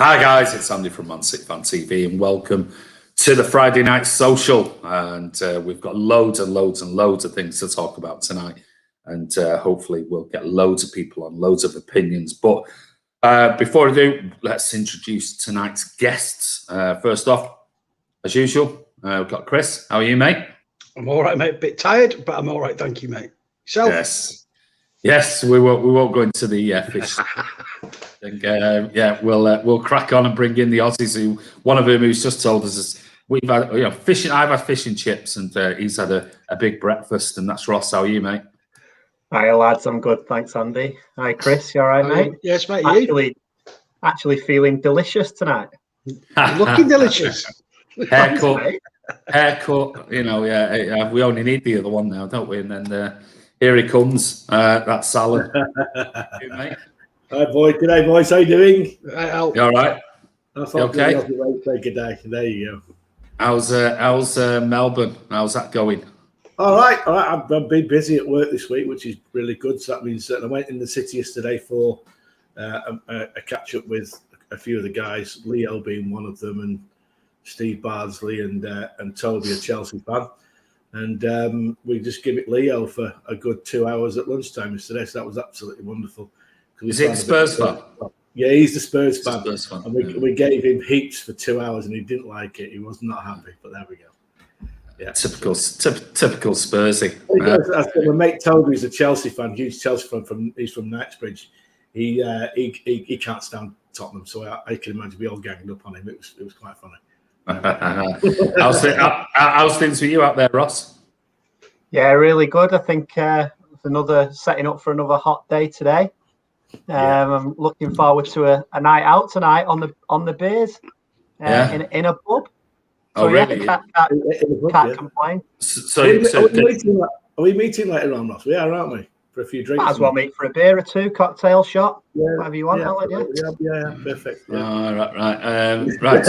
Hi guys, it's Andy from mcfcfantv and welcome to the Friday night social. And we've got loads and loads and loads of things to talk about tonight, and hopefully we'll get loads of people on, loads of opinions. But before I do, let's introduce tonight's guests. First off, as usual, we've got Chris. How are you, mate? I'm all right, mate. A bit tired, but I'm all right, thank you, mate. Yourself? Yes, we won't go into the fish. We'll crack on and bring in the Aussies. One of them who's just told us is we've had fishing. I've had fish and chips, and he's had a big breakfast. And that's Ross. How are you, mate? Hi lads, I'm good, thanks, Andy. Hi, Chris. You all right, mate? Yes, mate. Actually feeling delicious tonight. Looking delicious. Haircut. We only need the other one now, don't we? And then here he comes. That salad. You, mate? Hi, boy. G'day, boys. How you doing? You all right? I thought okay? Good day. There you go. How's Melbourne? How's that going? All right. I've been busy at work this week, which is really good. So that means that I went in the city yesterday for a catch up with a few of the guys, Leo being one of them, and Steve Bardsley and Toby, a Chelsea fan. And we just give it Leo for a good 2 hours at lunchtime yesterday. So that was absolutely wonderful. Is he the Spurs fan? Yeah, he's the Spurs fan. And we gave him heaps for 2 hours and he didn't like it. He was not happy, but there we go. Yeah, typical Spursy. My mate Toby's a Chelsea fan, huge Chelsea fan. He's from Knightsbridge. He can't stand Tottenham, so I can imagine we all ganged up on him. It was quite funny. How's things for you out there, Ross? Yeah, really good. I think setting up for another hot day today. I'm looking forward to a night out tonight on the beers in a pub. So really? Can't complain. Are we meeting later on, Ross? We are, aren't we? For a few drinks. Might as well meet for a beer or two, cocktail shot, whatever you want. Yeah, perfect. Yeah. Oh, right.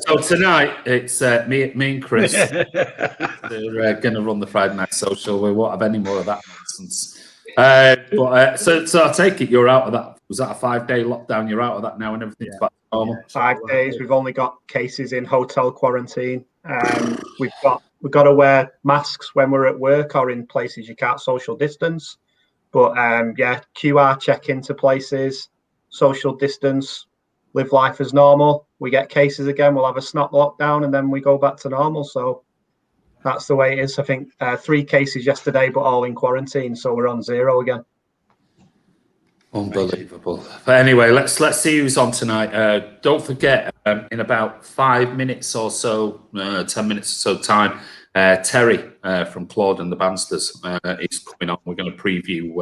So tonight it's me and Chris. They're going to run the Friday night social. We won't have any more of that nonsense. So I take it you're out of that. Was that a 5-day lockdown? You're out of that now, and everything's back to normal. 5 days. We've only got cases in hotel quarantine. We've got to wear masks when we're at work or in places you can't social distance. But QR check into places, social distance, live life as normal. We get cases again, we'll have a snap lockdown, and then we go back to normal. So that's the way it is. I think 3 cases yesterday, but all in quarantine, so we're on 0 again. Unbelievable. But anyway, let's see who's on tonight. Don't forget, in about 5 minutes or so, 10 minutes or so time, Terry from Claude and the Banstas is coming on. We're going to preview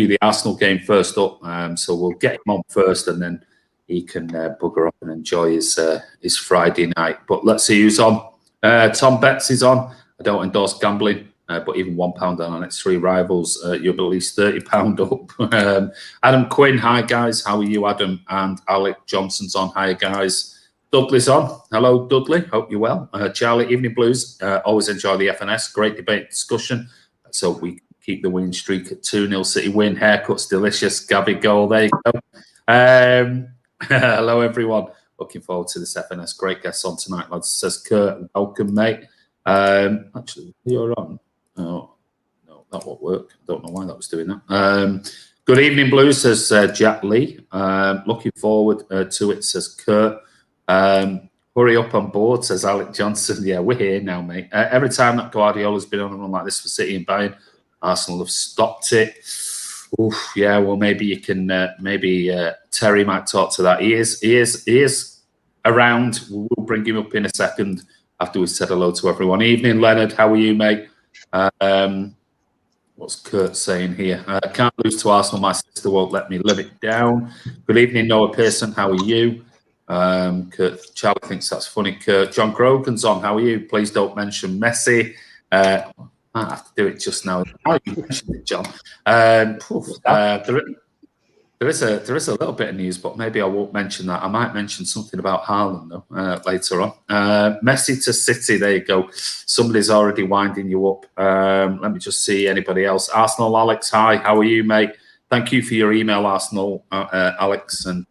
the Arsenal game first up. So we'll get him on first, and then he can bugger up and enjoy his Friday night. But let's see who's on. Tom Betts is on. I don't endorse gambling, but even £1 on its 3 rivals, you're at least £30 up. Adam Quinn, hi guys. How are you, Adam? And Alec Johnson's on. Hi guys. Dudley's on. Hello, Dudley. Hope you're well. Charlie, Evening Blues. Always enjoy the FNS. Great debate discussion. So we keep the winning streak at 2-0 City win. Haircut's delicious. Gabby goal. There you go. Hello, everyone. Looking forward to this FNS. Great guests on tonight, lads. Says Kurt. Welcome, mate. Actually, you're on. Oh, no, that won't work. I don't know why that was doing that. Good evening, Blues, says Jack Lee. Looking forward to it, says Kurt. Hurry up on board, says Alec Johnson. Yeah, we're here now, mate. Every time that Guardiola's been on a run like this for City and Bayern, Arsenal have stopped it. Oof, yeah, well, maybe you can. Maybe Terry might talk to that. He is around. We'll bring him up in a second after we've said hello to everyone. Evening, Leonard. How are you, mate? What's Kurt saying here? Can't lose to Arsenal. My sister won't let me live it down. Good evening, Noah Pearson. How are you? Kurt, Charlie thinks that's funny. Kurt, John Grogan's on. How are you? Please don't mention Messi. I have to do it just now. How you mentioned it, John? There is a little bit of news, but maybe I won't mention that. I might mention something about Haaland though later on. Messi to City. There you go. Somebody's already winding you up. Let me just see anybody else. Arsenal, Alex. Hi. How are you, mate? Thank you for your email, Arsenal, Alex, and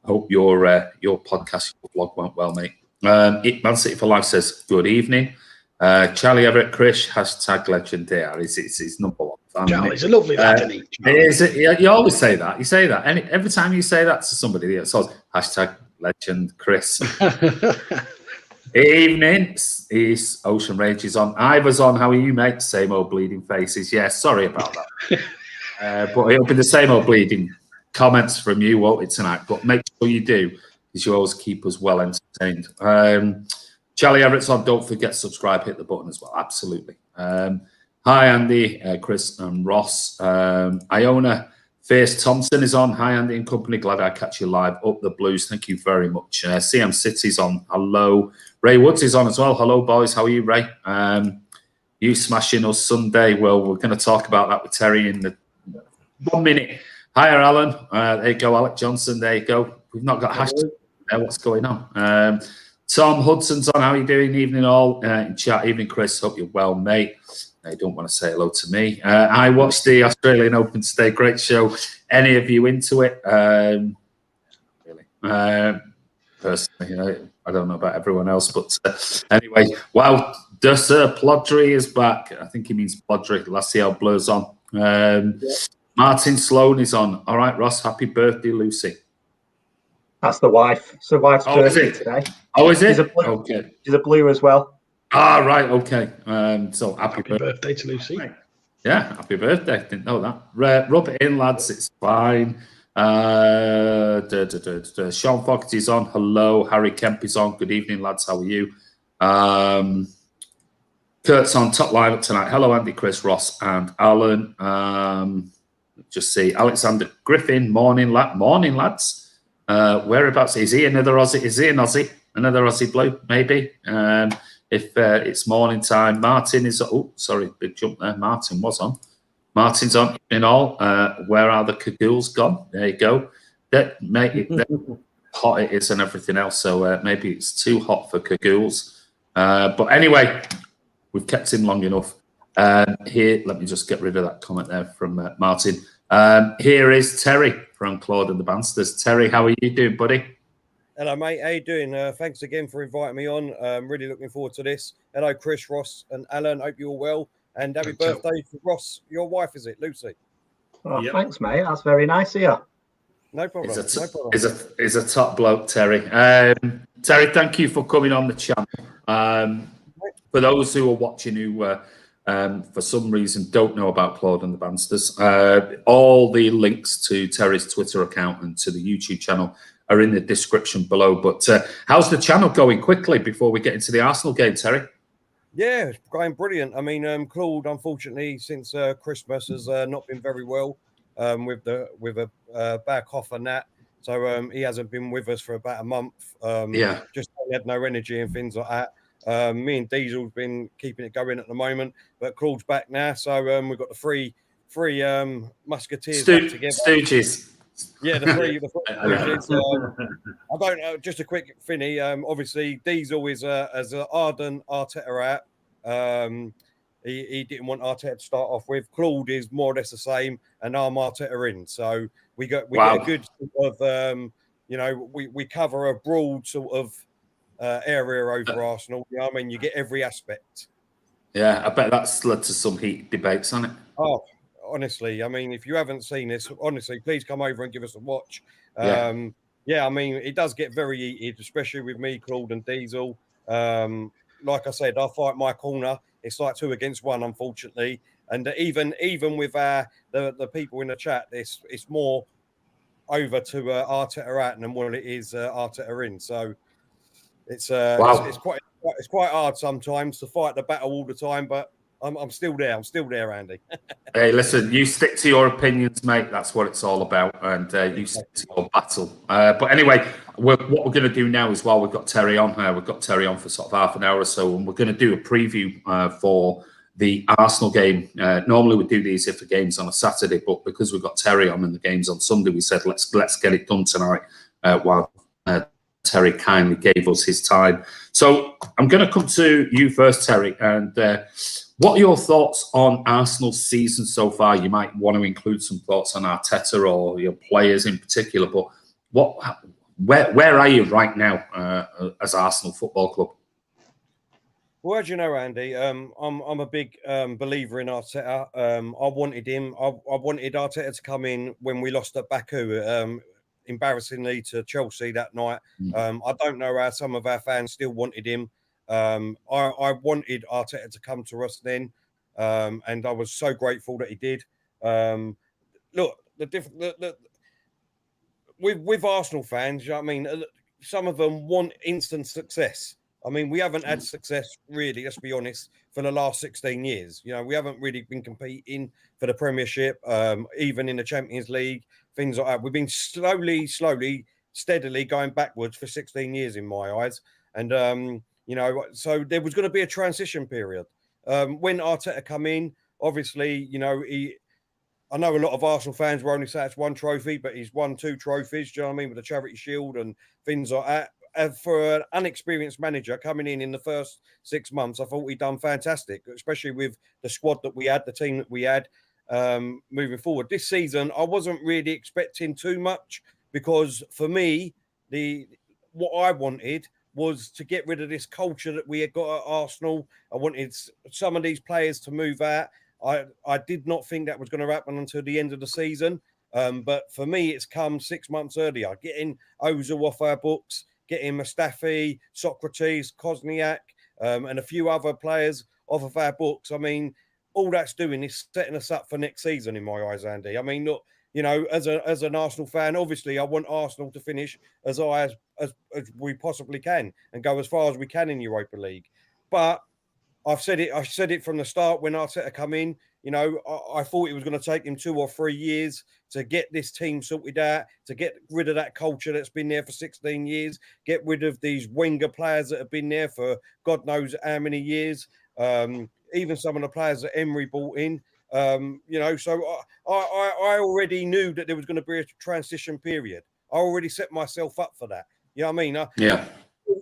Hope your podcast, your vlog went well, mate. Man City for Life says, good evening. Charlie Everett, Chris, hashtag legendary. It's number one fan. Charlie's a lovely lad, isn't he? It is. You always say that. You say that. And every time you say that to somebody, it says, hashtag legend, Chris. Evening. Is Ocean Rage is on. Ivor's on. How are you, mate? Same old bleeding faces. Yeah, sorry about that. But it'll be the same old bleeding comments from you, won't it, tonight? But make sure you do, because you always keep us well entertained. Charlie Everett's on. Don't forget, subscribe, hit the button as well. Absolutely. Hi, Andy, Chris, and Ross. Iona Fierce Thompson is on. Hi, Andy and company. Glad I catch you live. Up the Blues. Thank you very much. CM City's on. Hello. Ray Woods is on as well. Hello, boys. How are you, Ray? You smashing us Sunday. Well, we're going to talk about that with Terry in the 1 minute. Hiya, Alan. There you go, Alec Johnson. There you go. We've not got hashtag. What's going on? Tom Hudson's on. How are you doing? Evening, all. In chat. Evening, Chris. Hope you're well, mate. They don't want to say hello to me. I watched the Australian Open today. Great show. Any of you into it? Really? Personally, I don't know about everyone else, but anyway. Wow. Dusser Plodry is back. I think he means Plodry. Lassiel Blur's on. Martin Sloan is on. All right, Ross. Happy birthday, Lucy. That's the wife. It's the wife's birthday today. Oh, is it? Okay. She's a blue as well. Ah, right. Okay. So happy birthday to Lucy. Yeah, happy birthday. Didn't know that. Rub it in, lads. It's fine. Sean Fogarty's on. Hello. Harry Kemp is on. Good evening, lads. How are you? Kurt's on top line tonight. Hello, Andy, Chris, Ross, and Alan. Just see Alexander Griffin. Morning, lads. Whereabouts is he? Another Aussie? Is he an Aussie? Another Aussie blue? Maybe. If it's morning time, Martin is. Oh, sorry, big jump there. Martin was on. Martin's on in all. Where are the cagoules gone? There you go. That hot it is and everything else. So maybe it's too hot for cagoules. But anyway, we've kept him long enough. Here, let me just get rid of that comment there from Martin. Here is Terry from Claude and the Banstas. Terry, how are you doing, buddy? Hello, mate. How you doing? Thanks again for inviting me on. Really looking forward to this. Hello, Chris, Ross, and Alan. Hope you're all well. And happy birthday for Ross. Your wife, is it, Lucy? Oh, yep. Thanks, mate. That's very nice of you. No problem. Is a top bloke, Terry. Terry, thank you for coming on the channel. For those who are watching who for some reason don't know about Claude and the Banstas, all the links to Terry's Twitter account and to the YouTube channel are in the description below. But how's the channel going quickly before we get into the Arsenal game, Terry? Yeah, it's going brilliant. I mean, Claude, unfortunately, since Christmas has not been very well with a bad cough and that. So he hasn't been with us for about a month. Just had no energy and things like that. Me and Diesel's been keeping it going at the moment, but Claude's back now. So we've got the three musketeers back together. Stooges. Yeah, the three Stooges. I don't know. Just a quick finny. Obviously, Diesel is as an ardent Arteta out. He didn't want Arteta to start off with. Claude is more or less the same, and I'm Arteta in. So we get a good sort of we cover a broad sort of area over Arsenal. You know what I mean? You get every aspect. Yeah, I bet that's led to some heated debates on it. Oh, honestly, I mean, if you haven't seen this, honestly, please come over and give us a watch. I mean, it does get very heated, especially with me, Claude, and Diesel. Like I said, I fight my corner. It's like 2 against 1, unfortunately. And even with the people in the chat, it's more over to Arteta out than what it is Arteta in. So it's quite hard sometimes to fight the battle all the time, but I'm still there. I'm still there, Andy. Hey, listen, you stick to your opinions, mate. That's what it's all about, and you stick to your battle. But anyway, what we're going to do now is while we've got Terry on, we've got Terry on for sort of half an hour or so, and we're going to do a preview for the Arsenal game. Normally we do these if the game's on a Saturday, but because we've got Terry on and the game's on Sunday, we said let's get it done tonight while Terry kindly gave us his time. So I'm going to come to you first, Terry, and what are your thoughts on Arsenal's season so far? You might want to include some thoughts on Arteta or your players in particular, but where are you right now as Arsenal Football Club? Well, as you know, Andy, I'm a big believer in Arteta. I wanted him. I wanted Arteta to come in when we lost at Baku, embarrassingly to Chelsea that night. I don't know how some of our fans still wanted him. I wanted Arteta to come to us then, and I was so grateful that he did. Look, with Arsenal fans, you know what I mean, some of them want instant success. I mean, we haven't had success really, let's be honest, for the last 16 years. You know, we haven't really been competing for the Premiership, even in the Champions League, things like that. We've been slowly, steadily going backwards for 16 years in my eyes. And, you know, so there was going to be a transition period. When Arteta come in, obviously, you know, I know a lot of Arsenal fans will only say it's one trophy, but he's won 2 trophies, do you know what I mean, with the Charity Shield and things like that. And for an unexperienced manager coming in the first 6 months, I thought he'd done fantastic, especially with the squad that we had, the team that we had moving forward. This season, I wasn't really expecting too much because for me, what I wanted was to get rid of this culture that we had got at Arsenal. I wanted some of these players to move out. I did not think that was going to happen until the end of the season. But for me, it's come 6 months earlier. Getting Ozil off our books, getting Mustafi, Socrates, Kosniak, and a few other players off of our books. I mean, all that's doing is setting us up for next season, in my eyes, Andy. I mean, look, you know, as an Arsenal fan, obviously, I want Arsenal to finish as high as we possibly can and go as far as we can in Europa League. But I said it from the start when Arteta come in. You know, I thought it was going to take him 2 or 3 years to get this team sorted out, to get rid of that culture that's been there for 16 years, get rid of these Wenger players that have been there for God knows how many years, even some of the players that Emery brought in. You know, so I already knew that there was going to be a transition period. I already set myself up for that. You know what I mean? Yeah.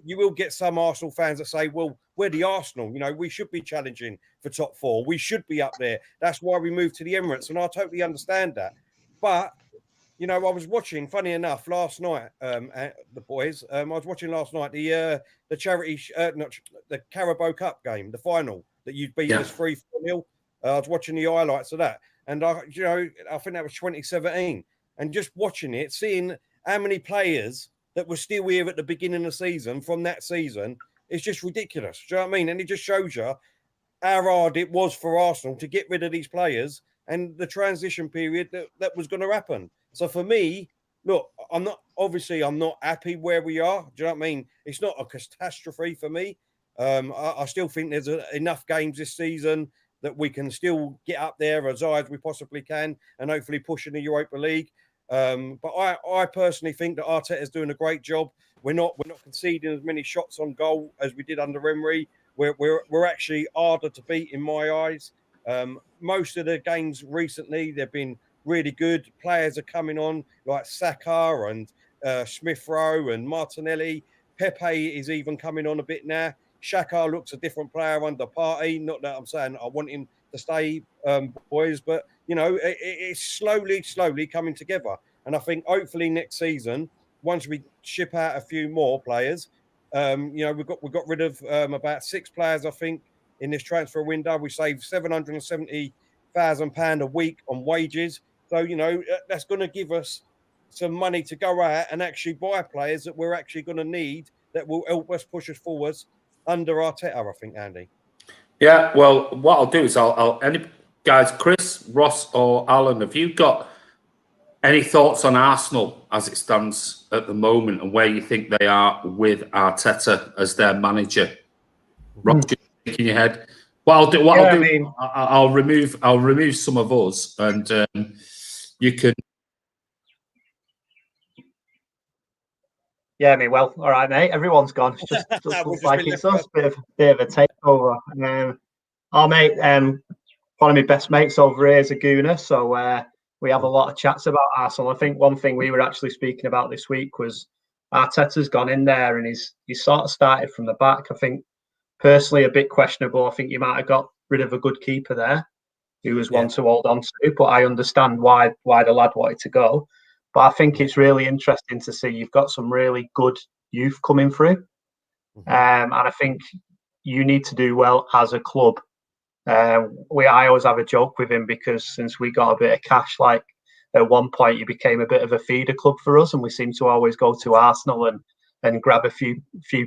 You will get some Arsenal fans that say, well, we're the Arsenal. You know, we should be challenging for top 4. We should be up there. That's why we moved to the Emirates. And I totally understand that. But, you know, I was watching, funny enough, last night, the boys, I was watching last night the charity, the Carabao Cup game, the final that you beat us 3-4-0. I was watching the highlights of that. And, I think that was 2017. And just watching it, seeing how many players that were still here at the beginning of the season from that season, it's just ridiculous. Do you know what I mean? And it just shows you how hard it was for Arsenal to get rid of these players and the transition period that was going to happen. So for me, look, I'm not happy where we are. Do you know what I mean? It's not a catastrophe for me. I still think there's enough games this season that we can still get up there as high as we possibly can and hopefully push in the Europa League. But I personally think that Arteta is doing a great job. We're not conceding as many shots on goal as we did under Emery. We're actually harder to beat in my eyes. Most of the games recently, they've been really good. Players are coming on like Saka and Smith Rowe and Martinelli. Pepe is even coming on a bit now. Xhaka looks a different player under Partey. Not that I'm saying I want him to stay, boys, but you know, it's slowly coming together. And I think hopefully next season, once we ship out a few more players, you know, we got rid of about 6 players, I think, in this transfer window. We saved £770,000 a week on wages. So, you know, that's going to give us some money to go out and actually buy players that we're actually going to need that will help us push us forwards under Arteta, I think, Andy. Yeah, well, what I'll do is any guys, Chris, Ross, or Alan, have you got any thoughts on Arsenal as it stands at the moment and where you think they are with Arteta as their manager? Ross, in your head. I'll remove some of us, and you can. Yeah, I mean, well, all right, mate. Everyone's gone. It just looks like it's us. Bit of a takeover. Our mate, one of my best mates over here is a Gooner, so we have a lot of chats about Arsenal. I think one thing we were actually speaking about this week was Arteta's gone in there and he's sort of started from the back. I think personally a bit questionable. I think you might have got rid of a good keeper there who was one to hold on to, but I understand why the lad wanted to go. But I think it's really interesting to see you've got some really good youth coming through. And I think you need to do well as a club. I always have a joke with him because since we got a bit of cash, like at one point you became a bit of a feeder club for us, and we seem to always go to Arsenal and grab a few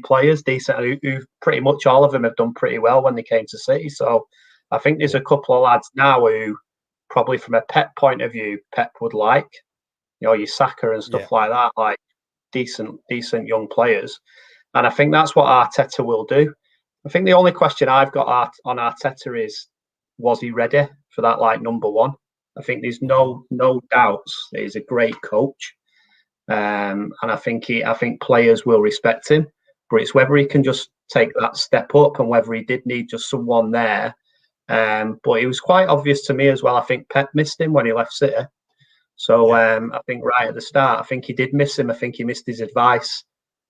players decent, who pretty much all of them have done pretty well when they came to City. So I think there's a couple of lads now who probably from a Pep point of view, Pep would like, your Saka and stuff like that, like decent young players. And I think that's what Arteta will do. I think the only question I've got on Arteta is, was he ready for that, like, number one? I think there's no doubts that he's a great coach. And I think players will respect him, but it's whether he can just take that step up and whether he did need just someone there. But it was quite obvious to me as well. I think Pep missed him when he left City. So I think right at the start, I think he did miss him. I think he missed his advice.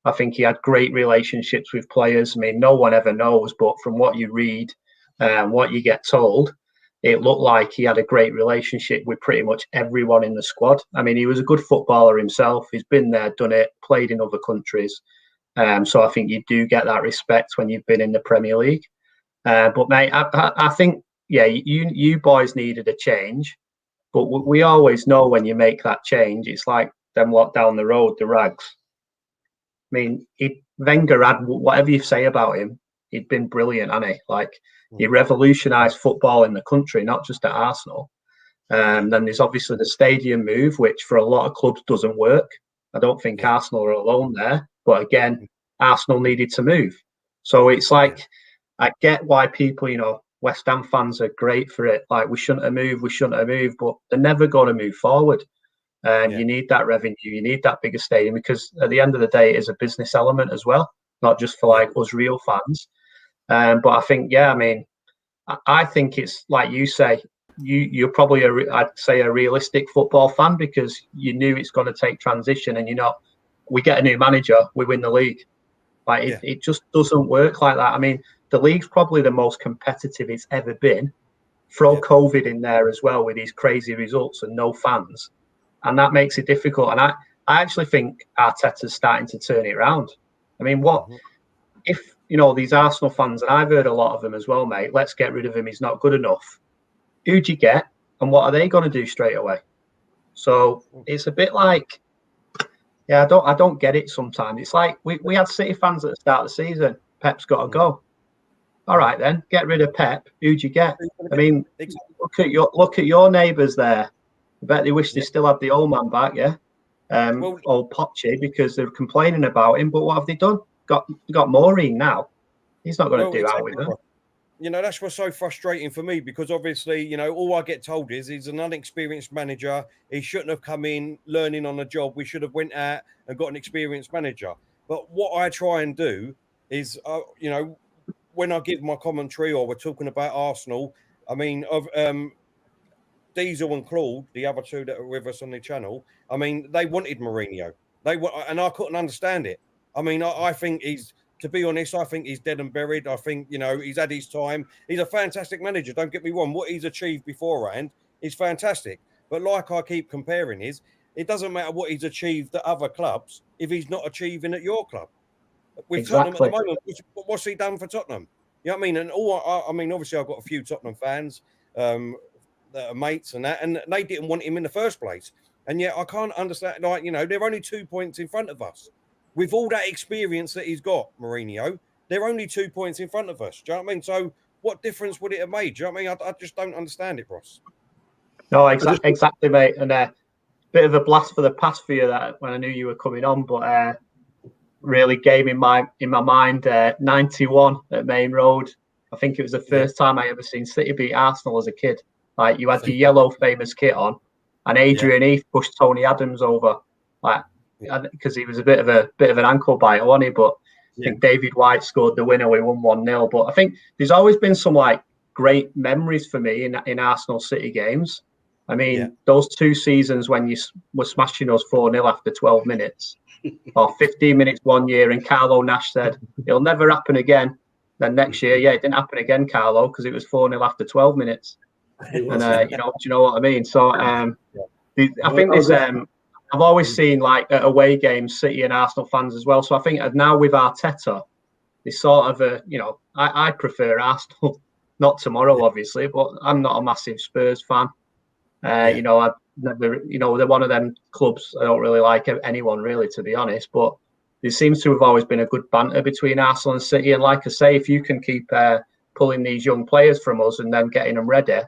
I think he had great relationships with players. I mean, no one ever knows, but from what you read and what you get told, it looked like he had a great relationship with pretty much everyone in the squad. I mean, he was a good footballer himself. He's been there, done it, played in other countries. So I think you do get that respect when you've been in the Premier League. But, mate, I think, you boys needed a change. But we always know when you make that change, it's like them lot down the road, the Rags. I mean, Wenger had, whatever you say about him, he'd been brilliant, hadn't he? Like, he revolutionised football in the country, not just at Arsenal. Then there's obviously the stadium move, which for a lot of clubs doesn't work. I don't think Arsenal are alone there. But again, Arsenal needed to move. So it's like, I get why people, West Ham fans are great for it. Like, we shouldn't have moved, but they're never going to move forward. You need that revenue, you need that bigger stadium, because at the end of the day, it is a business element as well, not just for like us real fans. But I think, I think it's like you say, you're probably I'd say a realistic football fan, because you knew it's going to take transition, and we get a new manager, we win the league. Like it just doesn't work like that. I mean, the league's probably the most competitive it's ever been. Throw COVID in there as well with these crazy results and no fans, and that makes it difficult. And I actually think Arteta's starting to turn it around. I mean, what if these Arsenal fans, and I've heard a lot of them as well, mate, let's get rid of him, he's not good enough. Who do you get, and what are they going to do straight away? So it's a bit like, I don't get it sometimes. It's like we had City fans at the start of the season. Pep's got to go. All right, then, get rid of Pep. Who'd you get? I mean, look at your neighbours there. I bet they wish they still had the old man back, old Poche, because they're complaining about him. But what have they done? Got Maureen now. He's not going to do that with them. That's what's so frustrating for me, because obviously, all I get told is he's an unexperienced manager. He shouldn't have come in learning on the job. We should have went out and got an experienced manager. But what I try and do is, when I give my commentary or we're talking about Arsenal, I mean, of Diesel and Claude, the other two that are with us on the channel, I mean, they wanted Mourinho. And I couldn't understand it. I mean, I think to be honest, I think he's dead and buried. I think, he's had his time. He's a fantastic manager. Don't get me wrong. What he's achieved beforehand is fantastic. But like I keep comparing it doesn't matter what he's achieved at other clubs if he's not achieving at your club. With Tottenham at the moment, what's he done for Tottenham? You know what I mean? And obviously I've got a few Tottenham fans that are mates and that, and they didn't want him in the first place. And yet I can't understand, they're only 2 points in front of us. With all that experience that he's got, Mourinho, they're only 2 points in front of us. Do you know what I mean? So what difference would it have made? Do you know what I mean? I just don't understand it, Ross. No, exactly, mate. And bit of a blast for the past for you that when I knew you were coming on, but really gave in my mind 91 at Main Road. I think it was the first time I ever seen City beat Arsenal as a kid. Like, you had your yellow famous kit on, and Adrian Heath pushed Tony Adams over, because he was a bit of an ankle biter, wasn't he? But I think David White scored the winner. We won 1-0. But I think there's always been some great memories for me in Arsenal City games. I mean, those 2 seasons when you were smashing us 4-0 after 12 minutes, or 15 minutes one year, and Carlo Nash said, it'll never happen again. Then next year, it didn't happen again, Carlo, because it was 4-0 after 12 minutes. And, do you know what I mean? So I think there's I've always seen like at away games, City and Arsenal fans as well. So I think now with Arteta, it's sort of I prefer Arsenal, not tomorrow, obviously, but I'm not a massive Spurs fan. You know, I've never, they're one of them clubs I don't really like anyone really, to be honest. But there seems to have always been a good banter between Arsenal and City. And like I say, if you can keep pulling these young players from us and then getting them ready,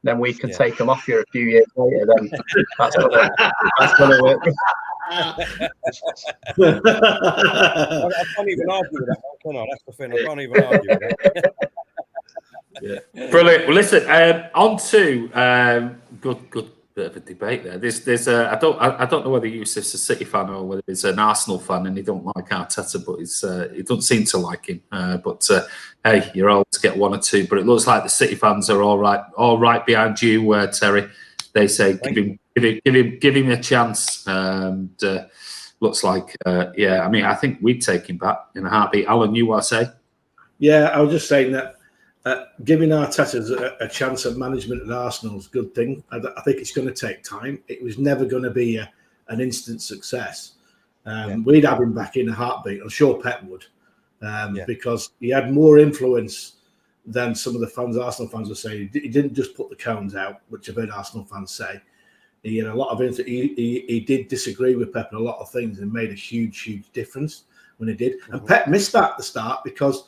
then we can take them off here a few years later. Then that's gonna work. I can't even argue with that one, can I? That's the thing. I can't even argue with that. Brilliant. Well, listen. On to good bit of a debate there. There's I don't know whether Yusuf's a City fan or whether he's an Arsenal fan, and he don't like Arteta, but he doesn't seem to like him. But hey, you always get one or two. But it looks like the City fans are all right behind you, Terry. They say give him a chance. And looks like I mean, I think we'd take him back in a heartbeat. Alan, you want to say? Yeah, I was just saying that. Giving Arteta a chance at management at Arsenal is a good thing. I think it's going to take time. It was never going to be an instant success. We'd have him back in a heartbeat. I'm sure Pep would, because he had more influence than some of the Arsenal fans were saying. He didn't just put the cones out, which I've heard Arsenal fans say. He had a lot of influence. He did disagree with Pep on a lot of things and made a huge difference when he did. And Pep missed that at the start because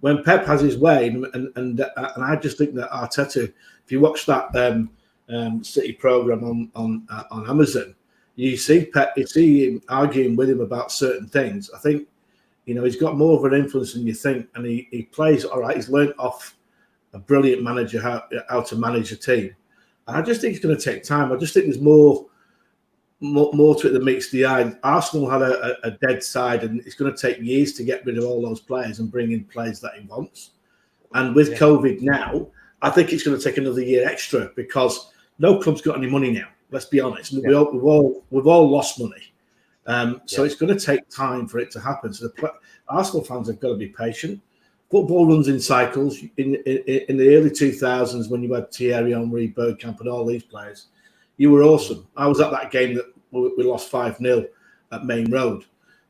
when Pep has his way, and I just think that Arteta, if you watch that City program on Amazon, you see Pep, you see him arguing with him about certain things. I think he's got more of an influence than you think, and he plays all right. He's learned off a brilliant manager how to manage a team, and I just think it's going to take time. I just think there's more to it than meets the eye. Arsenal had a dead side, and it's going to take years to get rid of all those players and bring in players that he wants. And with COVID now, I think it's going to take another year extra because no club's got any money now. Let's be honest. We've all lost money, so it's going to take time for it to happen. So the Arsenal fans have got to be patient. Football runs in cycles. In the early 2000s, when you had Thierry Henry, Bergkamp, and all these players, you were awesome. I was at that game that we lost 5-0 at Main Road.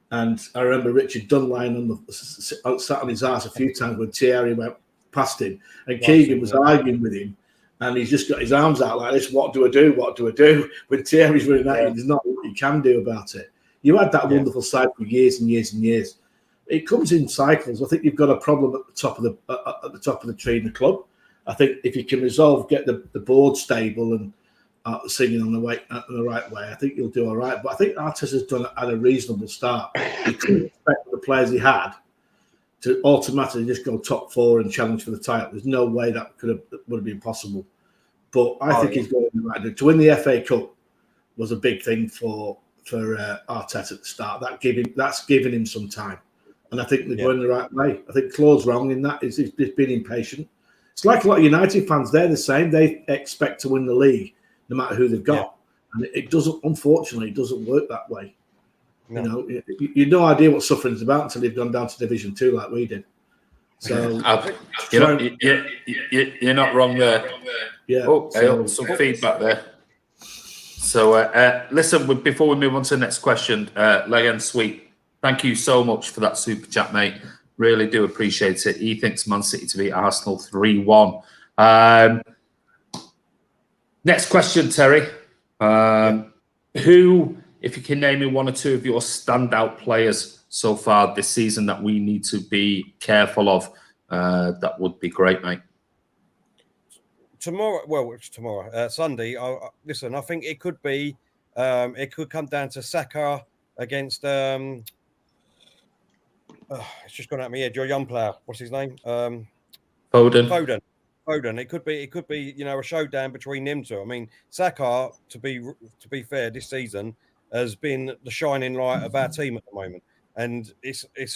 And I remember Richard Dunn lying sat on his arse a few times when Thierry went past him. And Keegan was arguing with him. And he's just got his arms out like this. What do I do? What do I do? When Thierry's running at you, there's not what you can do about it. You had that wonderful side for years and years and years. It comes in cycles. I think you've got a problem at the top of the tree in the club. I think if you can get the board stable and singing on the right way, I think you'll do all right. But I think Arteta's done at a reasonable start. He couldn't expect the players he had to automatically just go top four and challenge for the title. There's no way that would have been possible. But I think he's going in the right direction. To win the FA Cup was a big thing for Arteta at the start. That's giving him some time, and I think they're going the right way. I think Claude's wrong in that. He's been impatient. It's like a lot of United fans. They're the same. They expect to win the league no matter who they've got. And it doesn't, unfortunately, it doesn't work that way. No. You've no idea what suffering's about until you've gone down to Division 2 like we did. So you're not wrong there. Yeah. Some feedback there. So listen, before we move on to the next question, Leg and Sweet, thank you so much for that super chat, mate. Really do appreciate it. He thinks Man City to beat Arsenal 3-1. Next question, Terry. Who, if you can name me one or two of your standout players so far this season that we need to be careful of, that would be great, mate. It's tomorrow, Sunday. Listen, I think it could be, it could come down to Saka against, it's just gone out of my head, your young player. What's his name? Foden. It could be, a showdown between them two. I mean, Saka, to be fair, this season has been the shining light of our team at the moment, and it's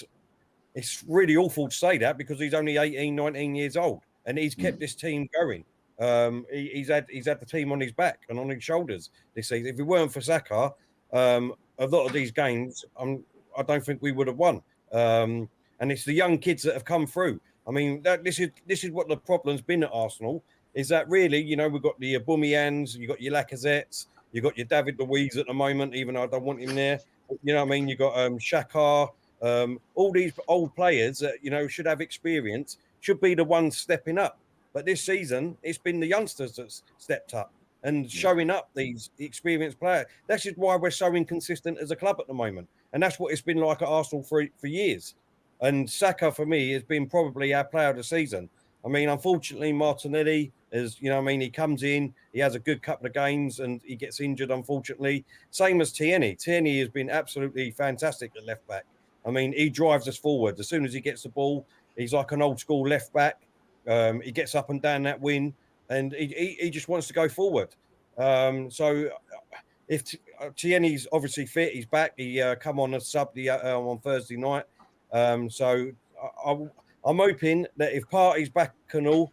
really awful to say that because he's only 18, 19 years old, and he's kept this team going. He's had the team on his back and on his shoulders this season. If it weren't for Saka, a lot of these games, I don't think we would have won. And it's the young kids that have come through. I mean, this is what the problem's been at Arsenal, is that really, we've got the Aubameyangs, you've got your Lacazettes, You got your David Luiz at the moment, even though I don't want him there. You know what I mean? You got Xhaka, all these old players that should have experience, should be the ones stepping up. But this season, it's been the youngsters that's stepped up and showing up these experienced players. That's just why we're so inconsistent as a club at the moment. And that's what it's been like at Arsenal for years. And Saka, for me, has been probably our player of the season. I mean, unfortunately, Martinelli is, he comes in, he has a good couple of games and he gets injured, unfortunately. Same as Tierney. Tierney has been absolutely fantastic at left back. I mean, he drives us forward. As soon as he gets the ball, he's like an old school left back. He gets up and down that wing and he just wants to go forward. So if Tierney's obviously fit, he's back. He come on a sub on Thursday night. So I'm hoping that if Partey's back and all,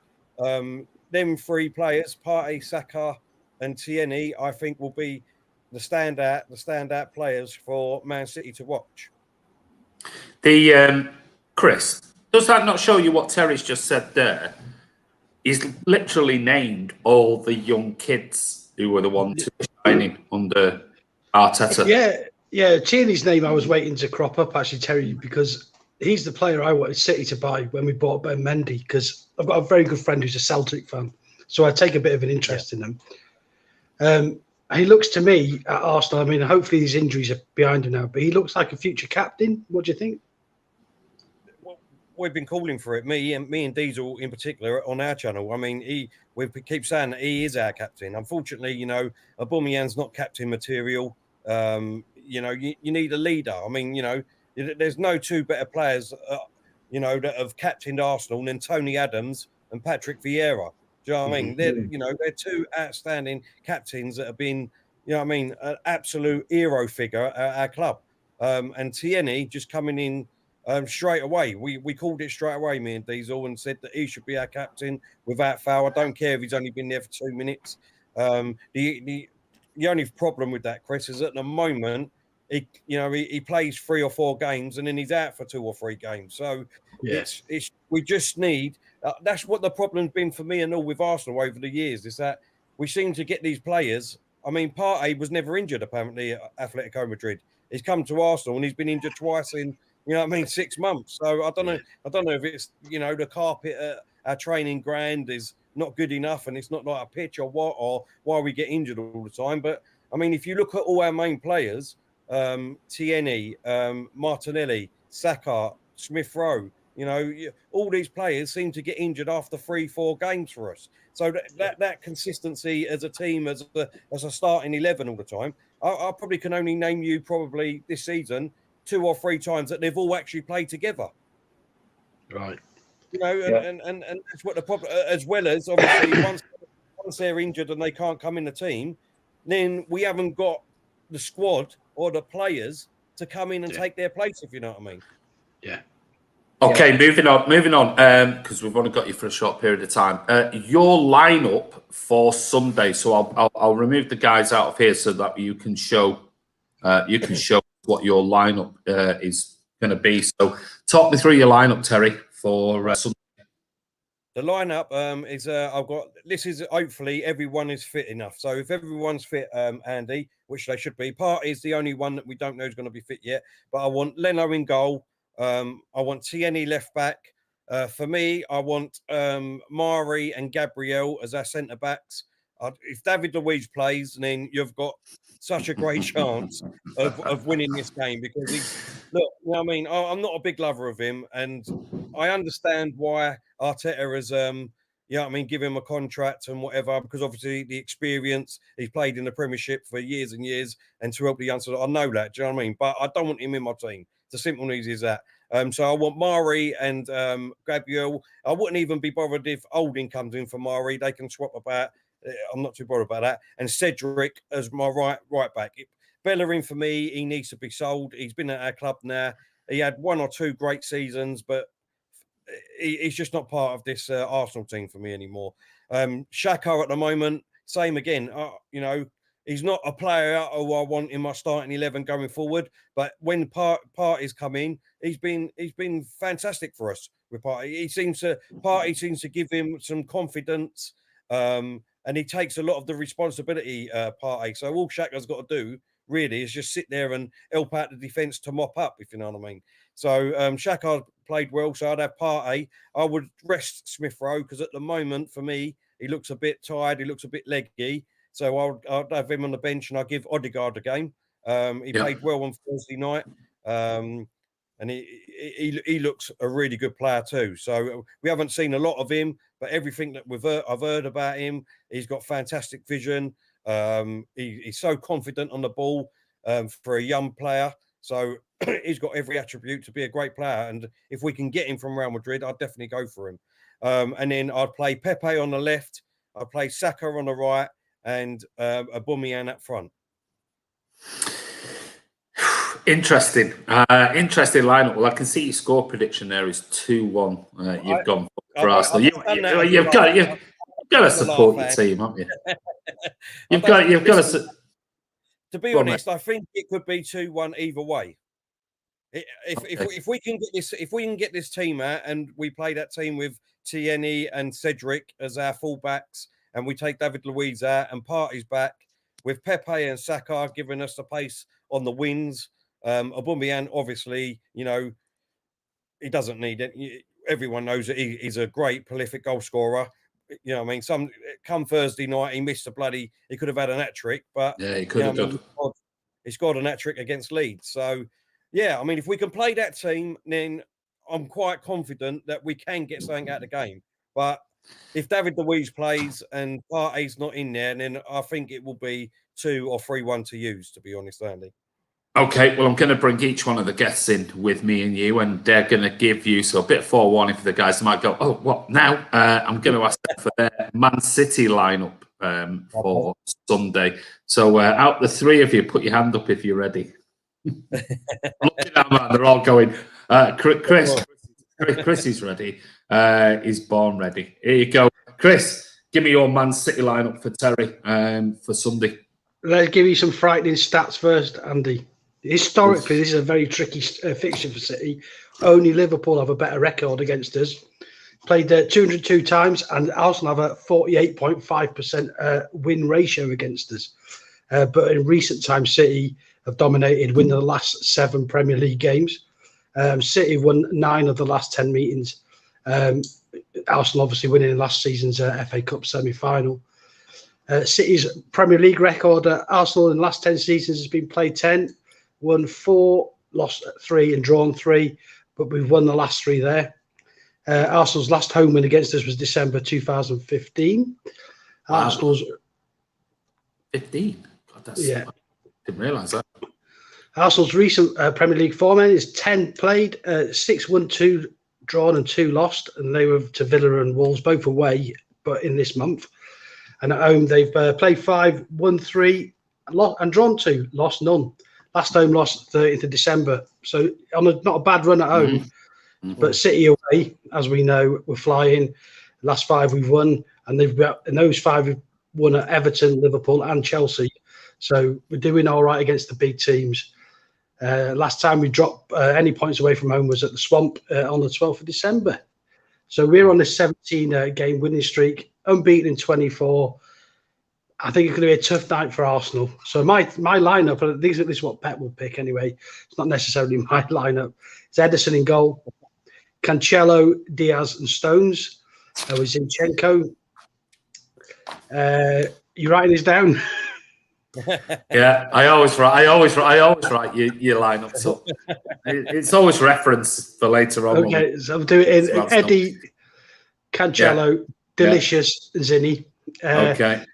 them three players, Partey, Saka, and Tierney, I think will be the standout players for Man City to watch. Chris, does that not show you what Terry's just said there? He's literally named all the young kids who were the ones who were shining under Arteta. Yeah. Tierney's name I was waiting to crop up, actually, Terry, because he's the player I wanted City to buy when we bought Ben Mendy, because I've got a very good friend who's a Celtic fan, so I take a bit of an interest in him. He looks to me at Arsenal, I mean, hopefully these injuries are behind him now, but he looks like a future captain. What do you think? We've been calling for it, me and Diesel in particular on our channel. I mean, we keep saying that he is our captain. Unfortunately, Aubameyang's not captain material. You need a leader. I mean, there's no two better players, that have captained Arsenal than Tony Adams and Patrick Vieira. Do you know what I mean? They're two outstanding captains that have been, an absolute hero figure at our club. And Tierney just coming in straight away. We called it straight away, me and Diesel, and said that he should be our captain without foul. I don't care if he's only been there for 2 minutes. The only problem with that, Chris, is at the moment he plays 3 or 4 games and then he's out for 2 or 3 games. So we just need. That's what the problem's been for me and all with Arsenal over the years, is that we seem to get these players. I mean, Partey was never injured apparently at Atletico Madrid. He's come to Arsenal and he's been injured twice in 6 months. So I don't know if it's the carpet at our training ground is not good enough and it's not like a pitch or what, or why we get injured all the time. But I mean, if you look at all our main players, Tierney, Martinelli, Saka, Smith Rowe, all these players seem to get injured after 3-4 games for us. So that consistency as a team, as a starting 11 all the time, I probably can only name you probably this season 2 or 3 times that they've all actually played together. Right. And that's what the problem. As well as obviously once they're injured and they can't come in the team, then we haven't got the squad or the players to come in and take their place, if you know what I mean. Yeah. Okay, moving on, because we've only got you for a short period of time. Your lineup for Sunday. So I'll remove the guys out of here so that you can show what your lineup is going to be. So talk me through your lineup, Terry, for Sunday. The lineup is I've got. This is hopefully everyone is fit enough. So if everyone's fit, Andy, which they should be, Partey is the only one that we don't know is going to be fit yet. But I want Leno in goal. I want Tierney left back. For me, I want Mari and Gabriel as our centre backs. If David Luiz plays, then you've got such a great chance of winning this game, because I mean, I'm not a big lover of him, and I understand why Arteta has, give him a contract and whatever, because obviously the experience, he's played in the Premiership for years and years, and to help the youngsters, I know that, do you know what I mean? But I don't want him in my team. It's as simple and easy as that. So I want Mari and Gabriel. I wouldn't even be bothered if Olding comes in for Mari. They can swap about. I'm not too bothered about that. And Cedric as my right back. Bellerin, for me, he needs to be sold. He's been at our club now. He had 1 or 2 great seasons, but he's just not part of this Arsenal team for me anymore. Xhaka at the moment, same again. He's not a player who I want in my starting 11 going forward. But when Partey's come in, he's been fantastic for us with Partey. Partey seems to give him some confidence. and he takes a lot of the responsibility, Partey. So all Xhaka's got to do really is just sit there and help out the defence to mop up, if you know what I mean. So Xhaka played well, so I'd have Partey. I would rest Smith Rowe because at the moment, for me, he looks a bit tired. He looks a bit leggy. So I'd have him on the bench and I'll give Odegaard a game. He played well on Thursday night. And he looks a really good player too. So we haven't seen a lot of him, but everything that I've heard about him, he's got fantastic vision. He's so confident on the ball for a young player. So he's got every attribute to be a great player. And if we can get him from Real Madrid, I'd definitely go for him. And then I'd play Pepe on the left. I'd play Saka on the right and Aubameyang up front. Interesting. Interesting lineup. Well, I can see your score prediction there is 2-1. You've gone for Arsenal. You've got to support your team, haven't you? You've got to. To be honest, I think it could be 2-1 either way. If we can get this team out and we play that team with Tierney and Cedric as our fullbacks, and we take David Luiz out and Partey's back with Pepe and Saka giving us the pace on the wings. Aubameyang, obviously, you know, he doesn't need it. Everyone knows that he's a great, prolific goal scorer. You know, I mean, come Thursday night, he missed he could have had an hat-trick, but yeah, he could have done. He scored an hat-trick against Leeds. So, yeah, I mean, if we can play that team, then I'm quite confident that we can get something out of the game. But if David Luiz plays and Partey's not in there, then I think it will be 2 or 3-1 to use, to be honest, Andy. Okay, well, I'm going to bring each one of the guests in with me and you, and they're going to give you, so a bit 4-1 if the guys might go, oh, what now? I'm going to ask them for their Man City lineup for Sunday. So out the three of you, put your hand up if you're ready. Looking at them, they're all going, Chris is ready. He's born ready. Here you go. Chris, give me your Man City lineup for Terry for Sunday. Let's give you some frightening stats first, Andy. Historically, this is a very tricky fixture for City. Only Liverpool have a better record against us. Played 202 times, and Arsenal have a 48.5% win ratio against us. But in recent times, City have dominated, winning the last 7 Premier League games. City won 9 of the last 10 meetings. Arsenal obviously winning last season's FA Cup semi-final. City's Premier League record at Arsenal in the last 10 seasons has been played 10, won 4, lost 3 and drawn 3, but we've won the last 3 there. Arsenal's last home win against us was December 2015. Wow. Arsenal's 15? God, that's, I didn't realise that. Arsenal's recent Premier League form is 10 played, 6 won, 2 drawn and 2 lost, and they were to Villa and Wolves, both away, but in this month. And at home, they've played 5, won 3, and drawn 2, lost none. Last home lost 30th of December. So not a bad run at home. But City away, as we know, we're flying. Last 5 we've won, and those 5 we've won at Everton, Liverpool, and Chelsea. So we're doing all right against the big teams. Last time we dropped any points away from home was at the Swamp on the 12th of December. So we're on this 17 game winning streak, unbeaten in 24. I think it's going to be a tough night for Arsenal. So my lineup, this is what Pep will pick anyway. It's not necessarily my lineup. It's Ederson in goal, Cancelo, Diaz, and Stones. With Zinchenko. You writing this down? Yeah, I always write your lineups up. It's always reference for later on. Okay, so I'm doing it in Eddie, Cancelo, Delicious, Zinni. Okay.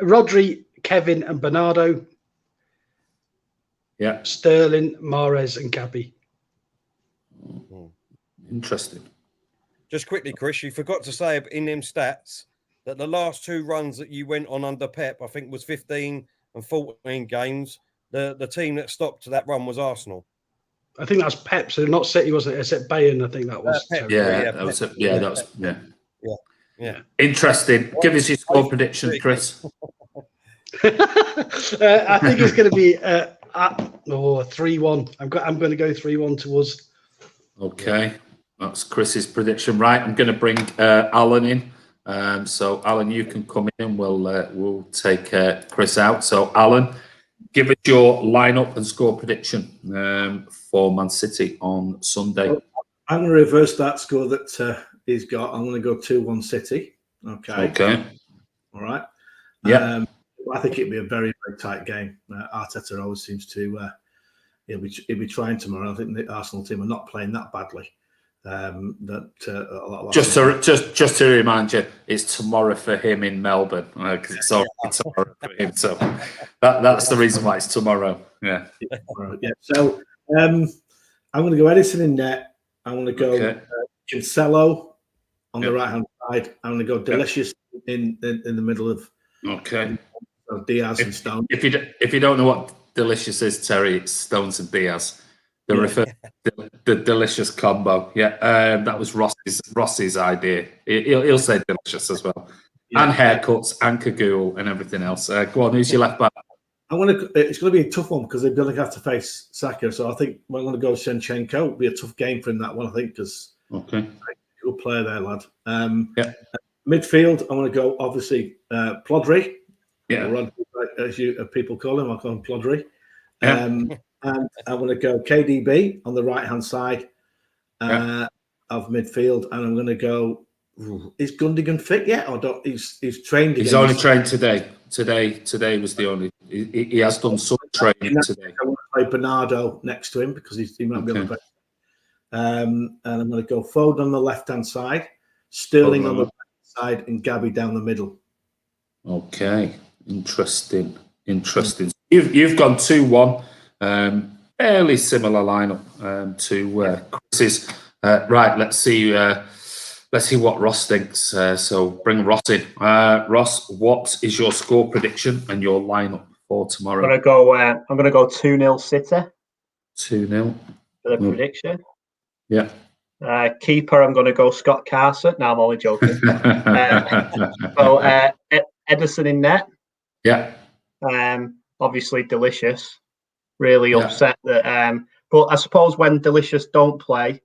Rodri, Kevin, and Bernardo. Yeah. Sterling, Mahrez, and Gabby. Interesting. Just quickly, Chris, you forgot to say in them stats that the last 2 runs that you went on under Pep, I think, was 15 and 14 games. The team that stopped that run was Arsenal. I think that's Pep, so not City, wasn't it? It's at Bayern, I think that was. Pep, Yeah. Interesting. Give us your score prediction, Chris. I think it's going to be 3-1. I'm going to go 3-1 to us. Okay, that's Chris's prediction. Right, I'm going to bring Alan in So Alan, you can come in and we'll take Chris out. So Alan, give us your lineup and score prediction for Man City on Sunday. I'm going to reverse that score that he's got. I'm going to go 2-1 City. Okay. All right. Yeah. I think it'll be a very, very tight game. Arteta always seems to he'll be trying tomorrow. I think the Arsenal team are not playing that badly. Just to remind you, it's tomorrow for him in Melbourne because it's already tomorrow for him. So that's the reason why it's tomorrow. Yeah. So I'm going to go Edison in net. I'm going to go Cancelo on the right hand side. I'm going to go Delicious in the middle of Diaz and Stones. If you don't know what Delicious is, Terry, it's Stones and Diaz. The delicious combo. That was Ross's idea. He'll say delicious as well. And haircuts and cagoule and everything else. Go on, who's your left back? It's going to be a tough one because they're going to have to face Saka. So I think I'm going to go Zinchenko. It'll be a tough game for him, that one, I think, because good player there, lad. Midfield, I'm going to go, obviously, Plodri. Rodri, as people call him. I call him Plodri. And I'm going to go KDB on the right-hand side of midfield. And I'm going to go, is Gundogan fit yet? Or don't? He's trained again. He's only trained today. Today was the only. He has done some training today. I want to play Bernardo next to him because he might be on the bench. And I'm going to go Foden on the left-hand side, Sterling on the right side, and Gabby down the middle. Okay, interesting. You've gone 2-1. Fairly similar lineup to Chris's. Right, let's see what Ross thinks. So bring Ross in. Ross, what is your score prediction and your lineup for tomorrow? I'm gonna go 2-0 City. 2-0 for the prediction. Yeah. Keeper, I'm gonna go Scott Carson. No, I'm only joking. Edison in net. Yeah. Obviously Delicious. Really upset that. But I suppose when Delicious don't play,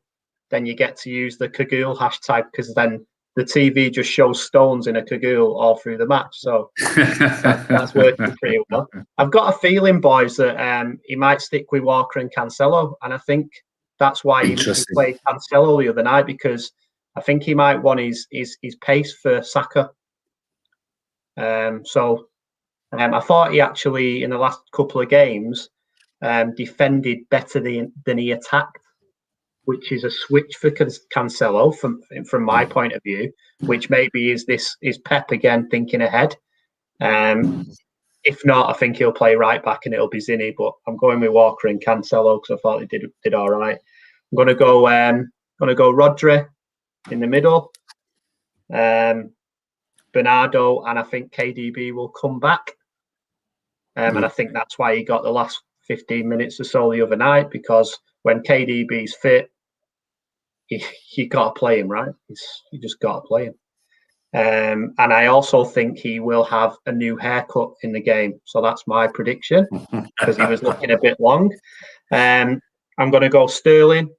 then you get to use the cagoule hashtag because then the TV just shows Stones in a cagoule all through the match. So that's working pretty well. I've got a feeling, boys, that he might stick with Walker and Cancelo, and I think that's why he played Cancelo the other night because I think he might want his pace for Saka. I thought he actually in the last couple of games defended better than he attacked, which is a switch for Cancelo from my point of view, which maybe is Pep again thinking ahead. If not, I think he'll play right back and it'll be Zinni, but I'm going with Walker and Cancelo because I thought he did all right. I'm going to go Rodri in the middle, Bernardo, and I think KDB will come back. And I think that's why he got the last 15 minutes or so the other night, because when KDB's fit, you got to play him, right? You just got to play him. And I also think he will have a new haircut in the game. So that's my prediction because he was looking a bit long. I'm going to go Sterling.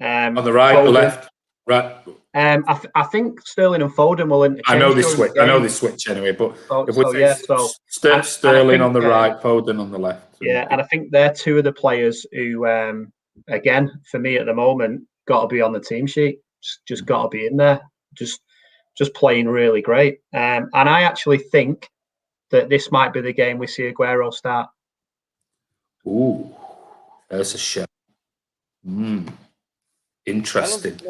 On the right or left? Right. I think Sterling and Foden will interchange. I know they switch anyway, but Sterling on the right, Foden on the left. Yeah, and I think they're two of the players who, again, for me at the moment, got to be on the team sheet. Just got to be in there. Just playing really great. And I actually think that this might be the game we see Aguero start. Ooh, there's a shot. Interesting.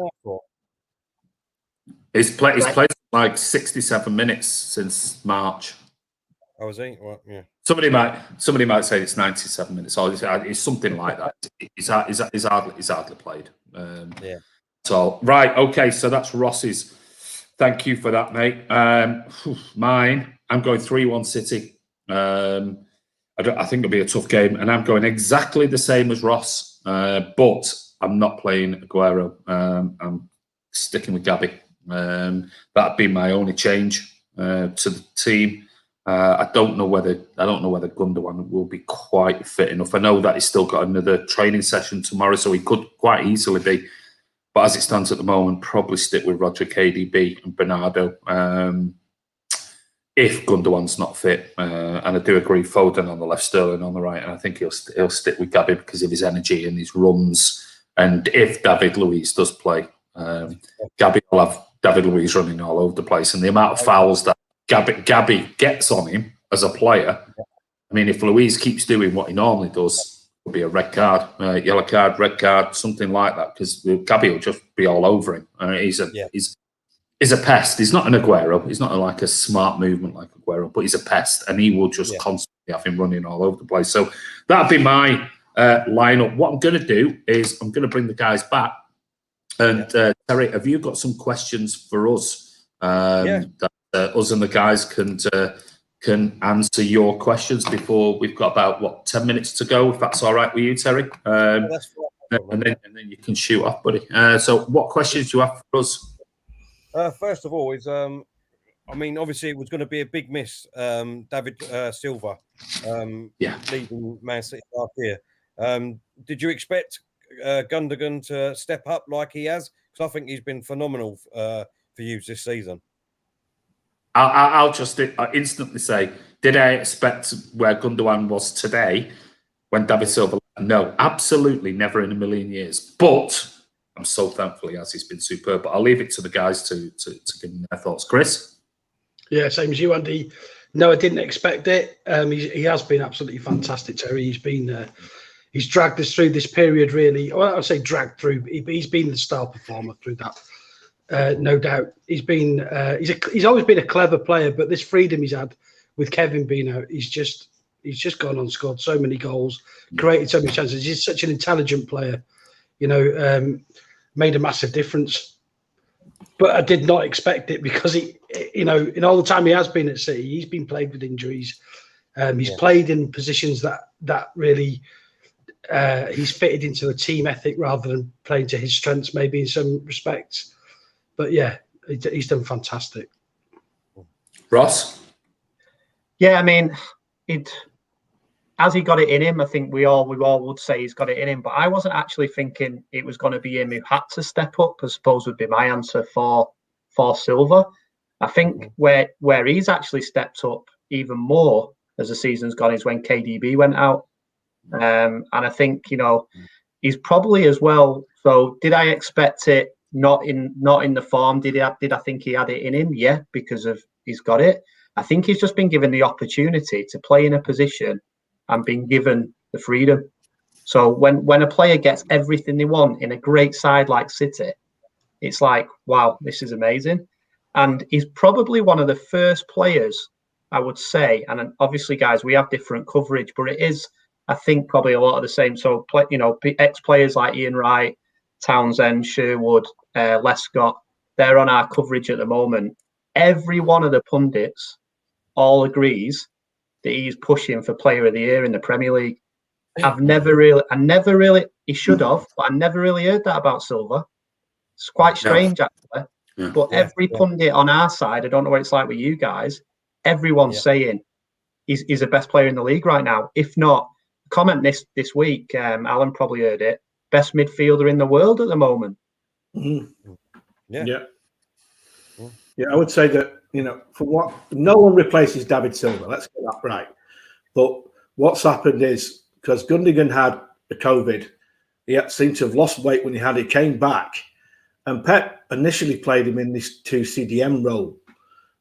He's played like 67 minutes since March. Oh, is he? Well, yeah. Somebody might say it's 97 minutes, or it's something like that. He's hardly played. So right, okay. So that's Ross's. Thank you for that, mate. Mine, I'm going 3-1 City. I think it'll be a tough game, and I'm going exactly the same as Ross, but I'm not playing Aguero. I'm sticking with Gabby. That'd be my only change to the team. I don't know whether Gundogan will be quite fit enough. I know that he's still got another training session tomorrow, so he could quite easily be. But But as it stands at the moment, probably stick with Roger, KDB, and Bernardo. If Gundogan's not fit, and I do agree, Foden on the left, Sterling on the right, and I think he'll stick with Gabby because of his energy and his runs. And if David Luiz does play, Gabby will have David Luiz running all over the place, and the amount of fouls that Gabby gets on him as a player. I mean, if Luiz keeps doing what he normally does, it'll be a red card, yellow card, red card, something like that, because Gabby will just be all over him. He's a pest. He's not an Aguero. He's not like a smart movement like Aguero, but he's a pest, and he will just constantly have him running all over the place. So that'd be my lineup. What I'm going to do is I'm going to bring the guys back. And Terry, have you got some questions for us that us and the guys can answer your questions before we've got about 10 minutes to go? If that's all right with you, Terry. That's right. And then you can shoot off, buddy. So what questions do you have for us? First of all, I mean, obviously it was going to be a big miss, David Silva, leaving Man City last year. Did you expect Gundogan to step up like he has? Because I think he's been phenomenal for you this season. I'll just instantly say, did I expect where Gundogan was today when David Silva left? No, absolutely never in a million years. But I'm so thankful he has. He's been superb. But I'll leave it to the guys to give them their thoughts. Chris? Yeah, same as you, Andy. No, I didn't expect it. He has been absolutely fantastic, Terry. He's dragged us through this period, really. Well, I'll say dragged through. He's been the star performer through that, no doubt. He's always been a clever player, but this freedom he's had with Kevin being out, he's just gone on, scored so many goals, created so many chances. He's such an intelligent player, made a massive difference. But I did not expect it because in all the time he has been at City, he's been plagued with injuries. He's played in positions that really he's fitted into a team ethic rather than playing to his strengths, maybe in some respects. But yeah, he's done fantastic. Ross? Yeah, I mean, as he got it in him, I think we all would say he's got it in him. But I wasn't actually thinking it was going to be him who had to step up, I suppose would be my answer for Silva. I think where he's actually stepped up even more as the season's gone is when KDB went out. And I think, he's probably as well. So did I expect it not in the form? Did I think he had it in him? Yeah, because of he's got it. I think he's just been given the opportunity to play in a position and been given the freedom. So when a player gets everything they want in a great side like City, it's like, wow, this is amazing. And he's probably one of the first players, I would say, and obviously, guys, we have different coverage, but it is, I think, probably a lot of the same. So, ex-players like Ian Wright, Townsend, Sherwood, Lescott, they're on our coverage at the moment. Every one of the pundits all agrees that he's pushing for Player of the Year in the Premier League. I never really, he should have, but I never really heard that about Silva. It's quite strange, actually. Yeah. But every pundit on our side, I don't know what it's like with you guys, everyone's saying he's the best player in the league right now. If not, comment this week, Alan probably heard it, best midfielder in the world at the moment. Mm-hmm. Yeah, I would say that, for what, no one replaces David Silva. Let's get that right. But what's happened is, because Gundogan had a COVID, he seemed to have lost weight when he had it, came back, and Pep initially played him in this 2 CDM role,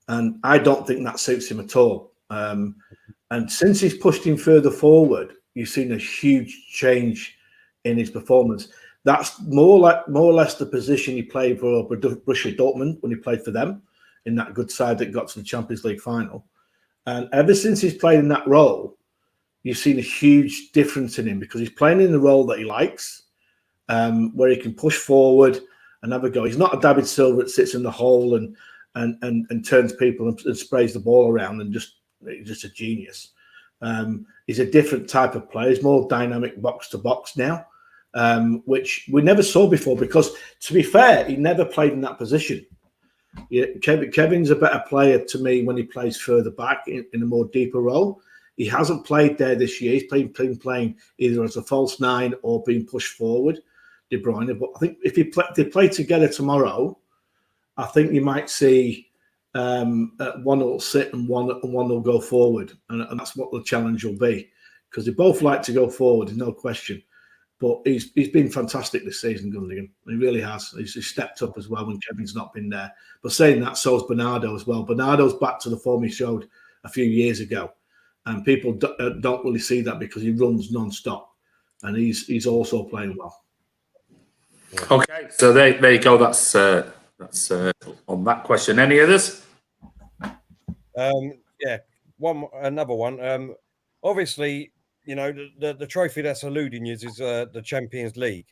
and I don't think that suits him at all. And since he's pushed him further forward, you've seen a huge change in his performance. That's more or less the position he played for Borussia Dortmund when he played for them, in that good side that got to the Champions League final. And ever since he's played in that role, you've seen a huge difference in him, because he's playing in the role that he likes, where he can push forward and have a go. He's not a David Silva that sits in the hole and turns people and sprays the ball around and just a genius. He's a different type of player. He's more dynamic box to box now, which we never saw before, because, to be fair, he never played in that position. Yeah, Kevin's a better player to me when he plays further back in a more deeper role. He hasn't played there this year. He's been playing either as a false nine or being pushed forward. De Bruyne. But I think if they play together tomorrow, I think you might see one will sit and one will go forward, and that's what the challenge will be, because they both like to go forward, there's no question. But he's been fantastic this season, Gundogan. He really has. He's stepped up as well when Kevin's not been there. But saying that, so's Bernardo as well. Bernardo's back to the form he showed a few years ago, and people don't really see that because he runs non-stop, and he's also playing well. Okay, so there you go. That's on that question. Any others? Yeah, another one. Obviously, you know, the trophy that's eluding you is the Champions League.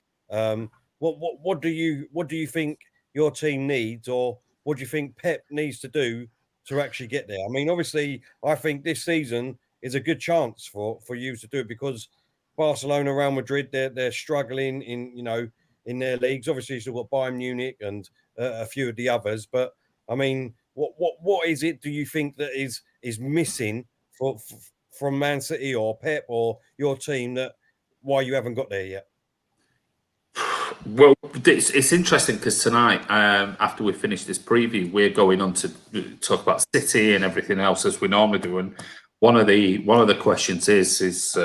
What do you think your team needs, or what do you think Pep needs to do to actually get there? I mean, obviously, I think this season is a good chance for you to do it, because Barcelona, Real Madrid, they're struggling in their leagues. Obviously, you've still got Bayern Munich and a few of the others. But I mean, what is it? Do you think that is missing from Man City or Pep or your team, that why you haven't got there yet? Well, it's interesting because tonight, after we finish this preview, we're going on to talk about City and everything else as we normally do. And one of the questions is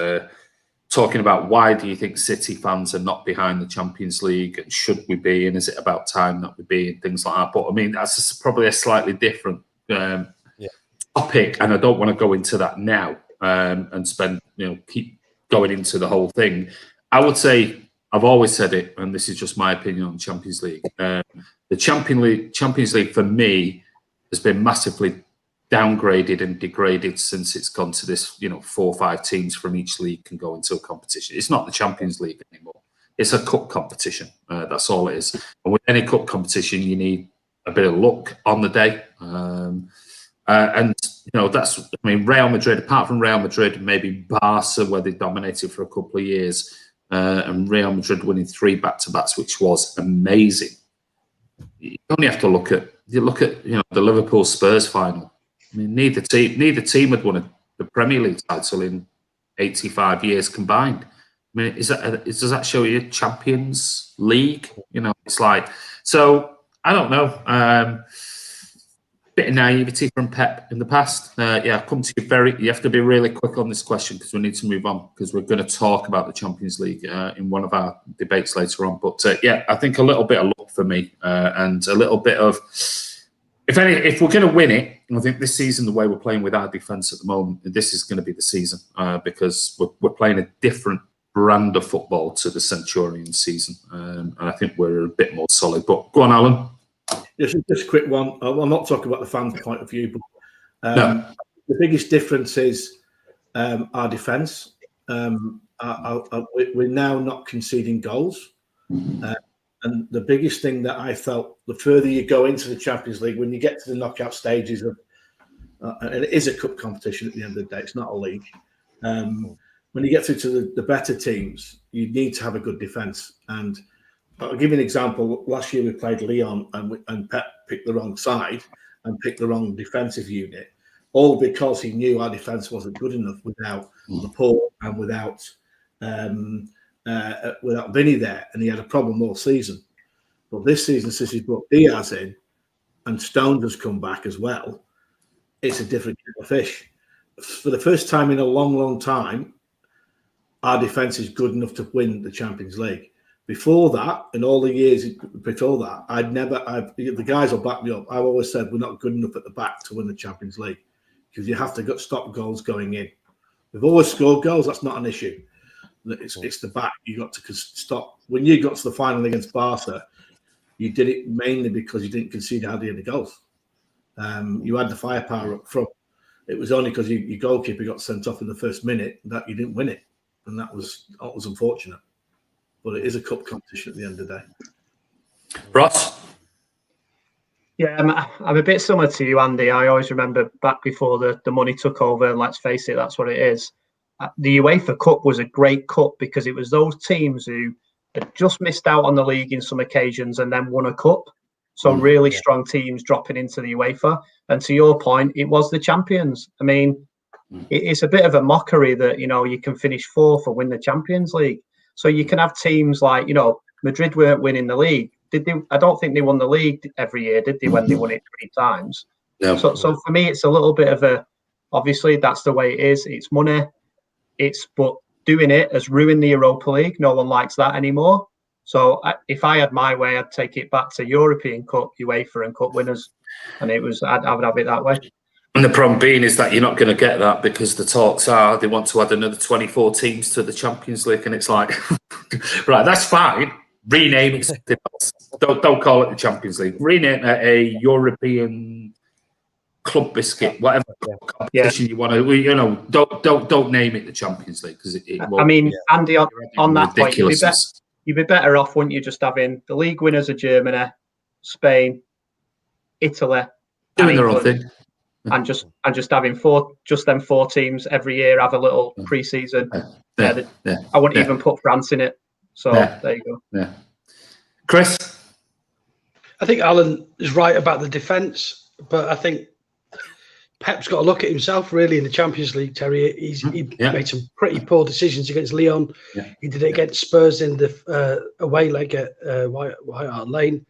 talking about, why do you think City fans are not behind the Champions League, and should we be, and is it about time that we be, and things like that. But I mean, that's probably a slightly different topic, and I don't want to go into that now and keep going into the whole thing. I would say, I've always said it, and this is just my opinion on Champions League. The Champions League for me has been massively downgraded and degraded since it's gone to this, 4 or 5 teams from each league can go into a competition. It's not the Champions League anymore. It's a cup competition. That's all it is. And with any cup competition, you need a bit of luck on the day. Real Madrid, apart from Real Madrid, maybe Barca, where they dominated for a couple of years, and Real Madrid winning 3 back-to-backs, which was amazing. You only have to look at the Liverpool Spurs final. I mean, neither team had won the Premier League title in 85 years combined. I mean, does that show you Champions League? It's like, so I don't know. Bit of naivety from Pep in the past. I've come to you you have to be really quick on this question, because we need to move on, because we're going to talk about the Champions League in one of our debates later on. But I think a little bit of luck for me, and a little bit of, if we're going to win it, I think this season, the way we're playing with our defence at the moment, this is going to be the season, because we're playing a different brand of football to the Centurion season, and I think we're a bit more solid. But go on, Alan. Just a quick one. I'll not talk about the fans' point of view, but the biggest difference is our defence. We're now not conceding goals. And the biggest thing that I felt, the further you go into the Champions League, when you get to the knockout stages of, and it is a cup competition at the end of the day, it's not a league. When you get through to the better teams, you need to have a good defence. And I'll give you an example. Last year we played Lyon, and Pep picked the wrong side and picked the wrong defensive unit, all because he knew our defence wasn't good enough without Laporte and without Vinny there, and he had a problem all season. But this season, since he's brought Diaz in and Stones has come back as well, it's a different kind of fish. For the first time in a long, long time, our defence is good enough to win the Champions League. Before that, in all the years before that, the guys will back me up. I've always said we're not good enough at the back to win the Champions League, because you have to stop goals going in. We've always scored goals. That's not an issue. It's the back. You got to stop. When you got to the final against Barca, you did it mainly because you didn't concede hardly any goals. You had the firepower up front. It was only because your goalkeeper got sent off in the first minute that you didn't win it, and that was unfortunate. But it is a cup competition at the end of the day. Ross? Yeah, I'm a bit similar to you, Andy. I always remember back before the money took over, and let's face it, that's what it is. The UEFA Cup was a great cup because it was those teams who had just missed out on the league in some occasions and then won a cup. So really strong teams dropping into the UEFA. And to your point, it was the champions. I mean, it's a bit of a mockery that, you can finish 4th or win the Champions League. So you can have teams like, Madrid weren't winning the league. Did they? I don't think they won the league every year, did they? When they won it 3 times. No. So for me, it's a little bit of a. Obviously, that's the way it is. It's money. But doing it has ruined the Europa League. No one likes that anymore. So if I had my way, I'd take it back to European Cup, UEFA and Cup winners, and I would have it that way. And the problem being is that you're not going to get that because the talks are they want to add another 24 teams to the Champions League, and it's like, right, that's fine. Rename it something else. Don't call it the Champions League. Rename it a European club biscuit, whatever competition you want to. You know, don't name it the Champions League because it won't. I mean, Andy, on that point, you'd be better off, wouldn't you, just having the league winners of Germany, Spain, Italy, doing their own thing. And just having them 4 teams every year have a little pre-season. I wouldn't even put France in it. So there you go. Yeah, Chris, I think Alan is right about the defence, but I think Pep's got to look at himself really in the Champions League. Terry, he made some pretty poor decisions against Lyon. Yeah. He did it against Spurs in the away leg at White Hart Lane.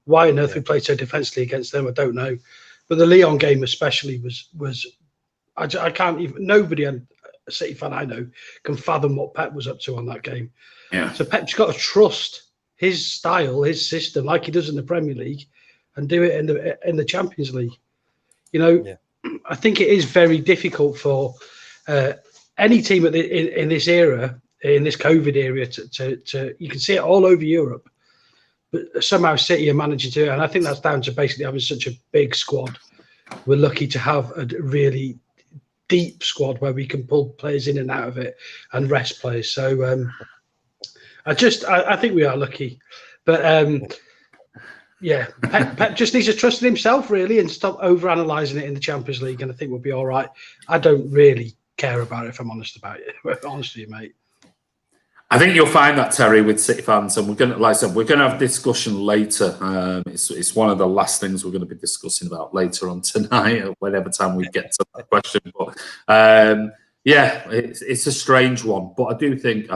Why on earth we played so defensively against them, I don't know. But the Lyon game especially was I can't even, nobody, a City fan I know, can fathom what Pep was up to on that game. Yeah. So Pep's got to trust his style, his system, like he does in the Premier League, and do it in the Champions League. You know, I think it is very difficult for any team in this era, in this COVID era, to you can see it all over Europe. But somehow City are managing to, and I think that's down to basically having such a big squad. We're lucky to have a really deep squad where we can pull players in and out of it and rest players. So I think we are lucky. But Pep just needs to trust in himself really and stop over-analysing it in the Champions League, and I think we'll be all right. I don't really care about it, if I'm honest about it. Honestly, mate. I think you'll find that, Terry, with City fans, and we're going to have discussion later. It's one of the last things we're going to be discussing about later on tonight, or whenever time we get to that question. But it's a strange one. But I do think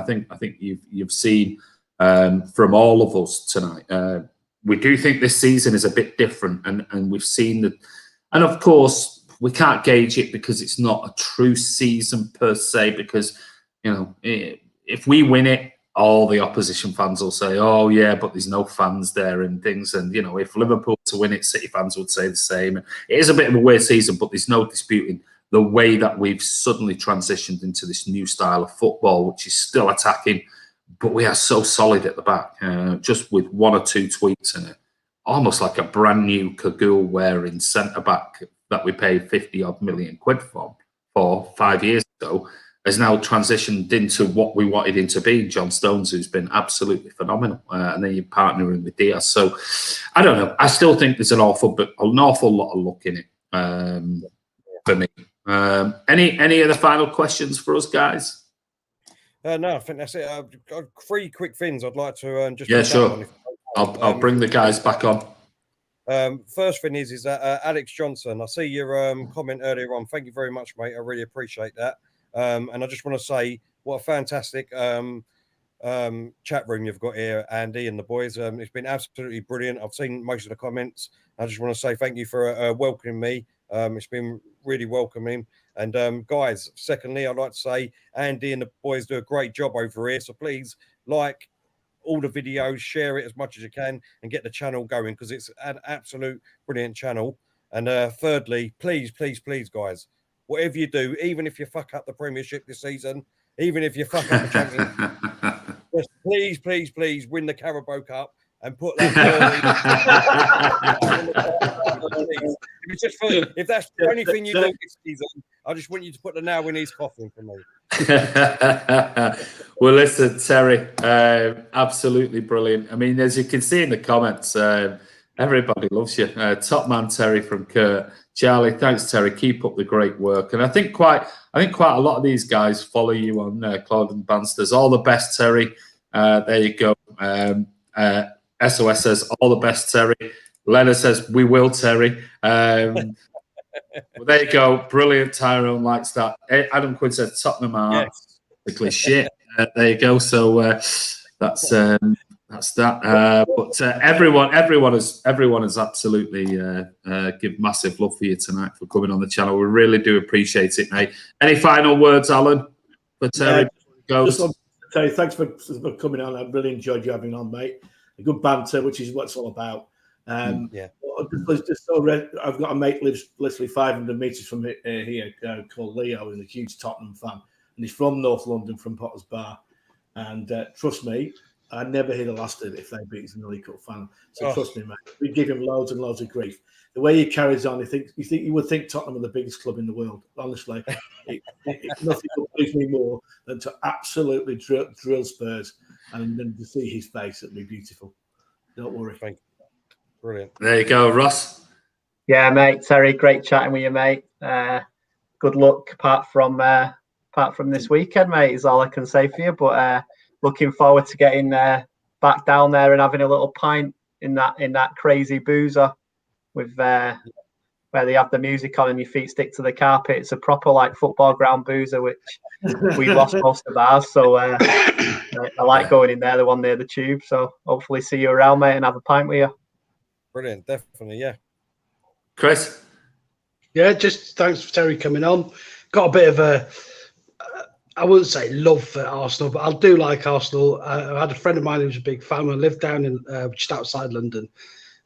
you've seen from all of us tonight. We do think this season is a bit different, and we've seen that. And of course, we can't gauge it because it's not a true season per se. Because if we win it, all the opposition fans will say, "Oh yeah, but there's no fans there and things." And if Liverpool to win it, City fans would say the same. It is a bit of a weird season, but there's no disputing the way that we've suddenly transitioned into this new style of football, which is still attacking, but we are so solid at the back, just with 1 or 2 tweaks in it, almost like a brand new Cagoule wearing centre back that we paid 50-odd million quid for 5 years ago. Has now transitioned into what we wanted him to be, John Stones, who's been absolutely phenomenal. And then you're partnering with Diaz. So, I don't know. I still think there's an awful lot of luck in it for me. Any other final questions for us, guys? No, I think that's it. I've got 3 quick things I'd like to just... Yeah, sure. I'll bring the guys back on. First thing is that Alex Johnson, I see your comment earlier on. Thank you very much, mate. I really appreciate that. And I just want to say what a fantastic chat room you've got here, Andy and the boys. It's been absolutely brilliant. I've seen most of the comments. I just want to say thank you for welcoming me. It's been really welcoming. And guys, secondly, I'd like to say Andy and the boys do a great job over here. So please like all the videos, share it as much as you can, and get the channel going because it's an absolute brilliant channel. And thirdly, please, guys, whatever you do, even if you fuck up the Premiership this season, even if you fuck up the Championship, just please win the Carabao Cup and put that if that's the only thing you do this season, I just want you to put the nail in his coffin for me. Well, listen, Terry, absolutely brilliant. I mean, as you can see in the comments, everybody loves you. Top man Terry from Kurt. Charlie, thanks, Terry. Keep up the great work. And I think quite a lot of these guys follow you on Claude The Bansta. All the best, Terry. There you go. SOS says, all the best, Terry. Leonard says, we will, Terry. Well, there you go. Brilliant. Tyrone likes that. Adam Quinn says, Tottenham are shit. There you go. So that's That's that. But everyone has absolutely give massive love for you tonight for coming on the channel. We really do appreciate it, mate. Any final words, Alan, for Terry? Just want to tell you, thanks for coming on. I really enjoyed you having on, mate. A good banter, which is what it's all about. Yeah. I've got a mate lives literally 500 metres from here called Leo, and a huge Tottenham fan, and he's from North London, from Potter's Bar. And trust me, I never hear the last of it if they beat us in the League Cup final. So trust me, mate, we give him loads and loads of grief. The way he carries on, you would think Tottenham are the biggest club in the world. Honestly, nothing would please me more than to absolutely drill Spurs, and then to see his face, it'll be beautiful. Don't worry. Thank you. Brilliant. There you go, Ross. Yeah, mate, Terry, great chatting with you, mate. Good luck apart from this weekend, mate, is all I can say for you. But looking forward to getting back down there and having a little pint in that crazy boozer with where they have the music on and your feet stick to the carpet. It's a proper like football ground boozer, which we lost most of ours. So I like going in there, the one near the tube. So hopefully see you around, mate, and have a pint with you. Brilliant, definitely, yeah. Chris? Yeah, just thanks for Terry coming on. Got a bit of a, I wouldn't say love for Arsenal, but I do like Arsenal. I had a friend of mine who was a big fan. I lived down in just outside London.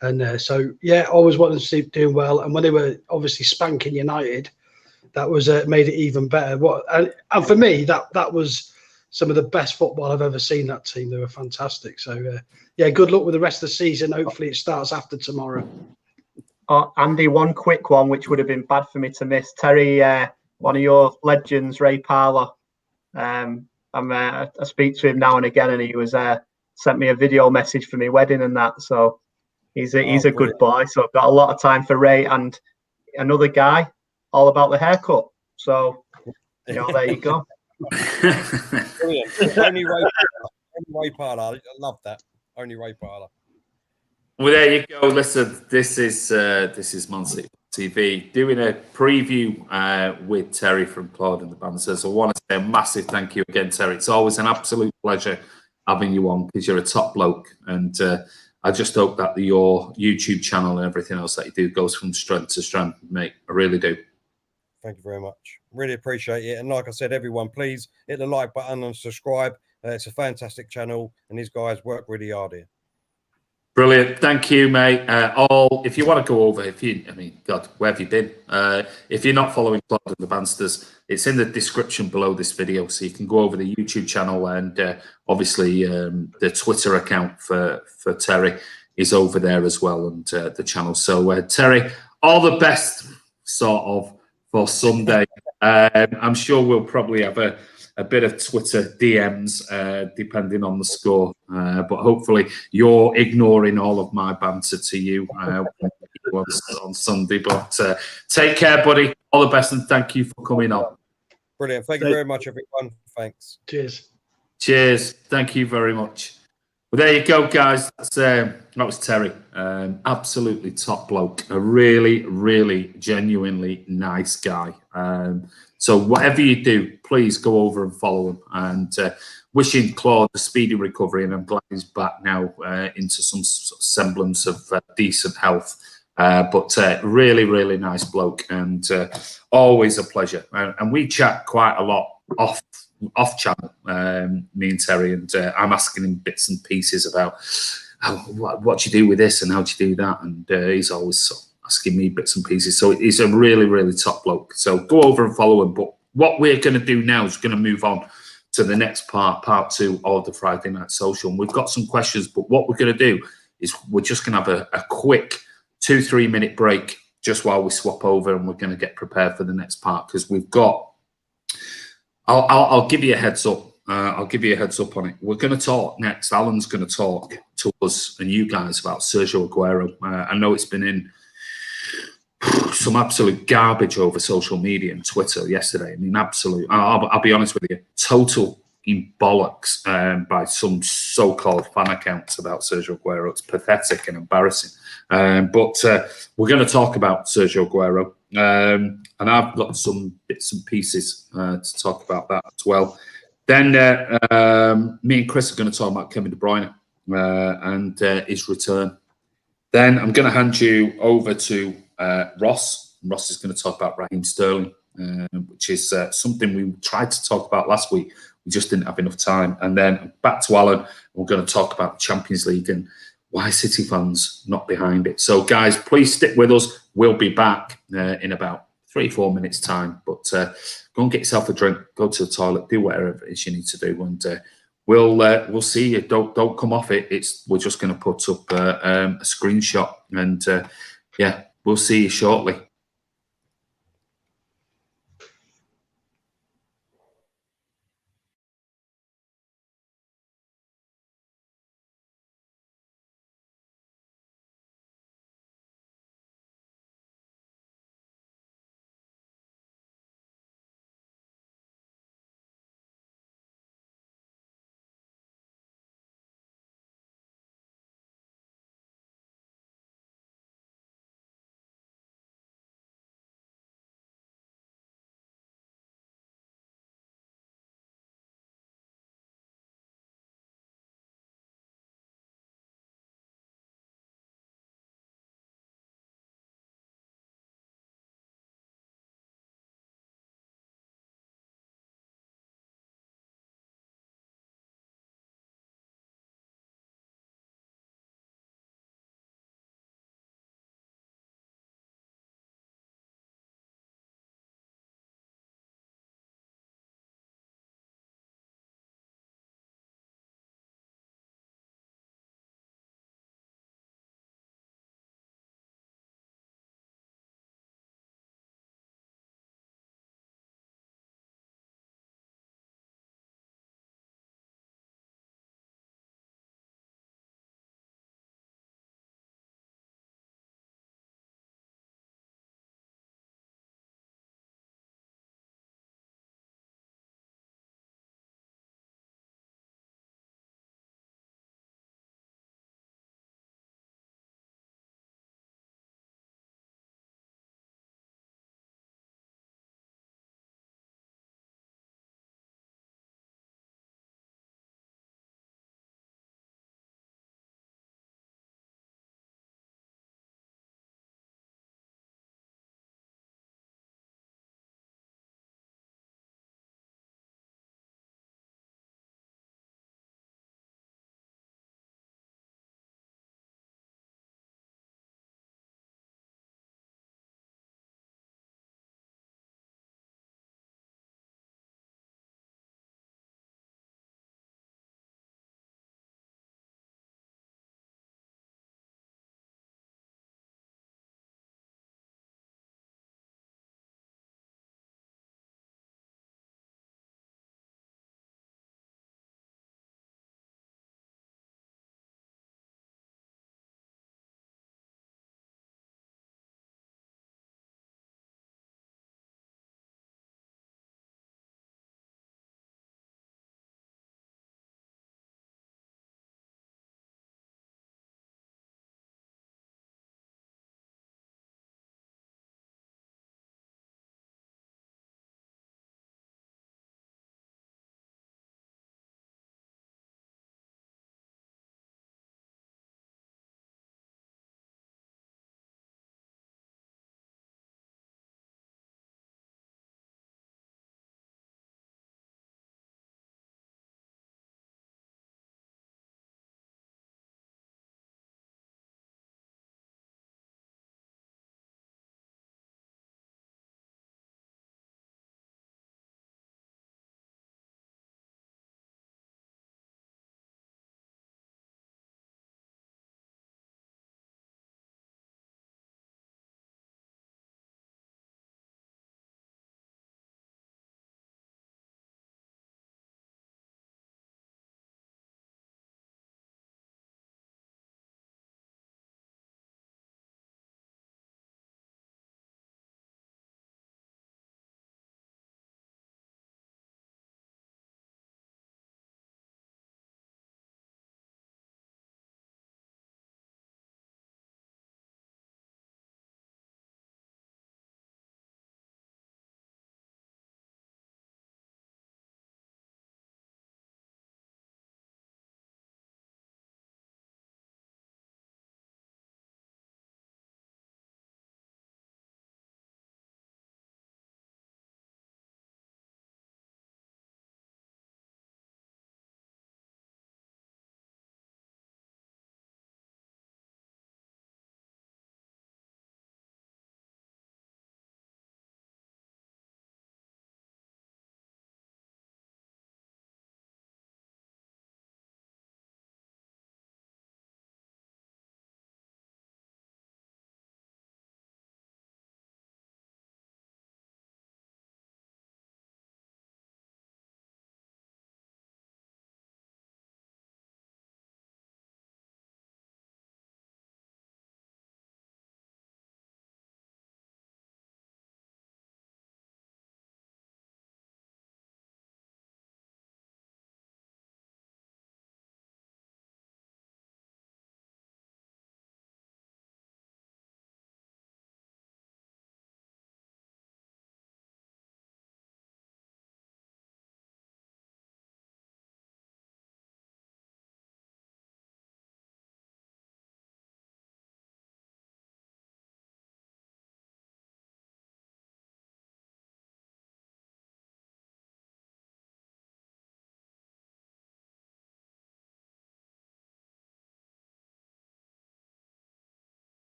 And so, yeah, always wanted to see them doing well. And when they were obviously spanking United, that was made it even better. And for me, that was some of the best football I've ever seen, that team. They were fantastic. So, yeah, good luck with the rest of the season. Hopefully it starts after tomorrow. Andy, one quick one, which would have been bad for me to miss. Terry, one of your legends, Ray Parlour. I speak to him now and again, and he was sent me a video message for my wedding and that. So he's a good boy. So I've got a lot of time for Ray and another guy, all about the haircut. So there you go. Brilliant. Only Ray Parlour. I love that. Only Ray Parlour. Well, there you go. Listen, this is Man City TV doing a preview with Terry from Claude and the Bansta. So I want to say a massive thank you again, Terry. It's always an absolute pleasure having you on because you're a top bloke, and I just hope that your YouTube channel and everything else that you do goes from strength to strength, mate. I really do. Thank you very much. Really appreciate it. And like I said, everyone, please hit the like button and subscribe. It's a fantastic channel, and these guys work really hard here. Brilliant. Thank you, mate. If you want to go over, God, where have you been? If you're not following Claude and the Banstas, it's in the description below this video. So you can go over the YouTube channel, and obviously the Twitter account for Terry is over there as well, and the channel. So Terry, all the best sort of for Sunday. I'm sure we'll probably have a bit of Twitter DMs depending on the score, but hopefully you're ignoring all of my banter to you on Sunday. But take care, buddy. All the best, and thank you for coming on. Brilliant. Thank you very much, everyone. Thanks. Cheers. Cheers. Thank you very much. Well, there you go, guys. That was Terry. Absolutely top bloke. A really, really genuinely nice guy. So whatever you do, please go over and follow him. And wishing Claude a speedy recovery. And I'm glad he's back now into some semblance of decent health. But really, really nice bloke, and always a pleasure. And we chat quite a lot off channel, me and Terry, and I'm asking him bits and pieces about what do you do with this and how do you do that, and he's always asking me bits and pieces. So he's a really, really top bloke. So go over and follow him. But what we're going to do now is going to move on to the next part 2 of the Friday Night Social. And we've got some questions, but what we're going to do is we're just going to have a quick 2-3 minute break just while we swap over, and we're going to get prepared for the next part, because we've got, I'll give you a heads up. I'll give you a heads up on it. We're going to talk next. Alan's going to talk to us and you guys about Sergio Aguero. I know it's been in some absolute garbage over social media and Twitter yesterday. I mean, absolute. I'll be honest with you, total bollocks by some so-called fan accounts about Sergio Aguero. It's pathetic and embarrassing. But we're going to talk about Sergio Aguero, and I've got some bits and pieces to talk about that as well. Then me and Chris are going to talk about Kevin De Bruyne. and his return. Then I'm going to hand you over to Ross. Ross is going to talk about Raheem Sterling, which is something we tried to talk about last week. We just didn't have enough time. And then back to Alan. We're going to talk about the Champions League and why City fans not behind it. So, guys, please stick with us. We'll be back in about 3-4 minutes' time. But go and get yourself a drink, go to the toilet, do whatever it is you need to do, and we'll see you. Don't come off it. We're just going to put up a screenshot, and yeah, we'll see you shortly.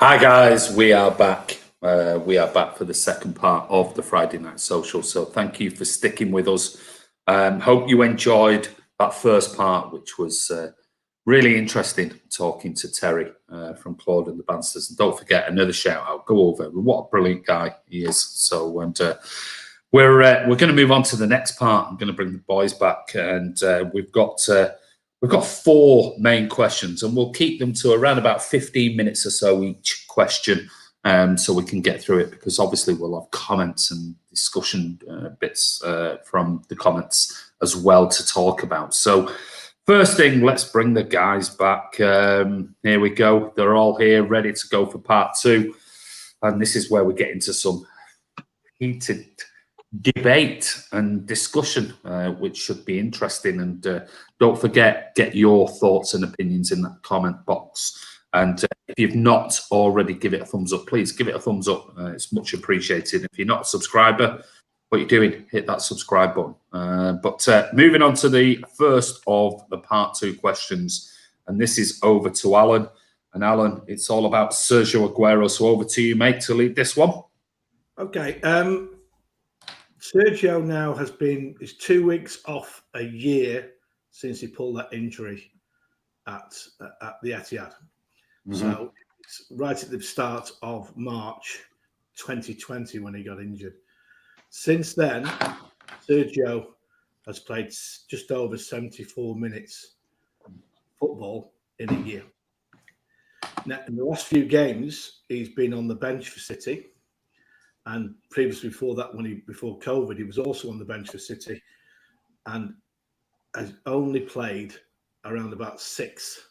Hi guys, we are back. We are back for the second part of the Friday Night Social. So thank you for sticking with us. Hope you enjoyed that first part, which was really interesting, talking to Terry from Claude and the Banstas. And don't forget, another shout out. Go over. What a brilliant guy he is. So and we're going to move on to the next part. I'm going to bring the boys back, and we've got 4 main questions, and we'll keep them to around about 15 minutes or so each question, so we can get through it, because obviously we'll have comments and discussion bits from the comments as well to talk about. So first thing, let's bring the guys back. Here we go. They're all here, ready to go for part 2. And this is where we get into some heated debate and discussion, which should be interesting. And don't forget, get your thoughts and opinions in that comment box. And if you've not already, give it a thumbs up. Please give it a thumbs up. It's much appreciated. If you're not a subscriber, what you're doing, hit that subscribe button. But moving on to the first of the part 2 questions, and this is over to Alan. And Alan, it's all about Sergio Aguero. So over to you, mate, to lead this one. Okay. Sergio now is 2 weeks off a year since he pulled that injury at the Etihad. Mm-hmm. So it's right at the start of March 2020 when he got injured. Since then, Sergio has played just over 74 minutes football in a year. Now, in the last few games, he's been on the bench for City. And previously, before that, before COVID, he was also on the bench for City, and has only played around about 6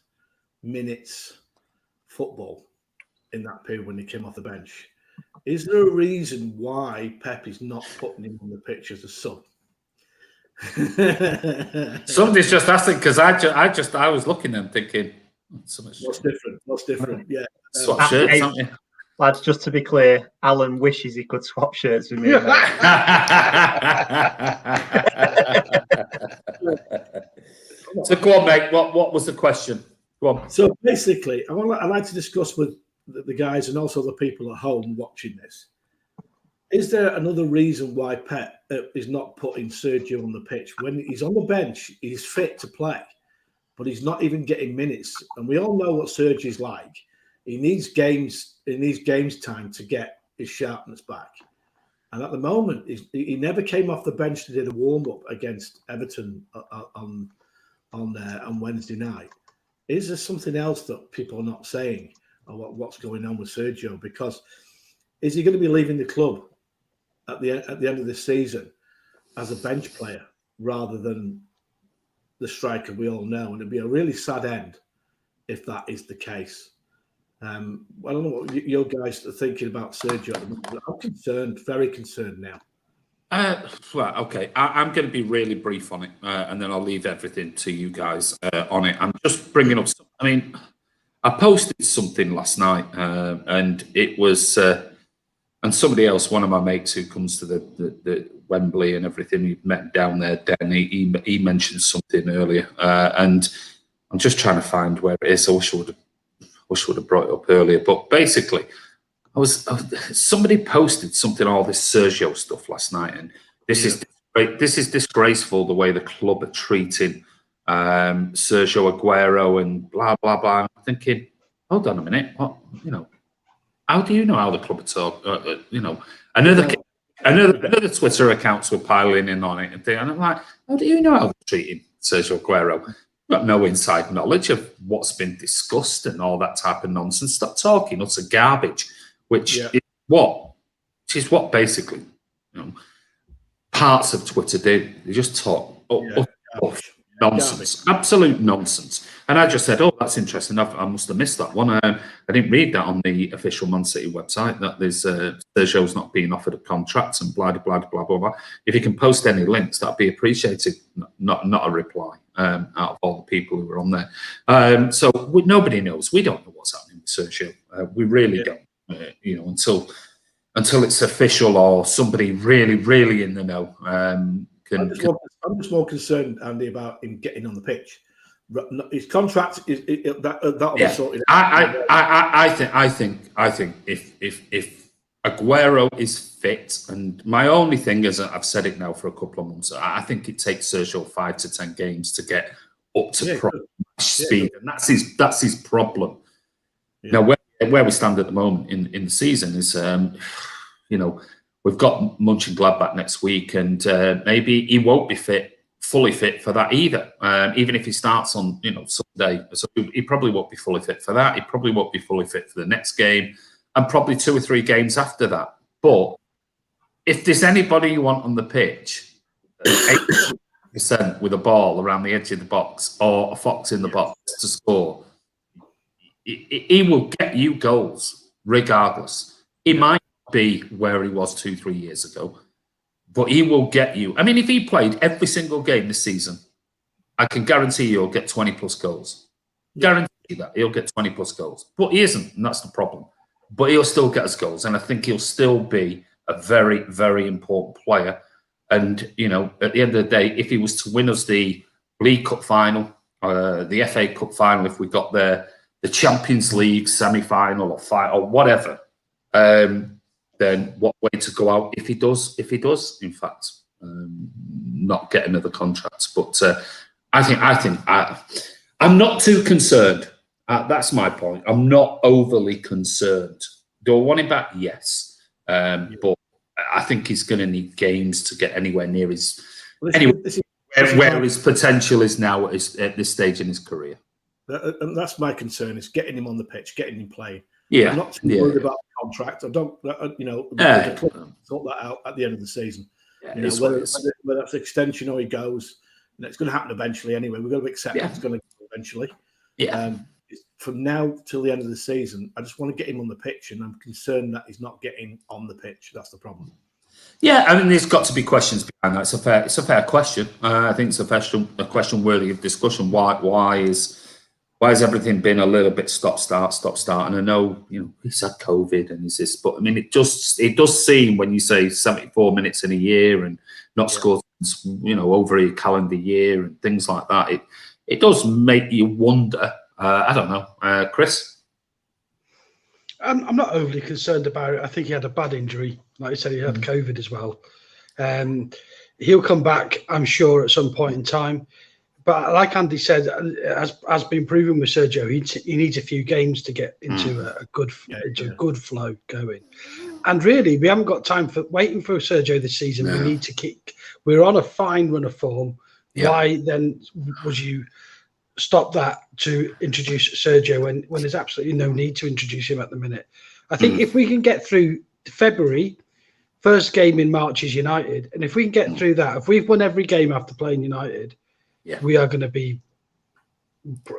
minutes football in that period when he came off the bench. Is there a reason why Pep is not putting him on the pitch as a sub? Somebody's just asking, because I was looking and thinking, so much. What's different? Yeah. Swap shirts, aren't you? Lads, just to be clear, Alan wishes he could swap shirts with me. So go on, mate. What was the question? Go on. So basically, I'd like to discuss with the guys and also the people at home watching this. Is there another reason why Pep is not putting Sergio on the pitch? When he's on the bench, he's fit to play, but he's not even getting minutes. And we all know what Sergio's like. He needs games time to get his sharpness back. And at the moment, he never came off the bench to do a warm-up against Everton on Wednesday night. Is there something else that people are not saying, or what's going on with Sergio? Because is he going to be leaving the club at the end of this season as a bench player rather than the striker we all know? And it'd be a really sad end if that is the case. I don't know what your guys are thinking about Sergio at the moment. I'm concerned, very concerned now. Well, okay. I'm going to be really brief on it, and then I'll leave everything to you guys on it. I'm just bringing up some, I mean, I posted something last night, and it was, and somebody else, one of my mates who comes to the Wembley and everything, he met down there, Dan, he mentioned something earlier, and I'm just trying to find where it is. I wish I would have brought it up earlier, but basically, somebody posted something, all this Sergio stuff last night, and this is disgraceful the way the club are treating Sergio Aguero and blah blah blah. I'm thinking, hold on a minute, what, how do you know how the club are talking? Another Twitter accounts were piling in on it, and I'm like, how do you know how they're treating Sergio Aguero? Got no inside knowledge of what's been discussed and all that type of nonsense. Stop talking utter garbage, which is what basically parts of Twitter do. They just talk nonsense, absolute nonsense. And I just said, oh, that's interesting. I must have missed that one. I didn't read that on the official Man City website, that there's Sergio's not being offered a contract and blah, blah, blah, blah, blah. If you can post any links, that'd be appreciated, not a reply out of all the people who were on there. So nobody knows. We don't know what's happening with Sergio. We really don't, until it's official or somebody really, really in the know. I'm just more concerned, Andy, about him getting on the pitch, His contract that'll be sorted. I think if Aguero is fit, and my only thing is, I've said it now for a couple of months, I think it takes Sergio 5 to 10 games to get up to speed, and that's his problem. Yeah. Now, where we stand at the moment in the season is, we've got Mönchengladbach next week, and maybe he won't be fully fit for that either. Even if he starts on Sunday, so he probably won't be fully fit for that. He probably won't be fully fit for the next game, and probably 2 or 3 games after that. But if there's anybody you want on the pitch, 80% with a ball around the edge of the box or a fox in the box to score, he will get you goals regardless. He might be where he was 2-3 years ago, but he will get you. I mean, if he played every single game this season, I can guarantee he'll get 20 plus goals. Guarantee that he'll get 20 plus goals. But he isn't, and that's the problem. But he'll still get us goals, and I think he'll still be a very, very important player. And, at the end of the day, if he was to win us the League Cup final, the FA Cup final, if we got there, the Champions League semi-final or whatever, then what way to go out if he does, in fact, not get another contract. But I'm not too concerned. That's my point. I'm not overly concerned. Do I want him back? Yes. But I think he's going to need games to get anywhere near where his potential is now at this stage in his career. And that's my concern, is getting him on the pitch, getting him playing. Yeah. I'm not too worried about the contract. I don't, the club sort that out at the end of the season. Yeah, whether that's extension or he goes, it's going to happen eventually anyway. We've got to accept it's going to go eventually. Yeah. From now till the end of the season, I just want to get him on the pitch, and I'm concerned that he's not getting on the pitch. That's the problem. Yeah, I mean, there's got to be questions behind that. It's a fair question. I think it's a question worthy of discussion. Why has everything been a little bit stop-start? And I know, he's had COVID and he's this, but I mean, it does seem when you say 74 minutes in a year and not scored, over a calendar year and things like that, it does make you wonder. I don't know, Chris. I'm not overly concerned about it. I think he had a bad injury. Like I said, he had COVID as well. He'll come back, I'm sure, at some point in time. But like Andy said, has been proven with Sergio, he needs a few games to get into a good flow going. And really, we haven't got time for waiting for Sergio this season. No. We need to kick. We're on a fine run of form. Yeah. Why then would you stop that to introduce Sergio when there's absolutely no need to introduce him at the minute? I think if we can get through February, first game in March is United, and if we can get through that, if we've won every game after playing United, we are going to be,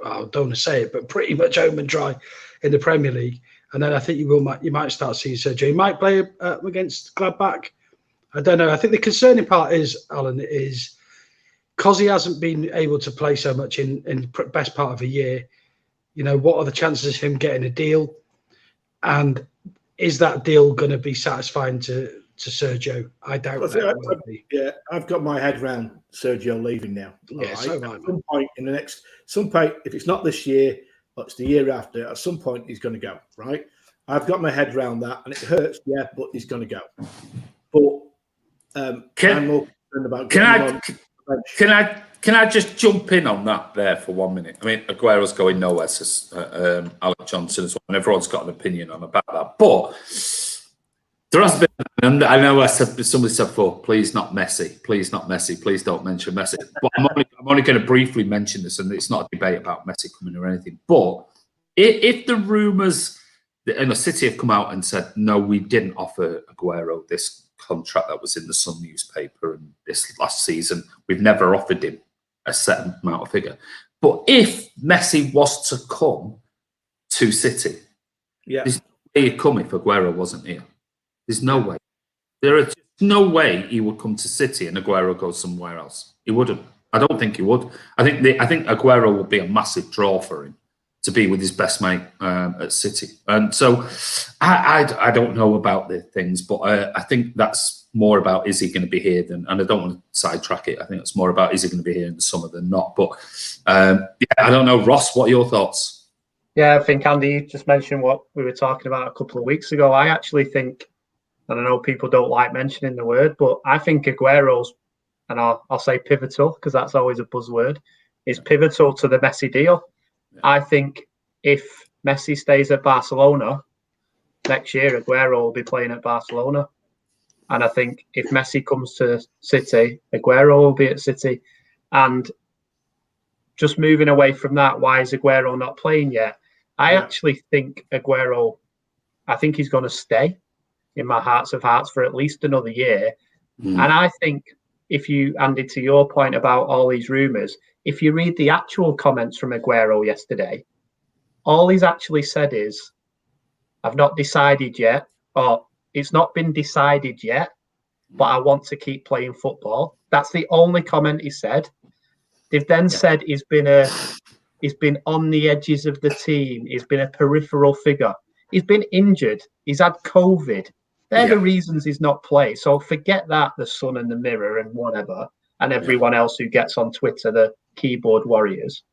I don't want to say it, but pretty much home and dry in the Premier League. And then I think you might start seeing Sergio. He might play against Gladbach. I don't know. I think the concerning part is, Alan, is because he hasn't been able to play so much in the best part of a year, what are the chances of him getting a deal? And is that deal going to be satisfying to Sergio? I doubt that. Yeah, I've got my head around Sergio leaving now. Yeah, so at some point in the next, if it's not this year, but it's the year after, at some point he's going to go, right? I've got my head around that, and it hurts, but he's going to go. But I'm more concerned about Can I just jump in on that there for 1 minute? I mean, Aguero's going nowhere, says Alex Johnson as well, and everyone's got an opinion about that. But there has been, and I know somebody said before, please not Messi, please don't mention Messi. But I'm only going to briefly mention this, and it's not a debate about Messi coming or anything. But if the rumours, City have come out and said, no, we didn't offer Aguero this contract that was in the Sun newspaper and this last season, we've never offered him a set amount of figure. But if Messi was to come to City, there's no way he'd come if Aguero wasn't here. There's no way. There is no way he would come to City and Aguero goes somewhere else. He wouldn't. I don't think he would. I think Aguero would be a massive draw for him. to be with his best mate at City. And so I don't know about the things, but I think that's more about is he going to be here than, and I don't want to sidetrack it. I think it's more about is he going to be here in the summer than not. But yeah, I don't know. Ross, what are your thoughts? Yeah, I think Andy just mentioned what we were talking about a couple of weeks ago. I actually think, and I know people don't like mentioning the word, but I think Aguero's, and I'll say pivotal because that's always a buzzword, is pivotal to the Messi deal. Yeah. I think if Messi stays at Barcelona next year, Aguero will be playing at Barcelona. And I think if Messi comes to City, Aguero will be at City. And just moving away from that, why is Aguero not playing yet? I actually think Aguero, I think he's going to stay in my hearts of hearts for at least another year. And I think if you, Andy, to your point about all these rumours, if you read the actual comments from Aguero yesterday, all he's actually said is, I've not decided yet, or it's not been decided yet, but I want to keep playing football. That's the only comment he said. They've then said he's been on the edges of the team. He's been a peripheral figure. He's been injured. He's had COVID. They're the reasons he's not played. So forget that, the Sun and the Mirror and whatever, and everyone else who gets on Twitter, the keyboard warriors.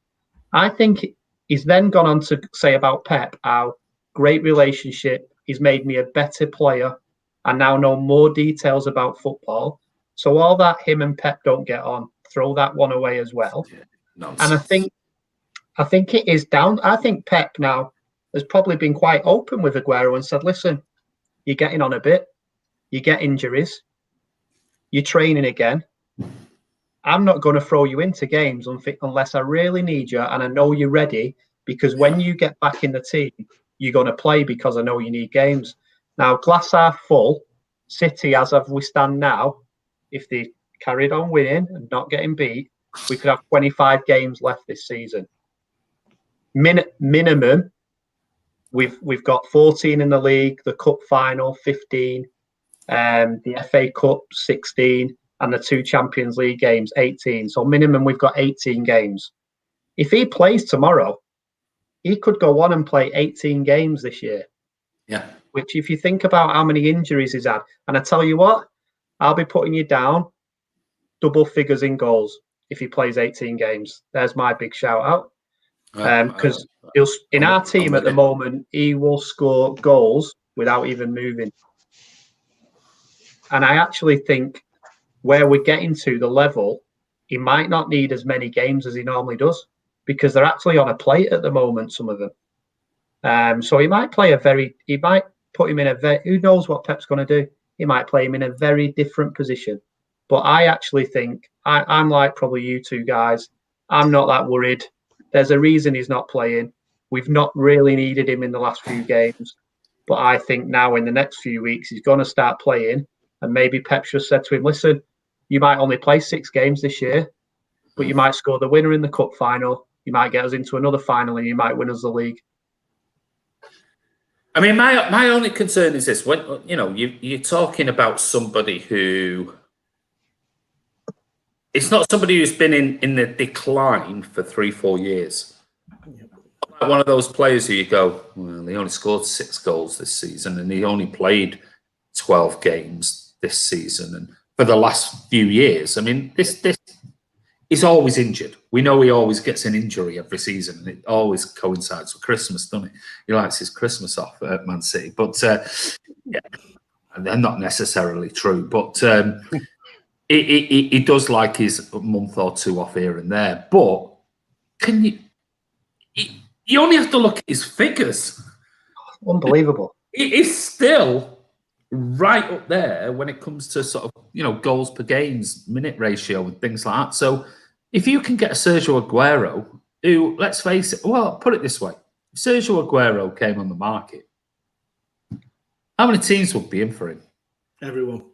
I think he's then gone on to say about Pep, how great relationship. He's made me a better player. I now know more details about football. So all that him and Pep don't get on, throw that one away as well. And I think it is down. I think Pep now has probably been quite open with Aguero and said, listen, you're getting on a bit. You get injuries. You're training again. I'm not going to throw you into games unless I really need you and I know you're ready, because when you get back in the team, you're going to play because I know you need games. Now, glass half full, City, as of we stand now, if they carried on winning and not getting beat, we could have 25 games left this season. Minimum, we've got 14 in the league, the cup final 15, the FA Cup 16, and the 2 Champions League games 18. So minimum, we've got 18 games. If he plays tomorrow, he could go on and play 18 games this year. Yeah. Which, if you think about how many injuries he's had, and I tell you what, I'll be putting you down double figures in goals if he plays 18 games. There's my big shout out. Because in our team at the moment, he will score goals without even moving. And I actually think where we're getting to, the level, he might not need as many games as he normally does, because they're actually on a plate at the moment, some of them. So he might put him in a very, who knows what Pep's going to do? He might play him in a very different position. But I actually think, I'm like probably you two guys, I'm not that worried. There's a reason he's not playing. We've not really needed him in the last few games. But I think now in the next few weeks, he's going to start playing. And maybe Pep's just said to him, listen, you might only play 6 games this year, but you might score the winner in the cup final. You might get us into another final and you might win us the league. I mean, my only concern is this: when you're talking about somebody who, it's not somebody who's been in the decline for 3-4 years. Like one of those players who you go, well, he only scored 6 goals this season, and he only played 12 games this season, and for the last few years. I mean, this he's always injured. We know he always gets an injury every season, and it always coincides with Christmas, doesn't it? He likes his Christmas off at Man City. But, yeah, and they're not necessarily true. But he does like his month or 2 off here and there. But you only have to look at his figures. Unbelievable. It is still right up there when it comes to sort of, goals per games, minute ratio and things like that. So if you can get a Sergio Aguero, who, let's face it, well, put it this way, if Sergio Aguero came on the market, how many teams would be in for him? Everyone.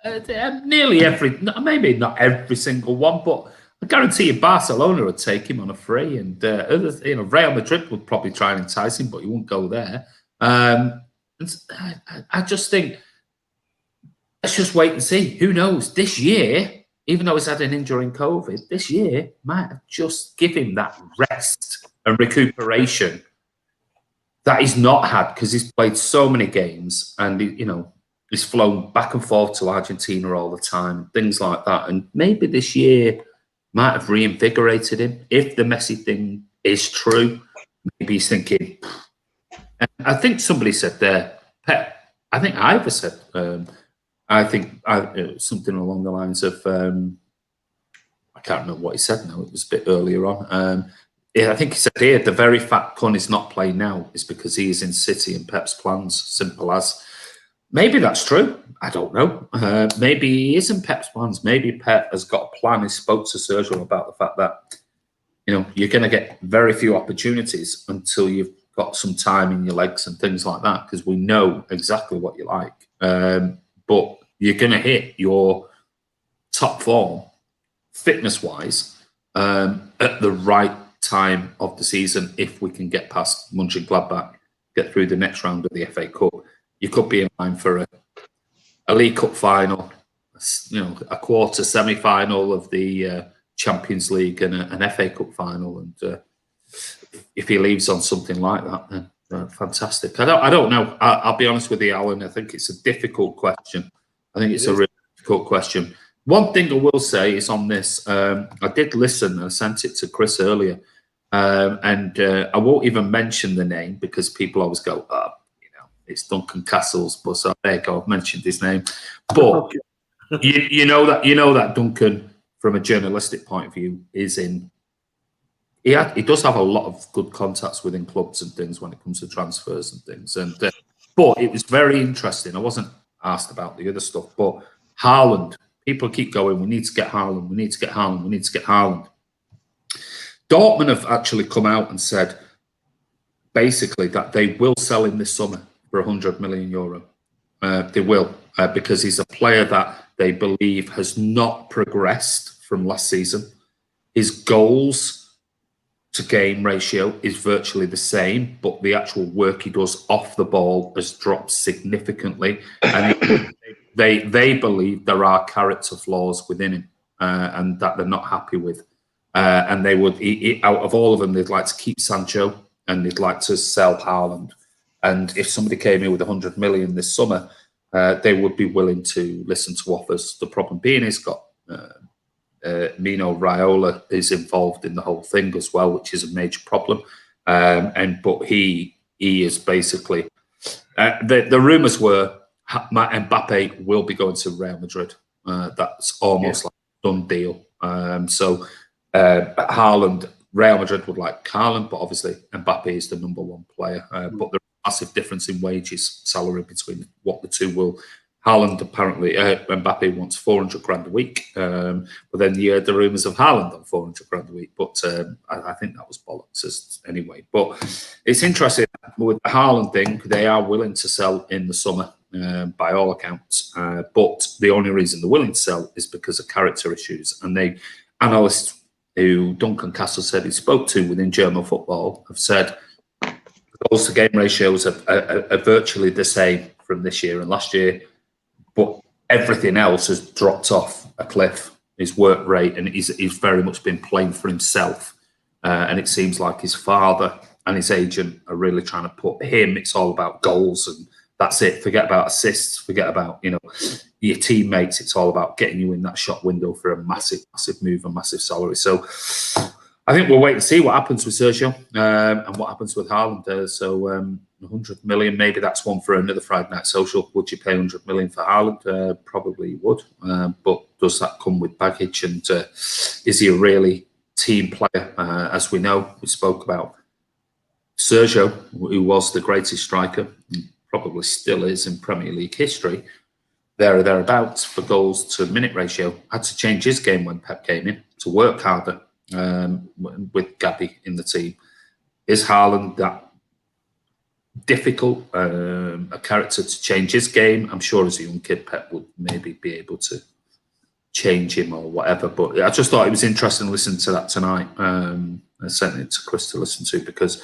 Nearly every, maybe not every single one, but I guarantee you Barcelona would take him on a free, and Real Madrid would probably try and entice him, but he wouldn't go there. I just think, let's just wait and see. Who knows? This year, even though he's had an injury in COVID, this year might have just given him that rest and recuperation that he's not had because he's played so many games and, he's flown back and forth to Argentina all the time, things like that. And maybe this year might have reinvigorated him. If the Messi thing is true, maybe he's thinking, and I think somebody said there, Pep, I think Ivor said, something along the lines of, I can't remember what he said now, it was a bit earlier on. I think he said here, the very fact Kun is not playing now is because he is in City and Pep's plans, simple as. Maybe that's true. I don't know. Maybe he isn't Pep's plans. Maybe Pep has got a plan. He spoke to Sergio about the fact that, you're going to get very few opportunities until you've got some time in your legs and things like that, because we know exactly what you like. But you're going to hit your top form, fitness-wise, at the right time of the season. If we can get past Mönchengladbach, get through the next round of the FA Cup, you could be in line for a League Cup final, a quarter semi-final of the Champions League and an FA Cup final. And if he leaves on something like that, then fantastic. I don't know. I'll be honest with you, Alan. I think it's a difficult question. I think it's a really difficult question. One thing I will say is on this, I did listen and I sent it to Chris earlier. And I won't even mention the name because people always go, it's Duncan Castles, but so there you go, I've mentioned his name. But you know that Duncan, from a journalistic point of view, is in. He does have a lot of good contacts within clubs and things when it comes to transfers and things. And but it was very interesting. I wasn't asked about the other stuff, but Haaland. People keep going, we need to get Haaland, we need to get Haaland, we need to get Haaland. Dortmund have actually come out and said basically that they will sell him this summer for €100 million. They will, because he's a player that they believe has not progressed from last season. His goals to game ratio is virtually the same, but the actual work he does off the ball has dropped significantly. And they believe there are character flaws within him, and that they're not happy with. And they would, out of all of them, they'd like to keep Sancho and they'd like to sell Haaland. And if somebody came in with 100 million this summer, they would be willing to listen to offers. The problem being he's got Mino Raiola is involved in the whole thing as well, which is a major problem. But he is basically the rumours were Mbappe will be going to Real Madrid. That's almost like a done deal. So Haaland, Real Madrid would like Haaland, but obviously Mbappe is the number one player. But there's a massive difference in wages, salary between what the two will. Haaland apparently, Mbappe wants 400 grand a week, but then you heard the rumours of Haaland on 400 grand a week. But I think that was bollocks anyway. But it's interesting with the Haaland thing; they are willing to sell in the summer, by all accounts. But the only reason they're willing to sell is because of character issues. And they analysts who Duncan Castle said he spoke to within German football have said goals to game ratios are virtually the same from this year and last year. But everything else has dropped off a cliff. His work rate, and he's very much been playing for himself. And it seems like his father and his agent are really trying to put him. It's all about goals, and that's it. Forget about assists. Forget about your teammates. It's all about getting you in that shot window for a massive, massive move and massive salary. So I think we'll wait and see what happens with Sergio and what happens with Haaland. So 100 million, maybe that's one for another Friday Night Social. Would you pay 100 million for Haaland? Probably you would. But does that come with baggage? And is he a really team player? As we know, we spoke about Sergio, who was the greatest striker, probably still is in Premier League history, there or thereabouts for goals to minute ratio, had to change his game when Pep came in to work harder with Gabby in the team. Is Haaland that difficult a character to change his game? I'm sure as a young kid, Pep would maybe be able to change him or whatever. But I just thought it was interesting listening to that tonight. I sent it to Chris to listen to because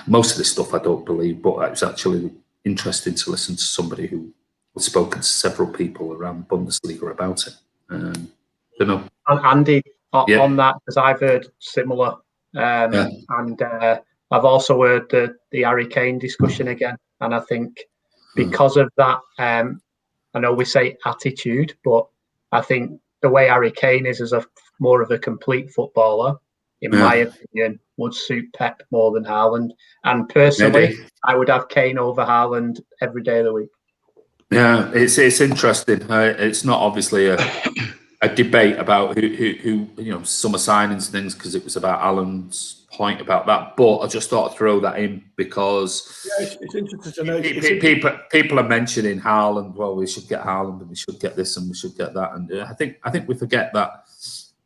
most of this stuff I don't believe, but it was actually interesting to listen to somebody who had spoken to several people around Bundesliga about it. Don't know. And Andy, Yeah. on that, because I've heard similar, and I've also heard the Harry Kane discussion again, and I think because of that, I know we say attitude, but I think the way Harry Kane is as a more of a complete footballer, in my opinion, would suit Pep more than Haaland. And personally, I would have Kane over Haaland every day of the week. Yeah, it's interesting. It's not obviously a debate about who summer signings and things, because it was about Alan's point about that. But I just thought I'd throw that in because it's interesting to know. People are mentioning Haaland. Well, we should get Haaland, and we should get this, and we should get that. And I think we forget that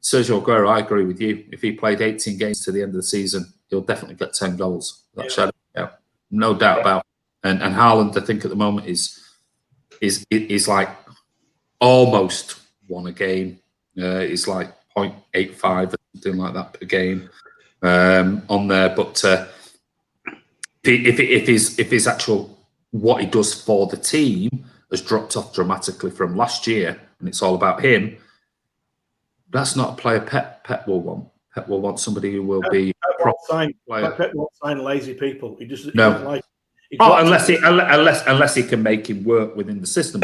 Sergio Aguero. I agree with you. If he played 18 games to the end of the season, he'll definitely get 10 goals. No doubt about it. And Haaland, I think at the moment is like almost won a game. It's like 0.85 or something like that per game on there. But if his actual what he does for the team has dropped off dramatically from last year, and it's all about him, that's not a player Pep will want. Pep will want somebody who will be a proper player. Pep won't sign lazy people. He doesn't like. Unless he can make him work within the system.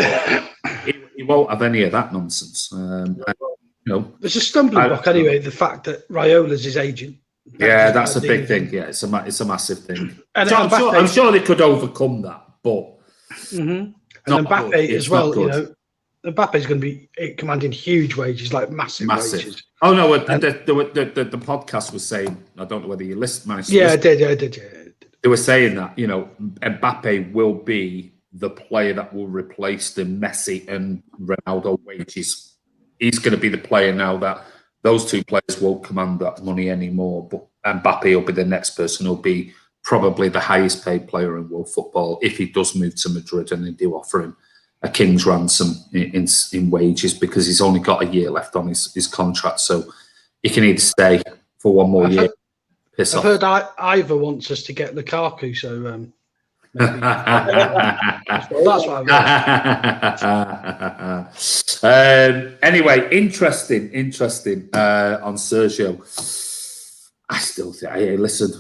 He won't have any of that nonsense. There's a stumbling block anyway. The fact that Raiola's his agent. Yeah, that's a big thing. Yeah, it's a massive thing. And I'm sure they could overcome that, but and Mbappe as well. Mbappe's going to be commanding huge wages, like massive wages. Oh no, the podcast was saying. I don't know whether you listened. Yeah, I did. Yeah. They were saying that Mbappe will be the player that will replace the Messi and Ronaldo wages. He's going to be the player now that those two players won't command that money anymore. But Mbappe will be the next person who'll be probably the highest paid player in world football if he does move to Madrid and they do offer him a king's ransom in wages, because he's only got a year left on his contract. So he can either stay for one more year. I've heard Ivor wants us to get Lukaku, so maybe. That's what I've heard. Anyway, interesting on Sergio. I still think, hey, listen,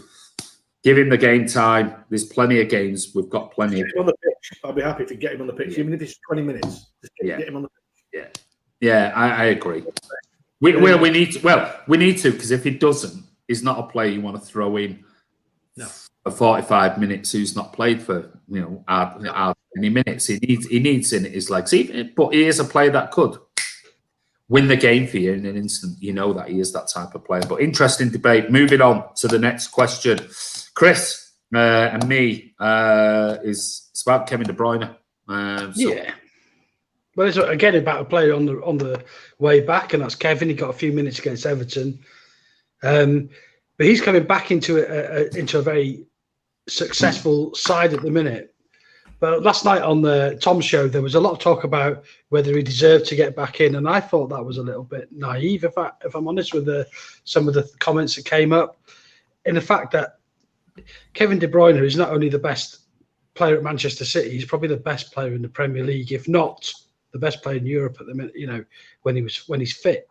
give him the game time. There's plenty of games. We've got plenty of. On the pitch. I'll be happy to get him on the pitch, even if it's 20 minutes. Just get him on the pitch. Yeah, I agree. We need to, because if he doesn't, he's not a player you want to throw in for 45 minutes who's not played for any minutes. He needs in his legs. But he is a player that could win the game for you in an instant. You know that he is that type of player. But interesting debate. Moving on to the next question. Chris and me it's about Kevin De Bruyne. Yeah. Well, it's again about a player on the way back, and that's Kevin. He got a few minutes against Everton. But he's coming back into a very successful side at the minute. But last night on the Tom show, there was a lot of talk about whether he deserved to get back in, and I thought that was a little bit naive, if I'm honest, with some of the comments that came up. In the fact that Kevin De Bruyne is not only the best player at Manchester City, he's probably the best player in the Premier League, if not the best player in Europe at the minute. When he's fit.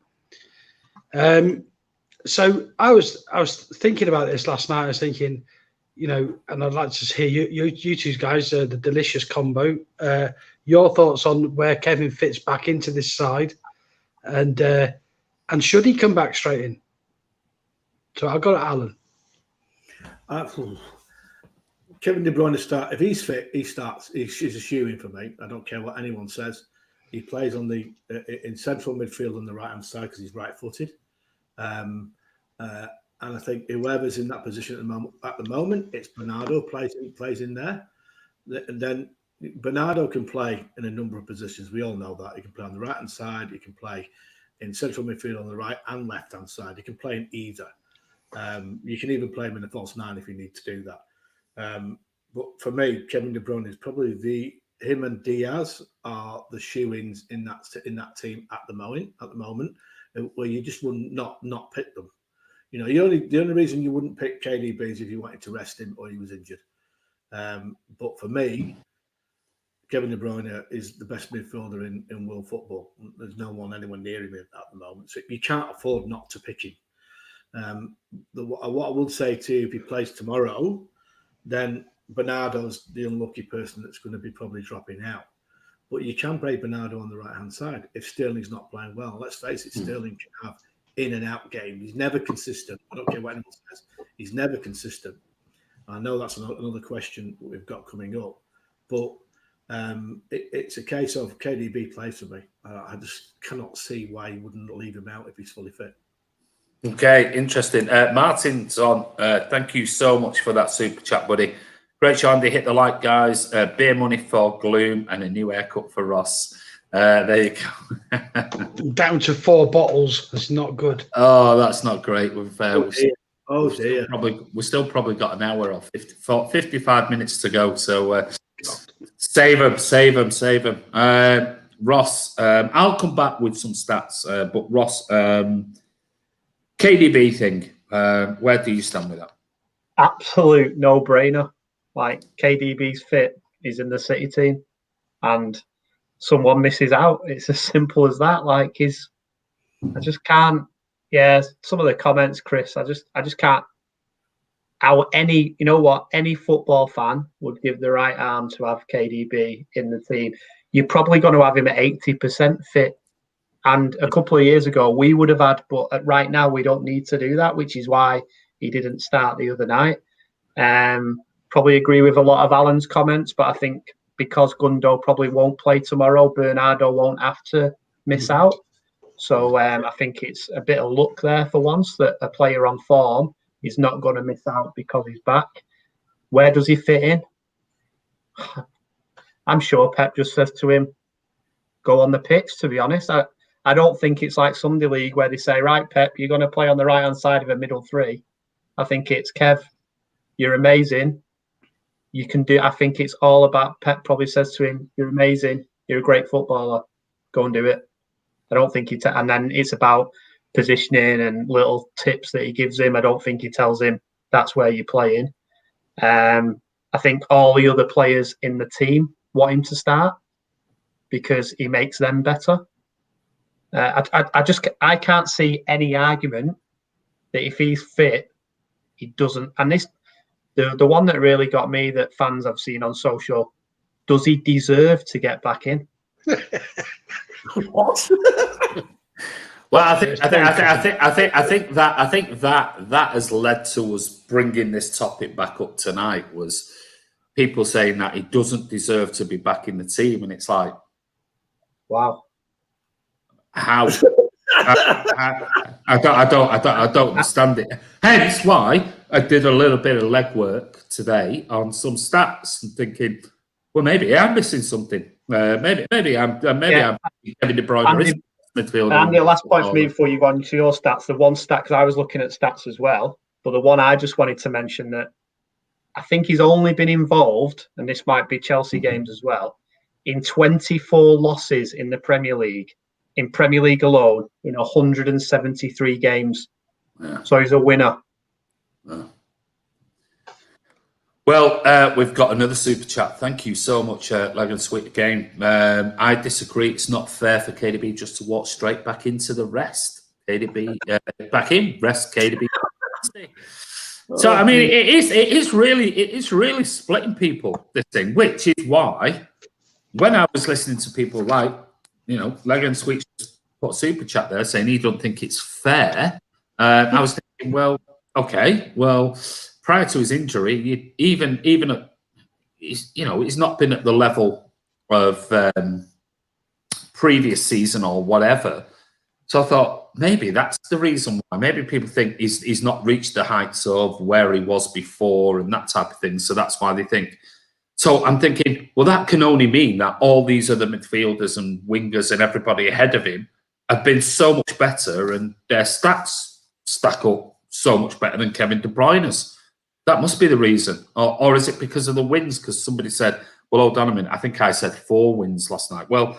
So I was thinking about this last night. I was thinking, and I'd like to hear you two guys, the delicious combo, your thoughts on where Kevin fits back into this side, and should he come back straight in? So I'll go to Alan. Kevin De Bruyne start. If he's fit, he starts. He's a shoo-in for me. I don't care what anyone says. He plays in central midfield on the right hand side because he's right-footed. And I think whoever's in that position at the moment, it's Bernardo plays in there. And then Bernardo can play in a number of positions. We all know that. He can play on the right hand side. He can play in central midfield on the right and left hand side. He can play in either. You can even play him in a false nine if you need to do that. But for me, Kevin De Bruyne is probably him and Diaz are the shoe-ins in that team at the moment, where you just would not pick them. The only reason you wouldn't pick KDB is if you wanted to rest him or he was injured. But for me, Kevin De Bruyne is the best midfielder in world football. There's no one anywhere near him at the moment. So you can't afford not to pick him. What I would say to you, if he plays tomorrow, then Bernardo's the unlucky person that's going to be probably dropping out. But you can play Bernardo on the right-hand side if Sterling's not playing well. Let's face it, Sterling can have in and out games. He's never consistent. I don't care what anyone says. He's never consistent. I know that's another question we've got coming up. But it's a case of KDB plays for me. I just cannot see why you wouldn't leave him out if he's fully fit. Okay, interesting. Martin's on. Thank you so much for that super chat, buddy. Great show, Andy. Hit the like, guys. Beer money for Gloom and a new haircut for Ross. There you go. Down to 4 bottles. That's not good. Oh, that's not great. We've still probably got an hour off. 55 minutes to go. So save them. Ross, I'll come back with some stats. But Ross, KDB thing. Where do you stand with that? Absolute no-brainer. Like, KDB's fit, he's in the City team, and someone misses out. It's as simple as that. Like, I just can't. Yeah, some of the comments, Chris, I just can't. Any football fan would give the right arm to have KDB in the team. You're probably going to have him at 80% fit. And a couple of years ago, we would have had, but right now we don't need to do that, which is why he didn't start the other night. Probably agree with a lot of Alan's comments, but I think because Gundo probably won't play tomorrow, Bernardo won't have to miss out. So I think it's a bit of luck there for once that a player on form is not going to miss out because he's back. Where does he fit in? I'm sure Pep just says to him, go on the pitch, to be honest. I don't think it's like Sunday League where they say, right, Pep, you're going to play on the right-hand side of a middle three. I think it's, Kev, you're amazing. You can do. I think it's all about, Pep probably says to him, you're amazing. You're a great footballer. Go and do it. I don't think and then it's about positioning and little tips that he gives him. I don't think he tells him that's where you're playing. I think all the other players in the team want him to start because he makes them better. I can't see any argument that if he's fit, he doesn't. And the one that really got me that fans I've seen on social, does he deserve to get back in? What? Well, I think that has led to us bringing this topic back up tonight. Was people saying that he doesn't deserve to be back in the team, and it's like, wow, how? I don't understand it. Hence why I did a little bit of legwork today on some stats and thinking, well, maybe I'm missing something. Maybe I'm Kevin De Bruyne. And the last point for me before you go on to your stats, the one stat, because I was looking at stats as well, but the one I just wanted to mention that I think he's only been involved, and this might be Chelsea games as well, in 24 losses in the Premier League. In Premier League alone, in 173 games. Yeah. So he's a winner. Yeah. Well, we've got another super chat. Thank you so much, Lag and Sweet again. I disagree. It's not fair for KDB just to walk straight back into the rest. KDB back in, rest KDB. So I mean, it is really splitting people, this thing, which is why when I was listening to people like, Lag and Sweet put a super chat there saying he don't think it's fair. I was thinking, well, okay, well, prior to his injury, even he's not been at the level of previous season or whatever. So I thought maybe that's the reason why. Maybe people think he's not reached the heights of where he was before and that type of thing. So that's why they think. So I'm thinking, well, that can only mean that all these other midfielders and wingers and everybody ahead of him have been so much better and their stats stack up so much better than Kevin De Bruyne's. That must be the reason. Or is it because of the wins? Because somebody said, well, hold on a minute, I think I said 4 wins last night. Well,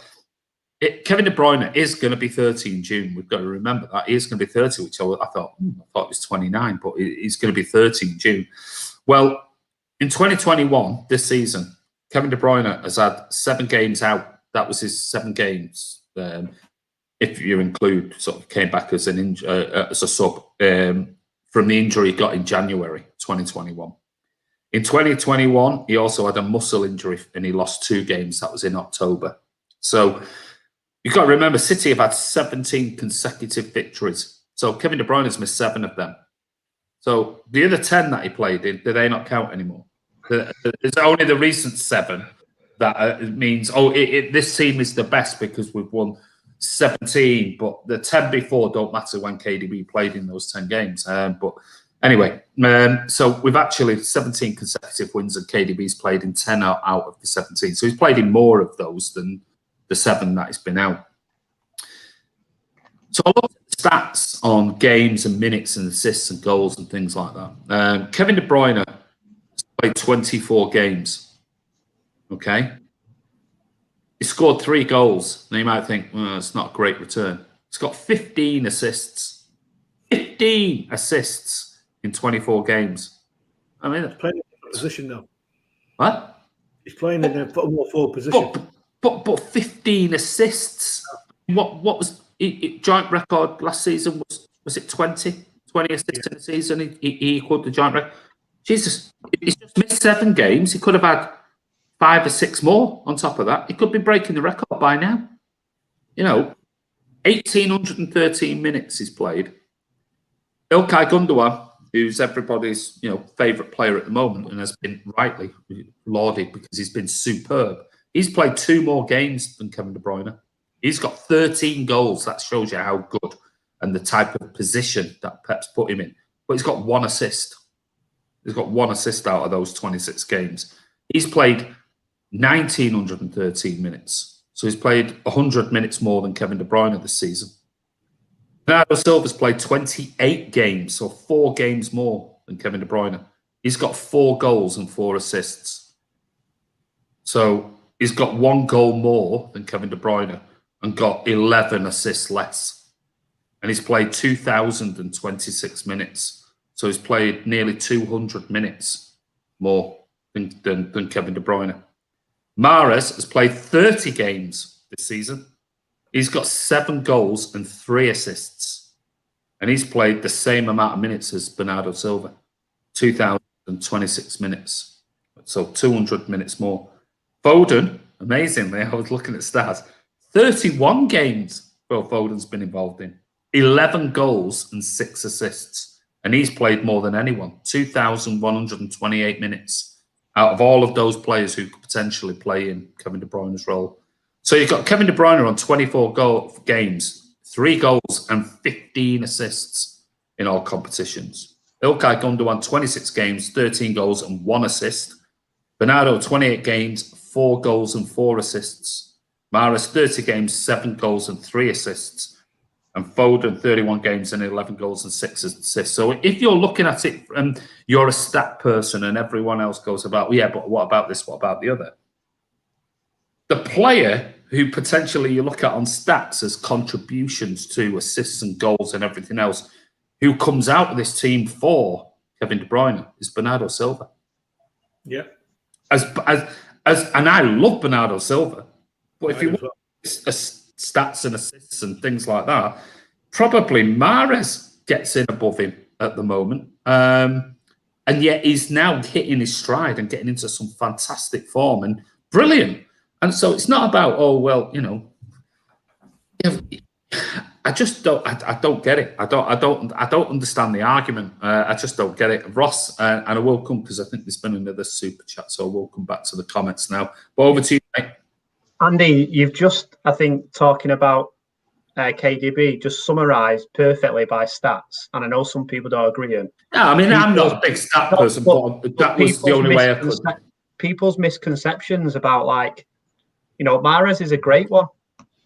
Kevin De Bruyne is going to be 30 in June. We've got to remember that. He is going to be 30, which I thought it was 29, but he's going to be 30 in June. Well, in 2021, this season, Kevin De Bruyne has had 7 games out. That was his 7 games. If you include sort of came back as a sub from the injury he got in January 2021. In 2021, he also had a muscle injury and he lost 2 games. That was in October. So you've got to remember, City have had 17 consecutive victories. So Kevin De Bruyne has missed 7 of them. So the other 10 that he played in, do they not count anymore? It's only the recent 7 that means, this team is the best because we've won 17, but the 10 before don't matter when KDB played in those 10 games. But anyway, so we've actually 17 consecutive wins and KDB's played in 10 out of the 17. So he's played in more of those than the 7 that he's been out. So I looked at the stats on games and minutes and assists and goals and things like that. Kevin De Bruyne has played 24 games. Okay. He scored 3 goals. Now you might think, well, it's not a great return. He's got 15 assists. 15 assists in 24 games. I mean, he's playing in a position now. What? He's playing in a more forward position. But 15 assists. What was joint record last season? Was it 20? 20 assists in the season. He equaled the joint record. Jesus, he's just missed 7 games. He could have had 5 or 6 more on top of that. He could be breaking the record by now. 1,813 minutes he's played. Ilkay Gundogan, who's everybody's favourite player at the moment and has been rightly lauded because he's been superb. He's played 2 more games than Kevin De Bruyne. He's got 13 goals. That shows you how good and the type of position that Pep's put him in. But he's got 1 assist. He's got 1 assist out of those 26 games. He's played 1,913 minutes. So he's played 100 minutes more than Kevin De Bruyne this season. Bernardo Silva's played 28 games, so 4 games more than Kevin De Bruyne. He's got 4 goals and 4 assists. So he's got 1 goal more than Kevin De Bruyne and got 11 assists less. And he's played 2,026 minutes. So he's played nearly 200 minutes more than Kevin De Bruyne. Mahrez has played 30 games this season. He's got 7 goals and 3 assists. And he's played the same amount of minutes as Bernardo Silva. 2,026 minutes. So 200 minutes more. Foden, amazingly, I was looking at stats. 31 games Foden's been involved in. 11 goals and 6 assists. And he's played more than anyone. 2,128 minutes out of all of those players who could potentially play in Kevin De Bruyne's role. So you've got Kevin De Bruyne on 24 games, 3 goals and 15 assists in all competitions. Ilkay Gundogan, 26 games, 13 goals and 1 assist. Bernardo, 28 games, 4 goals and 4 assists. Mahrez, 30 games, 7 goals and 3 assists. And Foden, 31 games and 11 goals and 6 assists. So if you're looking at it and you're a stat person and everyone else goes about, yeah, but what about this? What about the other? The player who potentially you look at on stats as contributions to assists and goals and everything else, who comes out of this team for Kevin De Bruyne is Bernardo Silva. Yeah. And I love Bernardo Silva. But if you want stats and assists and things like that, probably Mahrez gets in above him at the moment. And yet he's now hitting his stride and getting into some fantastic form and brilliant. And so it's not about, I just don't. I don't get it. I don't understand the argument. I just don't get it, Ross. And I will come because I think there's been another super chat, so we'll come back to the comments now. But over to you, mate. Andy, you've just, I think, talking about KDB, just summarised perfectly by stats, and I know some people don't agree. Yeah, I mean, I'm not a big stat person, but that was the only way I could. People's misconceptions about, Mahrez is a great one.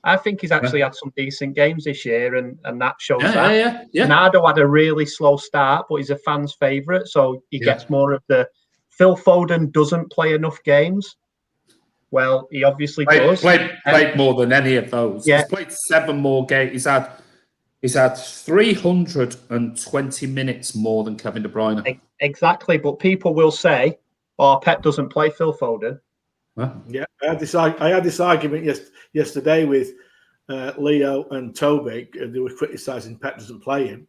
I think he's actually had some decent games this year, and that shows that. Yeah. Bernardo had a really slow start, but he's a fan's favourite, so he gets more of the. Phil Foden doesn't play enough games. Well, he obviously does. Played more than any of those. Yeah. He's played 7 more games. He's had 320 minutes more than Kevin De Bruyne. Exactly, but people will say, "Oh, Pep doesn't play Phil Foden." Huh? Yeah, I had this argument yesterday with Leo and Toby. They were criticising Pep doesn't play him,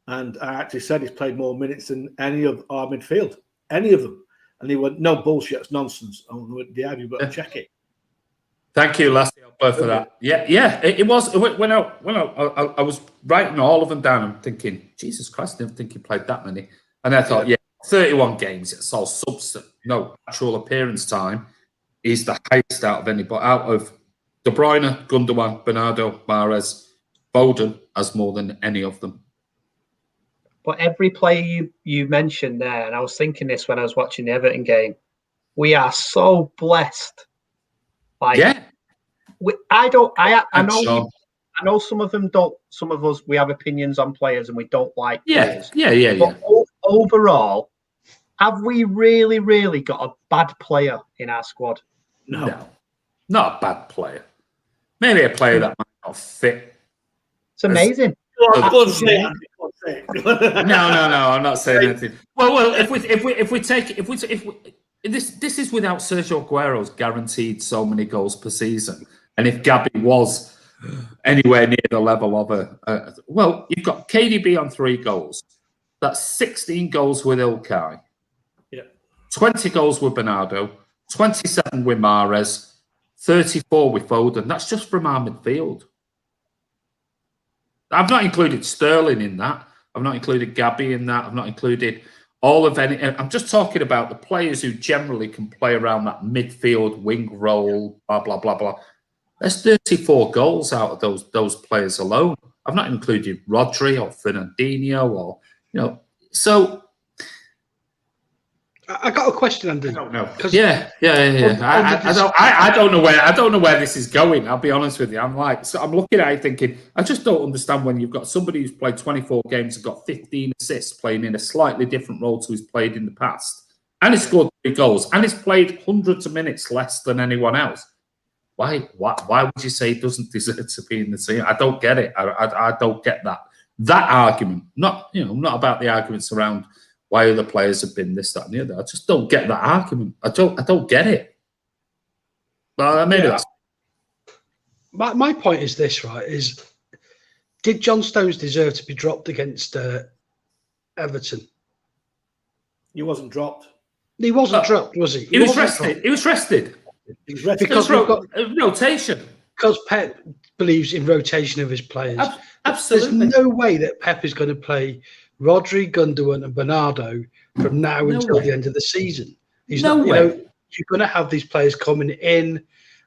and I actually said he's played more minutes than any of our midfield, any of them. And he went, "No bullshit, it's nonsense." I went, "Yeah, you've got to check it." Thank you, Lassie, for that. Yeah. It was when I was writing all of them down. I'm thinking, Jesus Christ, I didn't think he played that many. And I thought, 31 games. It's all no actual appearance time. He's the highest out of anybody. Out of De Bruyne, Gundogan, Bernardo, Mahrez, Foden has more than any of them. But every player you mentioned there, and I was thinking this when I was watching the Everton game, we are so blessed. Like, I know some of them don't. Some of us, we have opinions on players and we don't like players. But overall, have we really, really got a bad player in our squad? No, not a bad player. Maybe a player that might not fit. It's amazing. No, I'm not saying anything. Well, if we take this is without Sergio Aguero's guaranteed so many goals per season, and if Gabby was anywhere near the level of you've got KDB on 3 goals. That's 16 goals with Ilkay. 20 goals with Bernardo, 27 with Mahrez, 34 with Foden. That's just from our midfield. I've not included Sterling in that. I've not included Gabby in that. I've not included all of any. I'm just talking about the players who generally can play around that midfield wing role, blah, blah, blah, blah. There's 34 goals out of those players alone. I've not included Rodri or Fernandinho or, so. I got a question, Andy. I don't know. I don't know where. I don't know where this is going. I'll be honest with you. I'm looking at it thinking, I just don't understand when you've got somebody who's played 24 games and got 15 assists, playing in a slightly different role to who's played in the past, and he's scored 3 goals, and he's played hundreds of minutes less than anyone else. Why would you say he doesn't deserve to be in the team? I don't get it. I don't get that argument. Not about the arguments around why other players have been this, that, and the other. I just don't get that argument. I don't get it. Well, maybe that's... My point is this, right? Did John Stones deserve to be dropped against Everton? He wasn't dropped. He wasn't dropped, was he? He was rested. He was rested. Because we've got rotation. Because Pep believes in rotation of his players. Absolutely. There's no way that Pep is going to play Rodri, Gundogan, and Bernardo from now until the end of the season. He's not. You're going to have these players coming in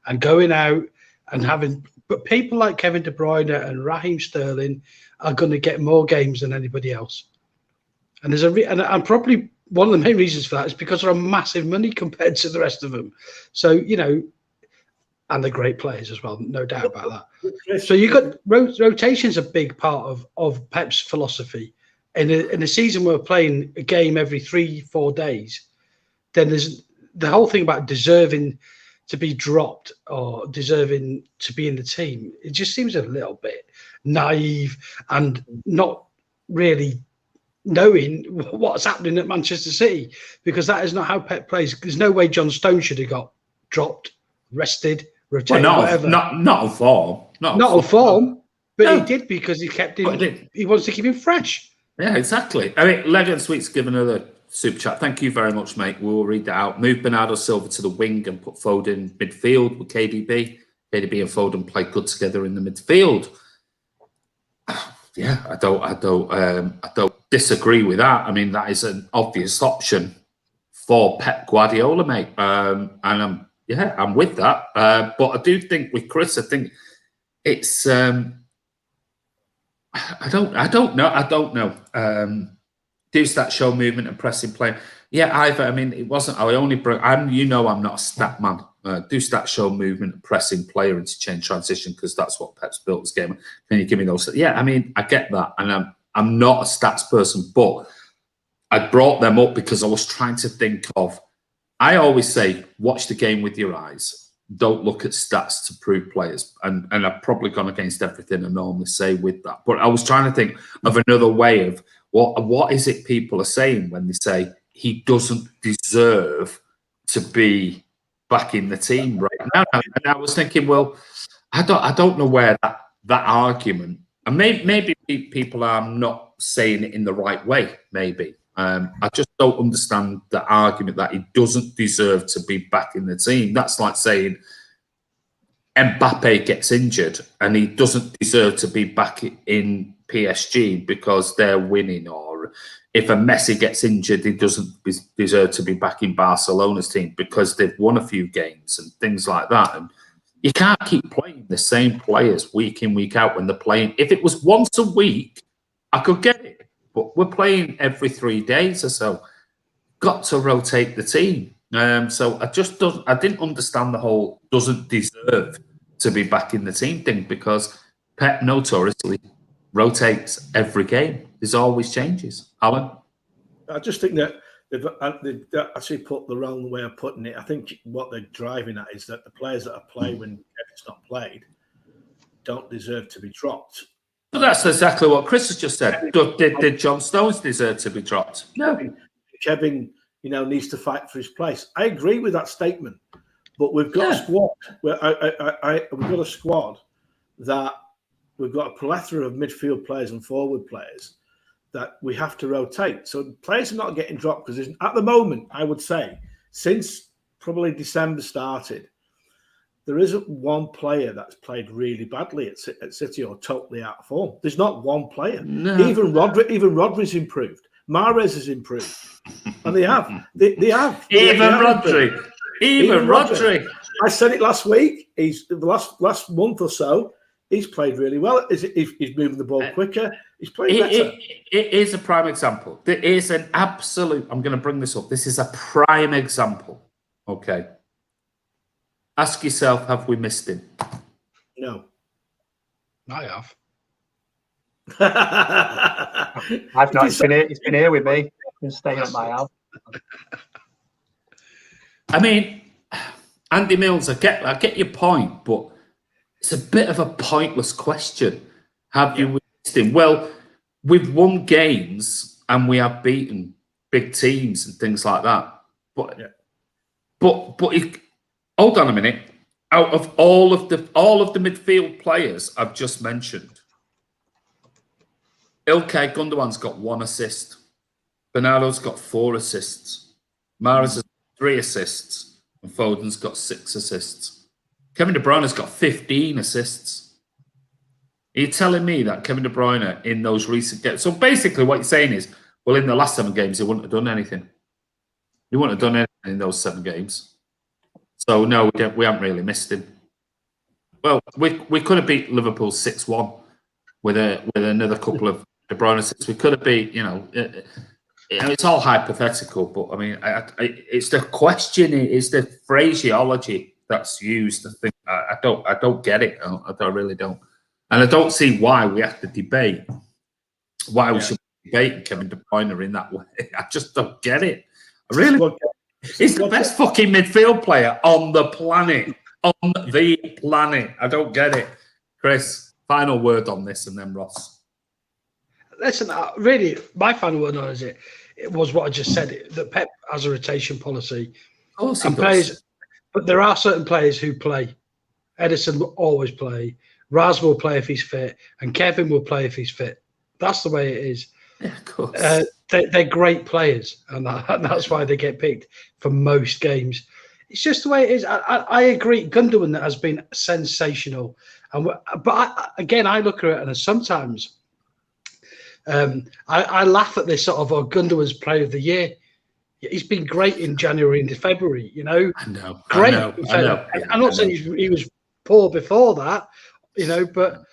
and going out and having. But people like Kevin De Bruyne and Raheem Sterling are going to get more games than anybody else. And there's and probably one of the main reasons for that is because they're massive money compared to the rest of them. So and they're great players as well, no doubt about that. So you got rotation's a big part of Pep's philosophy. In a season where we're playing a game every 3-4 days, then there's the whole thing about deserving to be dropped or deserving to be in the team. It just seems a little bit naive and not really knowing what's happening at Manchester City, because that is not how Pep plays. There's no way John Stones should have got dropped, rested, rotated, whatever. Not on form. Not on form, but he did because he kept him. He wants to keep him fresh. Yeah, exactly. I mean, Legend Sweets give another super chat. Thank you very much, mate. We'll read that out. Move Bernardo Silva to the wing and put Foden in midfield with KDB. KDB and Foden play good together in the midfield. Yeah, I don't disagree with that. I mean, that is an obvious option for Pep Guardiola, mate. And I'm with that. But I do think with Chris, I think it's. I don't know. Do stat show movement and pressing play. Yeah, either. I mean, it wasn't. I'm not a stat man. Do stat show movement and pressing player interchange transition, because that's what Pep's built his game. Can you give me those? Yeah, I mean, I get that, and I'm not a stats person, but I brought them up because I was trying to think of. I always say, watch the game with your eyes. Don't look at stats to prove players. And I've probably gone against everything I normally say with that. But I was trying to think of another way of what is it people are saying when they say he doesn't deserve to be back in the team right now. And I was thinking, well, I don't know where that argument, and maybe people are not saying it in the right way. Maybe I just don't understand the argument that he doesn't deserve to be back in the team. That's like saying Mbappe gets injured and he doesn't deserve to be back in PSG because they're winning, or if a Messi gets injured, he doesn't deserve to be back in Barcelona's team because they've won a few games and things like that. And you can't keep playing the same players week in, week out when they're playing. If it was once a week, I could get it. But we're playing every 3 days or so. Got to rotate the team. So I didn't understand the whole doesn't deserve to be back in the team thing, because Pep notoriously rotates every game. There's always changes. Alan? I just think that they've actually put the wrong way of putting it. I think what they're driving at is that the players that are playing when Kevin's not played don't deserve to be dropped. Well, that's exactly what Chris has just said. Did John Stones deserve to be dropped? No. Kevin, needs to fight for his place. I agree with that statement, but we've got a squad. We've got a squad that we've got a plethora of midfield players and forward players that we have to rotate. So players are not getting dropped because at the moment, I would say, since probably December started, there isn't one player that's played really badly at City or totally out of form. There's not one player. No. Even Rodri's improved. Mahrez has improved. And they have. They have. Even Rodri. I said it last week. He's the last month or so, he's played really well. He's moving the ball quicker. He's playing better. It is a prime example. There is an absolute, I'm going to bring this up. This is a prime example. Okay. Ask yourself, have we missed him? No. I have. I've not. He's been here with me. He's been staying at my house. I mean, Andy Mills, I get your point, but it's a bit of a pointless question. Have you missed him? Well, we've won games and we have beaten big teams and things like that. But hold on a minute. Out of all of the midfield players I've just mentioned, Ilkay Gundogan's got 1 assist. Bernardo's got 4 assists. Mahrez has 3 assists. And Foden's got 6 assists. Kevin De Bruyne's got 15 assists. Are you telling me that Kevin De Bruyne in those recent games? So basically what you're saying is, well, in the last 7 games, he wouldn't have done anything. He wouldn't have done anything in those 7 games. So no, we haven't really missed him. Well, we could have beat Liverpool 6-1 with another couple of De Bruyne assists. We could have beat, it's all hypothetical, but I mean, it's the question, it's the phraseology that's used. I don't get it. I really don't, and I don't see why we have to debate why we should debate Kevin De Bruyne in that way. I just don't get it. I really don't. He's the best fucking midfield player on the planet. On the planet. I don't get it. Chris, final word on this, and then Ross. Listen, really, my final word on it was what I just said, that Pep has a rotation policy. Of course he does. Players, but there are certain players who play. Edison will always play. Raz will play if he's fit. And Kevin will play if he's fit. That's the way it is. Yeah, of course. They're great players, and that's why they get picked for most games. It's just the way it is. I agree. Gundogan has been sensational, but again, I look at it and sometimes I laugh at this sort of Gundogan's player of the year. He's been great in January and February. I know. Great. I know. I'm not saying he was poor before that, but.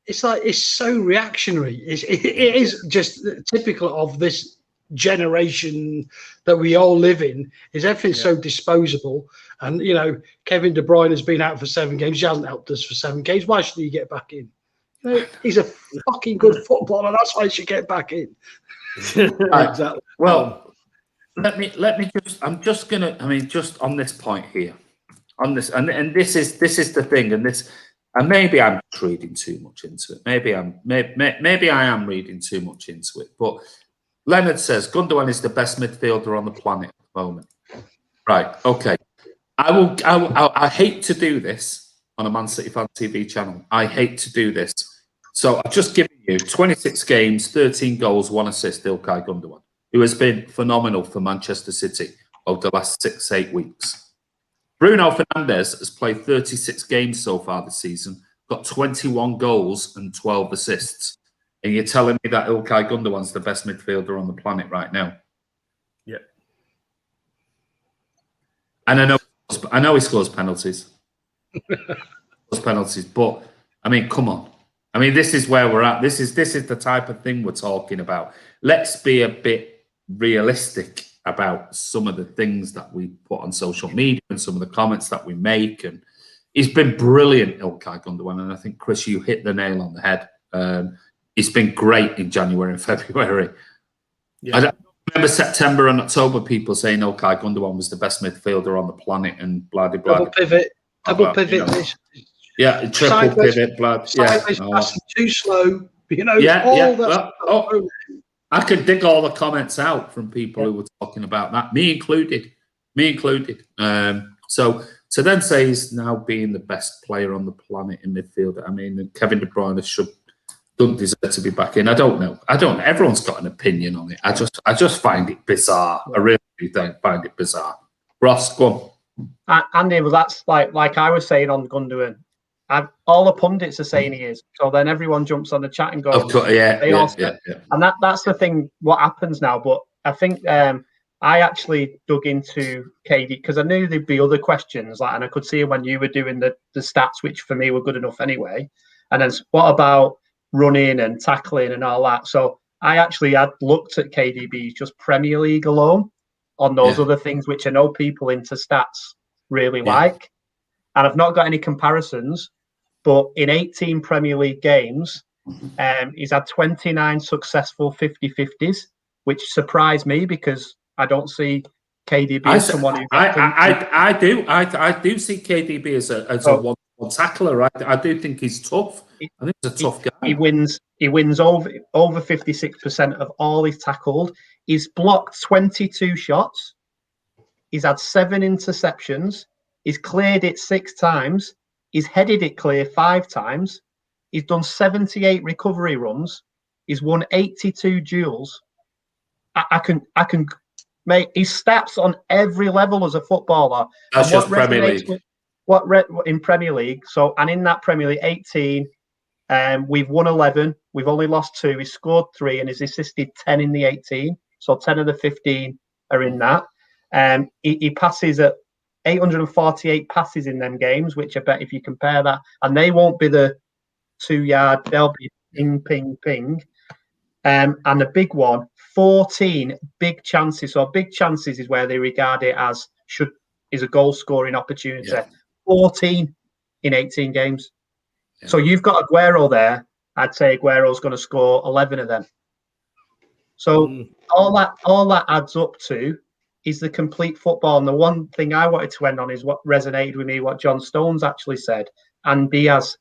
It's like, it's so reactionary. It is just typical of this generation that we all live in. Is everything so disposable? And Kevin De Bruyne has been out for 7 games. He hasn't helped us for 7 games. Why should he get back in? He's a fucking good footballer. That's why he should get back in. Exactly. Well, let me just. I'm just gonna. I mean, just on this point here, on this, and this is the thing, and this. And maybe I'm just reading too much into it. Maybe I am reading too much into it. But Leonard says Gundogan is the best midfielder on the planet at the moment. Right. Okay. I hate to do this on a Man City Fan TV channel. I hate to do this. So I've just given you 26 games, 13 goals, 1 assist, Ilkay Gundogan, who has been phenomenal for Manchester City over the last 6-8 weeks. Bruno Fernandes has played 36 games so far this season, got 21 goals and 12 assists. And you're telling me that Ilkay Gundogan's the best midfielder on the planet right now? Yeah. And I know he scores penalties. But I mean, come on. I mean, this is where we're at. This is the type of thing we're talking about. Let's be a bit realistic about some of the things that we put on social media and some of the comments that we make. And he's been brilliant, Ilkay Gundogan. And I think, Chris, you hit the nail on the head. He's been great in January and February. Yeah. I remember September and October people saying Ilkay Gundogan was the best midfielder on the planet and blah, blah, blah. Double pivot. You know. Yeah, triple pivot, blood. Sideways passing too slow. You know, I could dig all the comments out from people who were talking about that, me included. So to then say he's now being the best player on the planet in midfield, I mean, Kevin De Bruyne don't deserve to be back in. I don't know. Everyone's got an opinion on it. I just find it bizarre. I really don't find it bizarre. Ross, go on. Andy, well, that's like I was saying on Gundogan. All the pundits are saying he is. So then everyone jumps on the chat and goes, of course, yeah. And that's the thing, what happens now. But I think I actually dug into KD because I knew there'd be other questions, and I could see when you were doing the stats, which for me were good enough anyway. And then what about running and tackling and all that? So I actually had looked at KDB's just Premier League alone on those other things, which I know people into stats really like. And I've not got any comparisons, but in 18 Premier League games, he's had 29 successful 50-50s, which surprised me because I don't see KDB as someone who... I do see KDB as a one tackler. I do think he's tough. I think he's a tough guy. He wins over 56% of all he's tackled. He's blocked 22 shots. He's had 7 interceptions. He's cleared it 6 times. He's headed it clear 5 times. He's done 78 recovery runs. He's won 82 duels. I can make his stats on every level as a footballer. That's just Premier League. In Premier League. So, and in that Premier League, 18, we've won 11. We've only lost 2. He's scored 3 and he's assisted 10 in the 18. So 10 of the 15 are in that. He passes at 848 passes in them games, which I bet if you compare that, and they won't be the 2-yard, they'll be ping, ping, ping. And the big one, 14 big chances. So big chances is where they regard it as is a goal scoring opportunity. 14 in 18 games. So you've got Aguero there. I'd say Aguero's going to score 11 of them. So all that adds up to is the complete football. And the one thing I wanted to end on is what resonated with me, what John Stones actually said. And Diaz,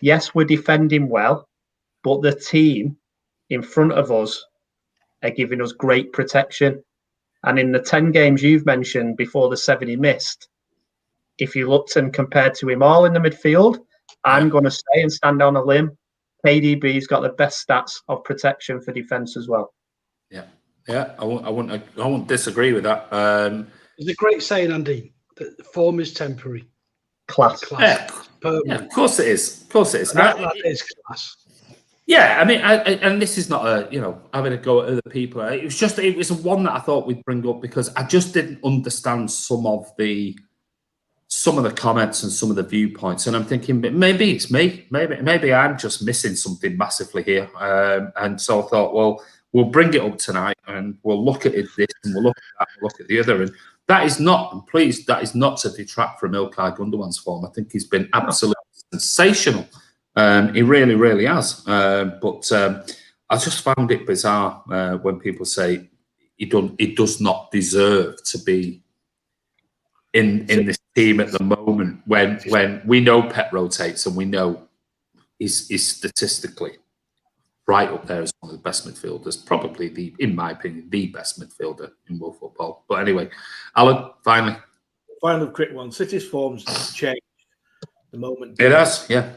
yes, we're defending well, but the team in front of us are giving us great protection. And in the 10 games you've mentioned before the 7 he missed, if you looked and compared to him all in the midfield, I'm going to say and stand on a limb, KDB's got the best stats of protection for defence as well. Yeah, I won't disagree with that. There's a great saying, Andy, that form is temporary. Class. Yeah, of course it is. That is class. Yeah, I mean, and this is not having a go at other people. It was one that I thought we'd bring up because I just didn't understand some of the comments and some of the viewpoints, and I'm thinking maybe it's me, maybe I'm just missing something massively here, and so I thought, well, we'll bring it up tonight and we'll look at this and we'll look at that, we'll look at the other, and that is not to detract from Ilkay Gundogan's form. I think he's been absolutely sensational. He really, really has. But I just found it bizarre when people say he does not deserve to be in this team at the moment when we know Pep rotates and we know he's statistically right up there as one of the best midfielders, probably in my opinion, the best midfielder in world football. But anyway, Alan, finally. final quick one. City's forms changed the moment. It has, yeah.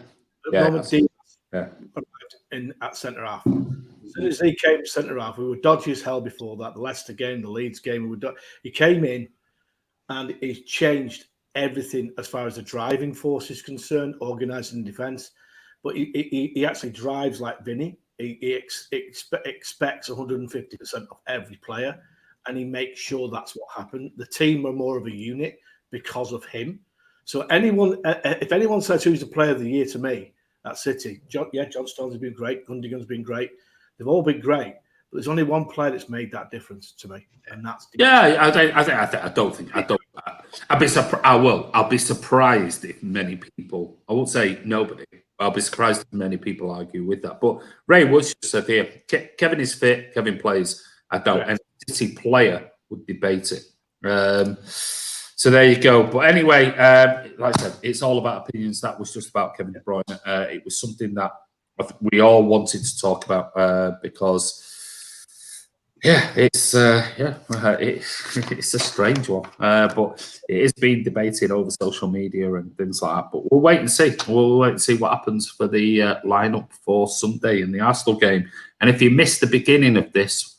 The moment Diaz yeah. arrived in at centre half. As soon as he came centre half, we were dodgy as hell before that. The Leicester game, the Leeds game, he came in and he's changed everything as far as the driving force is concerned, organising defence. But he actually drives like Vinny. He expects 150% of every player, and he makes sure that's what happened. The team are more of a unit because of him. So if anyone says who's the player of the year to me at City, John Stones has been great, Gundogan's been great. They've all been great, but there's only one player that's made that difference to me, and that's I don't think. I'll be surprised if many people. I won't say nobody. I'll be surprised if many people argue with that. But Ray Woods just said here, Kevin is fit, Kevin plays. I don't. Any City player would debate it. So there you go. But anyway, like I said, it's all about opinions. That was just about Kevin De Bruyne. It was something that we all wanted to talk about because, it's a strange one. But it is being debated over social media and things like that. But we'll wait and see. We'll wait and see what happens for the lineup for Sunday in the Arsenal game. And if you missed the beginning of this,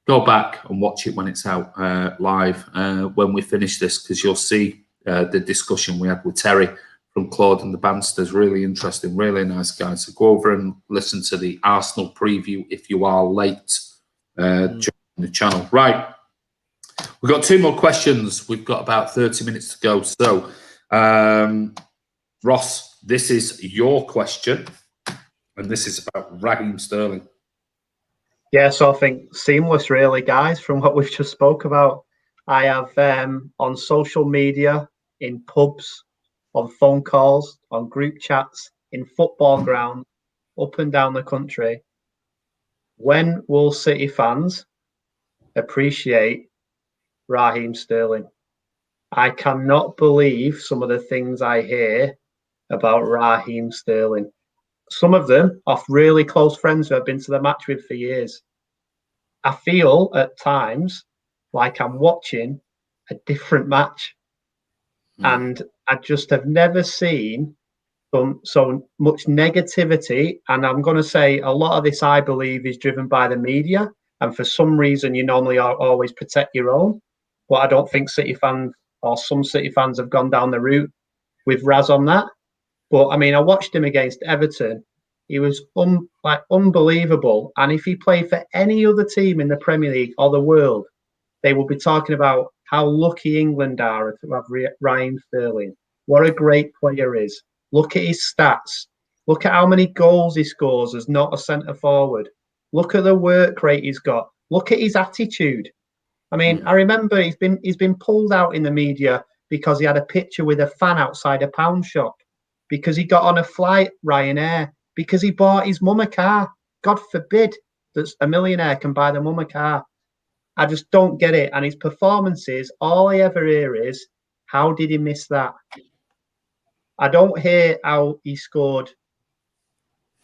go back and watch it when it's out live when we finish this, because you'll see the discussion we had with Terry from Claude and the Banstas. Really interesting, really nice guy. So go over and listen to the Arsenal preview if you are late join the channel. Right, we've got 2 more questions. We've got about 30 minutes to go. So, Ross, this is your question, and this is about Raheem Sterling. Yeah, so I think seamless, really, guys, from what we've just spoke about. I have on social media, in pubs, on phone calls, on group chats, in football grounds, up and down the country. When will City fans appreciate Raheem Sterling? I cannot believe some of the things I hear about Raheem Sterling. Some of them off really close friends who I've been to the match with for years. I feel at times like I'm watching a different match. And I just have never seen so much negativity. And I'm going to say a lot of this, I believe, is driven by the media. And for some reason, you normally always protect your own. But I don't think City fans or some City fans have gone down the route with Raz on that. But I mean, I watched him against Everton. He was unbelievable. And if he played for any other team in the Premier League or the world, they will be talking about how lucky England are to have Raheem Sterling. What a great player he is. Look at his stats. Look at how many goals he scores as not a centre forward. Look at the work rate he's got. Look at his attitude. I mean, I remember he's been pulled out in the media because he had a picture with a fan outside a pound shop, because he got on a flight, Ryanair, because he bought his mum a car. God forbid that a millionaire can buy the mum a car. I just don't get it. And his performances, all I ever hear is, how did he miss that? I don't hear how he scored.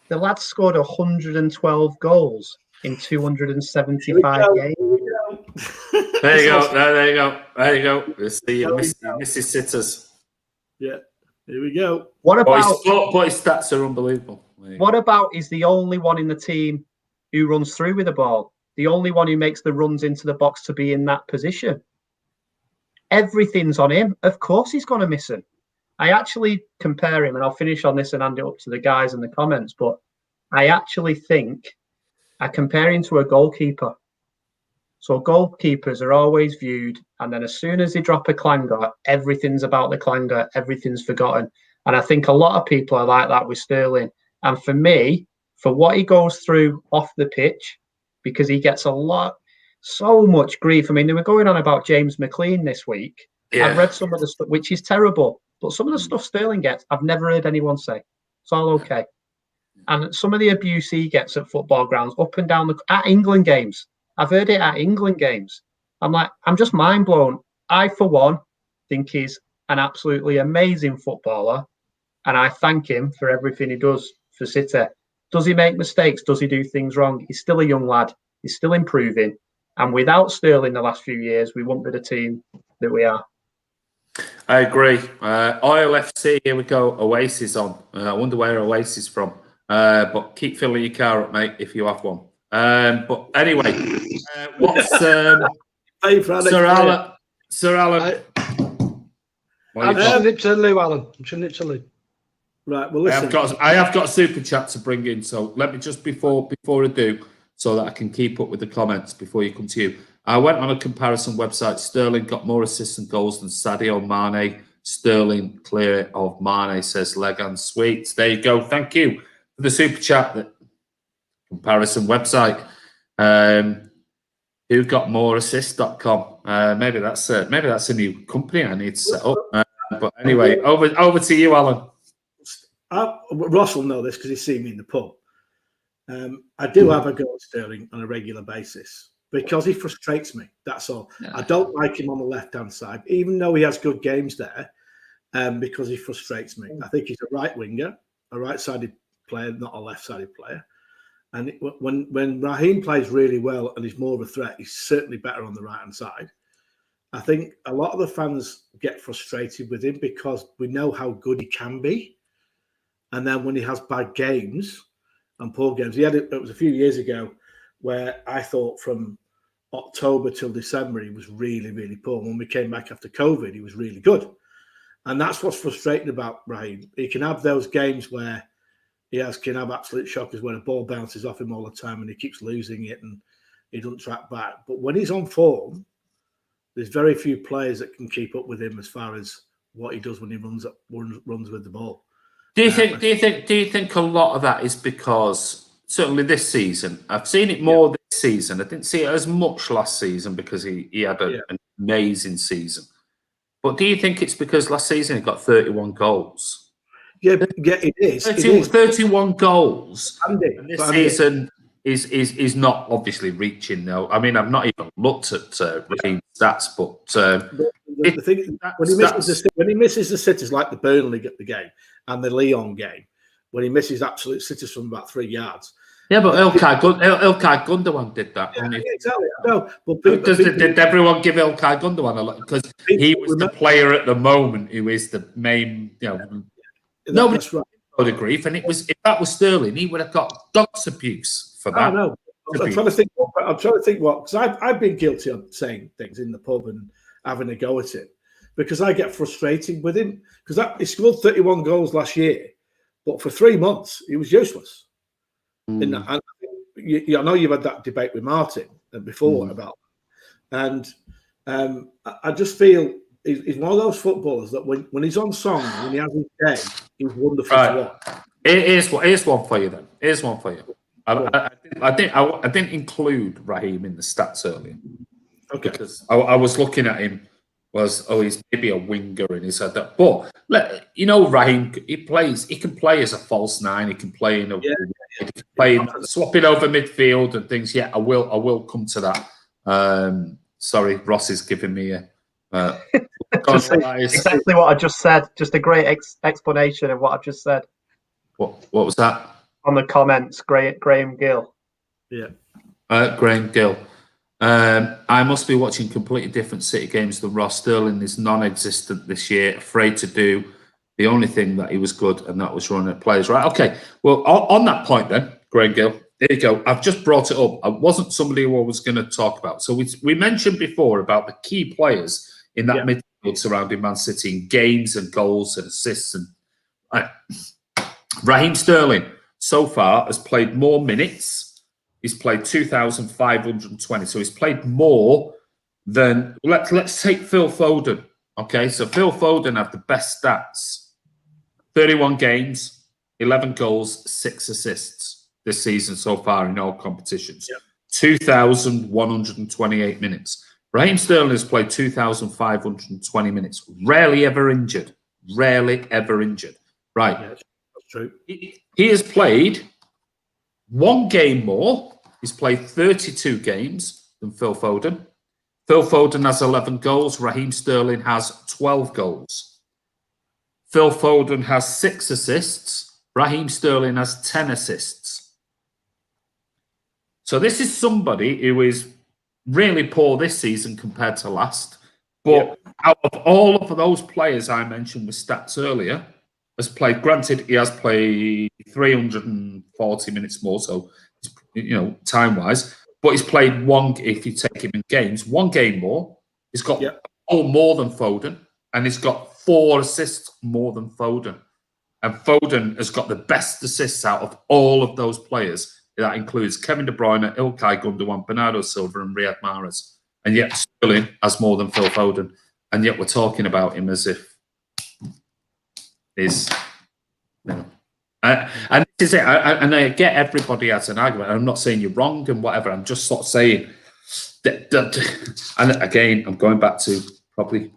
The lad scored 112 goals in 275 games. There you go. There you go. There you go. Let's see Mrs. Sitters. Yeah, here we go. What about his stats are unbelievable. What about he's the only one in the team who runs through with the ball? The only one who makes the runs into the box to be in that position. Everything's on him. Of course he's going to miss him. I actually compare him, and I'll finish on this and hand it up to the guys in the comments, but I actually think I compare him to a goalkeeper. So goalkeepers are always viewed, and then as soon as they drop a clanger, everything's about the clanger, everything's forgotten. And I think a lot of people are like that with Sterling. And for me, for what he goes through off the pitch, because he gets so much grief. I mean, they were going on about James McLean this week. Yeah. I've read some of the stuff, which is terrible. But some of the stuff Sterling gets, I've never heard anyone say. It's all okay. And some of the abuse he gets at football grounds, up and down at England games. I've heard it at England games. I'm just mind blown. I, for one, think he's an absolutely amazing footballer. And I thank him for everything he does for City. Does he make mistakes? Does he do things wrong? He's still a young lad. He's still improving. And without Sterling the last few years, we wouldn't be the team that we are. I agree. Oil FC, here we go. Oasis on. I wonder where Oasis is from. But keep filling your car up, mate, if you have one. But anyway, what's Sir Alan? Sir Alan. I'm just nip to Lou, Alan. I'm just nip to Lou. Right. Well, listen. I have got a super chat to bring in, so let me just before I do, so that I can keep up with the comments before you come to you. I went on a comparison website. Sterling got more assists and goals than Sadio Mane. Sterling clear of Mane, says Legan Sweets. There you go. Thank you for the super chat. The comparison website. Who got more assists.com. Maybe that's a new company I need to set up. But anyway, over to you, Alan. Ross will know this because he's seen me in the pub. I do have a go at Sterling on a regular basis because he frustrates me. That's all. Yeah. I don't like him on the left-hand side, even though he has good games there, because he frustrates me. I think he's a right winger, a right-sided player, not a left-sided player. And when Raheem plays really well and he's more of a threat, he's certainly better on the right-hand side. I think a lot of the fans get frustrated with him because we know how good he can be. And then when he has bad games and poor games, it was a few years ago where I thought from October till December, he was really, really poor. When we came back after COVID, he was really good. And that's what's frustrating about Raheem. He can have those games where can have absolute shockers where the ball bounces off him all the time and he keeps losing it and he doesn't track back. But when he's on form, there's very few players that can keep up with him as far as what he does when he runs with the ball. Do you think a lot of that is because certainly this season, I've seen it more this season. I didn't see it as much last season because he had an amazing season. But do you think it's because last season he got 31 goals? Yeah, it is. 31 goals. And this season is not obviously reaching though. I mean, I've not even looked at Raheem's stats, but the thing when he misses the sitters like the Burnley game and the Lyon game, when he misses absolute sitters from about 3 yards. Yeah, but Ilkay Gundogan did that. Yeah, exactly. No, but did everyone give Ilkay Gundogan a lot? Because he was the player at the moment who is the main, nobody would agree. And if that was Sterling, he would have got dogs abuse for that. I know. I'm trying to think what because I've been guilty of saying things in the pub and having a go at it because I get frustrated with him because he scored 31 goals last year, but for 3 months he was useless. In that, and I know you've had that debate with Martin before about, and I just feel he's one of those footballers that when he's on song, when he has his day, he's wonderful to watch. Here's one for you then. Here's one for you. I didn't include Raheem in the stats earlier. Okay. Because I was looking at him he's maybe a winger and he said that. But Raheem, he can play as a false nine, he can play in swapping over midfield and things. Yeah, I will come to that. Sorry, Ross is giving me exactly what I just said. Just a great explanation of what I've just said. What was that? On the comments, Graham Gill. Yeah. Graham Gill. I must be watching completely different City games than Ross. Sterling is non-existent this year, afraid to do the only thing that he was good, and that was running at players. Right, okay. Well, on that point then, Graham Gill, there you go. I've just brought it up. I wasn't somebody who I was going to talk about. So we mentioned before about the key players in that midfield surrounding Man City in games and goals and assists. And Raheem Sterling, so far, has played more minutes. He's played 2,520. So he's played more than... Let's take Phil Foden. Okay, so Phil Foden had the best stats. 31 games, 11 goals, 6 assists this season so far in all competitions. Yep. 2,128 minutes. Raheem Sterling has played 2,520 minutes. Rarely ever injured. Right. Yeah, that's true. He has played 1 game more. He's played 32 games than Phil Foden. Phil Foden has 11 goals. Raheem Sterling has 12 goals. Phil Foden has 6 assists. Raheem Sterling has 10 assists. So this is somebody who is really poor this season compared to last. But out of all of those players I mentioned with stats earlier, has played. Granted, he has played 340 minutes more, so time wise. But he's played one. If you take him in games, one game more. He's got more than Foden, and he's got 4 assists more than Foden. And Foden has got the best assists out of all of those players. That includes Kevin De Bruyne, Ilkay Gundogan, Bernardo Silva, and Riyad Mahrez. And yet Sterling has more than Phil Foden. And yet we're talking about him as if he's, and this is it. I get everybody has an argument. I'm not saying you're wrong and whatever. I'm just sort of saying that and again, I'm going back to probably.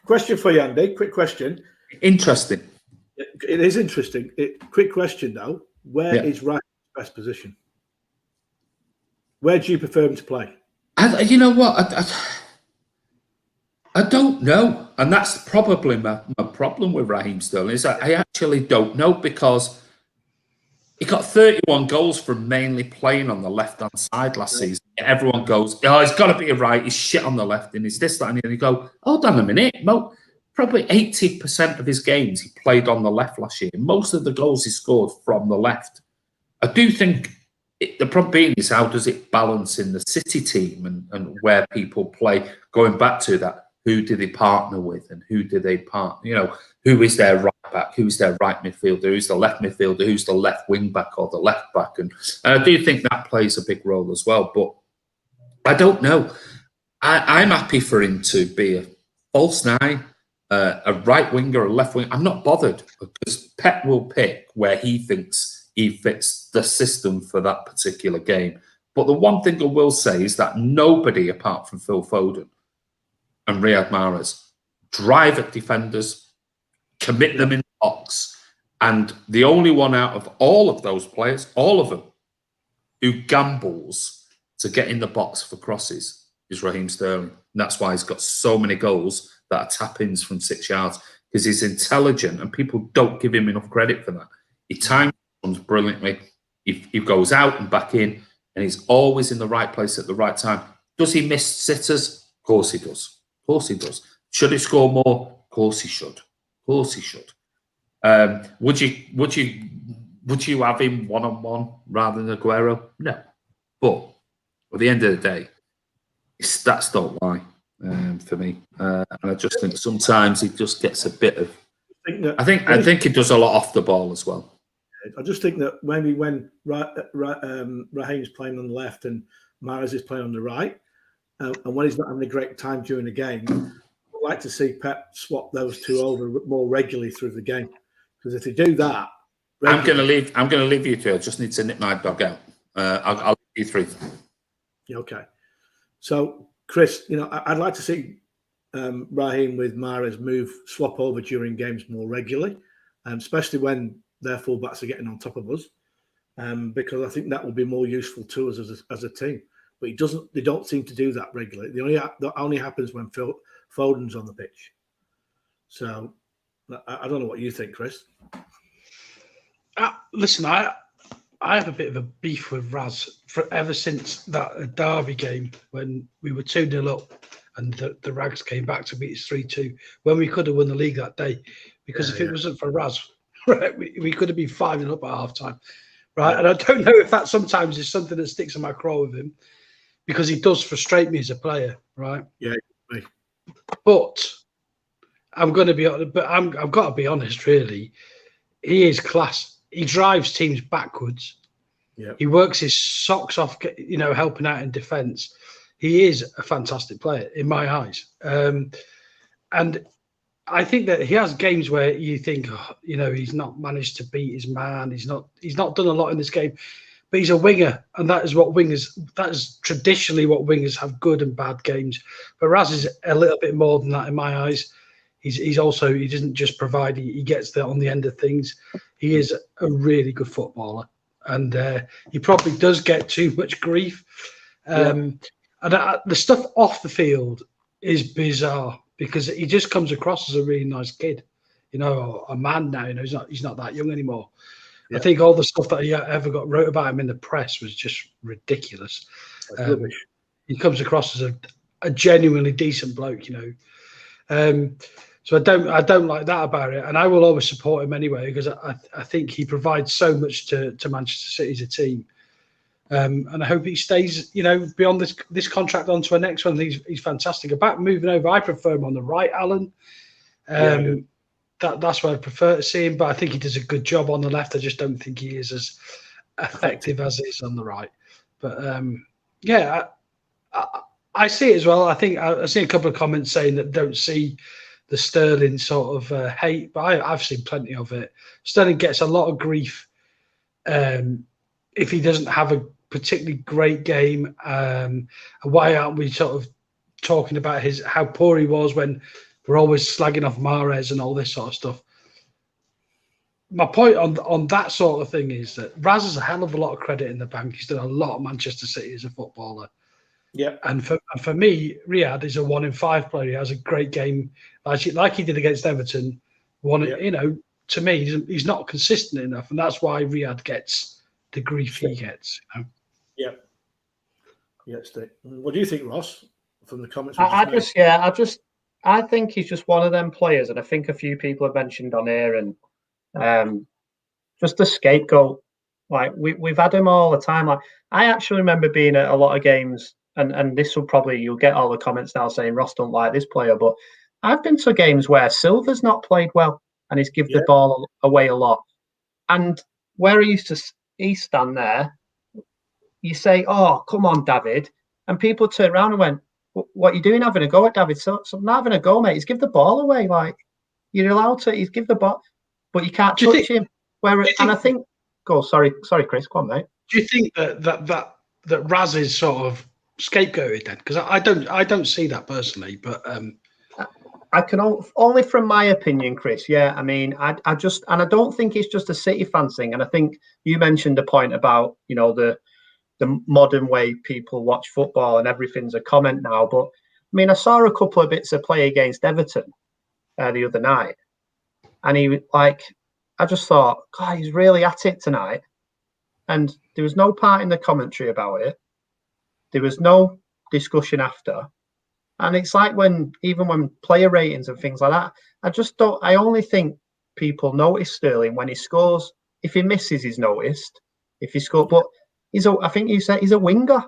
Question for you, Andy. Quick question. Interesting. It is interesting. Quick question though. Where is Raheem's best position? Where do you prefer him to play? You know what? I don't know. And that's probably my problem with Raheem Sterling, is that I actually don't know, because he got 31 goals from mainly playing on the left-hand side last season. Everyone goes, oh, he's got to be a right, he's shit on the left, and he's this, that, and you go, hold on a minute. Probably 80% of his games he played on the left last year. Most of the goals he scored from the left. I do think the problem being is, how does it balance in the City team and where people play? Going back to that, who do they partner with and who do they partner? Who is their right back? Who's their right midfielder? Who's the left midfielder? Who's the left wing back or the left back? And I do think that plays a big role as well. But I don't know. I'm happy for him to be a false 9, a right winger, a left wing. I'm not bothered, because Pep will pick where he thinks he fits the system for that particular game. But the one thing I will say is that nobody apart from Phil Foden and Riyad Mahrez drive at defenders, commit them in the box, and the only one out of all of those players, all of them, who gambles to get in the box for crosses is Raheem Sterling. And that's why he's got so many goals that are tap-ins from 6 yards, because he's intelligent and people don't give him enough credit for that. He times brilliantly. He goes out and back in, and he's always in the right place at the right time. Does he miss sitters? Of course he does. Of course he does. Should he score more? Of course he should. Of course he should. Would you have him one-on-one rather than Aguero? No. But at the end of the day, stats don't lie for me, and I just think sometimes he just gets a bit of. I think he does a lot off the ball as well. I just think that maybe when Raheem's playing on the left and Mahrez is playing on the right, and when he's not having a great time during the game, I'd like to see Pep swap those two over more regularly through the game. Because if they do that, I'm going to leave you two. I just need to nip my dog out. I'll leave you 3. Okay. So, Chris, I'd like to see Raheem with Mahrez swap over during games more regularly, especially when their fullbacks are getting on top of us, because I think that will be more useful to us as a team. But they don't seem to do that regularly. That only happens when Foden's on the pitch. So I don't know what you think, Chris. Listen, I have a bit of a beef with Raz ever since that Derby game when we were 2-0 up and the Rags came back to beat us 3-2 when we could have won the league that day. Because if it wasn't for Raz, right, we could have been 5-0 up at half time, right? Yeah. And I don't know if that sometimes is something that sticks in my craw with him, because he does frustrate me as a player, right? Yeah. But I've got to be honest, really. He is class. He drives teams backwards. Yeah. He works his socks off, helping out in defence. He is a fantastic player in my eyes, and I think that he has games where you think, he's not managed to beat his man. He's not done a lot in this game, but he's a winger, and that is traditionally what wingers have, good and bad games. But Raz is a little bit more than that in my eyes. He doesn't just provide, he gets there on the end of things. He is a really good footballer, and he probably does get too much grief. And the stuff off the field is bizarre, because he just comes across as a really nice kid, a man now. He's not that young anymore. Yeah. I think all the stuff that he ever wrote about him in the press was just ridiculous. He comes across as a genuinely decent bloke, So I don't like that about it, and I will always support him anyway because I think he provides so much to Manchester City as a team, and I hope he stays, beyond this contract onto a next one. He's fantastic. About moving over, I prefer him on the right, Alan. That's where I prefer to see him, but I think he does a good job on the left. I just don't think he is as effective as he is on the right. But I see it as well. I think I've seen a couple of comments saying that don't see the Sterling sort of hate, but I've seen plenty of it. Sterling gets a lot of grief if he doesn't have a particularly great game. Why aren't we sort of talking about how poor he was when we're always slagging off Mahrez and all this sort of stuff? My point on that sort of thing is that Raz has a hell of a lot of credit in the bank. He's done a lot of Manchester City as a footballer. Yeah, and for me, Riyad is a 1 in 5 player. He has a great game, like he did against Everton. To me, he's not consistent enough, and that's why Riyad gets the grief he gets. Yeah, Steve. What do you think, Ross? From the comments, I think he's just one of them players, and I think a few people have mentioned on here, and just the scapegoat. Like we've had him all the time. Like I actually remember being at a lot of games. And this will you'll get all the comments now saying Ross don't like this player, but I've been to games where Silva's not played well and he's given the ball away a lot. And where he stand there, you say, "Oh, come on, David," and people turn around and went, "What are you doing having a go at David?" So I'm not having a go, mate. He's give the ball away. Like you're allowed to. He's give the ball, but you can't touch him. I think, sorry, Chris, go on, mate. Do you think that Raz is sort of scapegoated then? Because I don't see that personally, but I can only from my opinion, Chris. Yeah, I mean, I don't think it's just a City fan thing. And I think you mentioned a point about the modern way people watch football and everything's a comment now. But I mean, I saw a couple of bits of play against Everton the other night, and I just thought, God, he's really at it tonight. And there was no part in the commentary about it. There was no discussion after. And it's like when player ratings and things like that, I only think people notice Sterling when he scores. If he misses, he's noticed. If he scores, but I think you said he's a winger.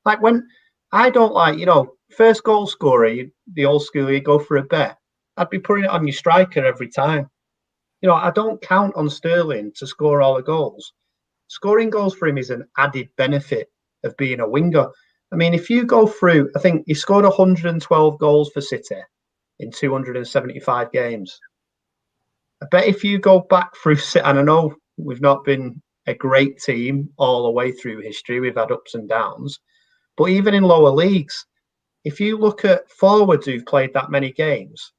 Like when I don't first goal scorer, the old school, you go for a bet. I'd be putting it on your striker every time. I don't count on Sterling to score all the goals. Scoring goals for him is an added benefit of being a winger. I mean, if you go through, I think he scored 112 goals for City in 275 games. I bet if you go back through, and I know we've not been a great team all the way through history, we've had ups and downs, but even in lower leagues, if you look at forwards who've played that many games,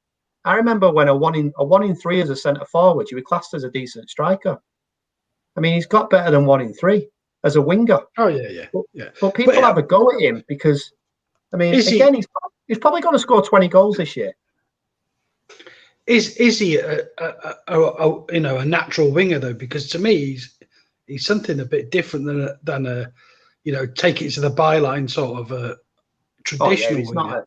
I remember when a one in 3 as a centre forward, you were classed as a decent striker. I mean, he's got better than 1 in 3 as a winger. Oh yeah. But people have a go at him because, I mean, he's probably going to score 20 goals this year. Is he a natural winger though? Because to me, he's something a bit different than a take it to the byline sort of a traditional winger.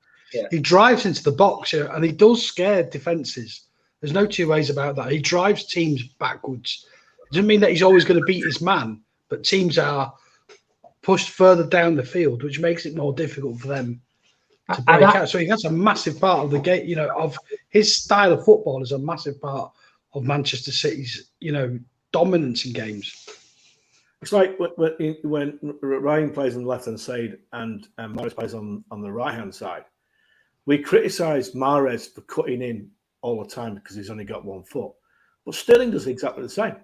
He drives into the box and he does scare defences. There's no two ways about that. He drives teams backwards. It doesn't mean that he's always going to beat his man, but teams are pushed further down the field, which makes it more difficult for them to break out. So that's a massive part of the game, of his style of football is a massive part of Manchester City's, dominance in games. It's like when Raheem plays on the left-hand side and Mahrez plays on the right-hand side. We criticise Mahrez for cutting in all the time because he's only got 1 foot. But Sterling does exactly the same.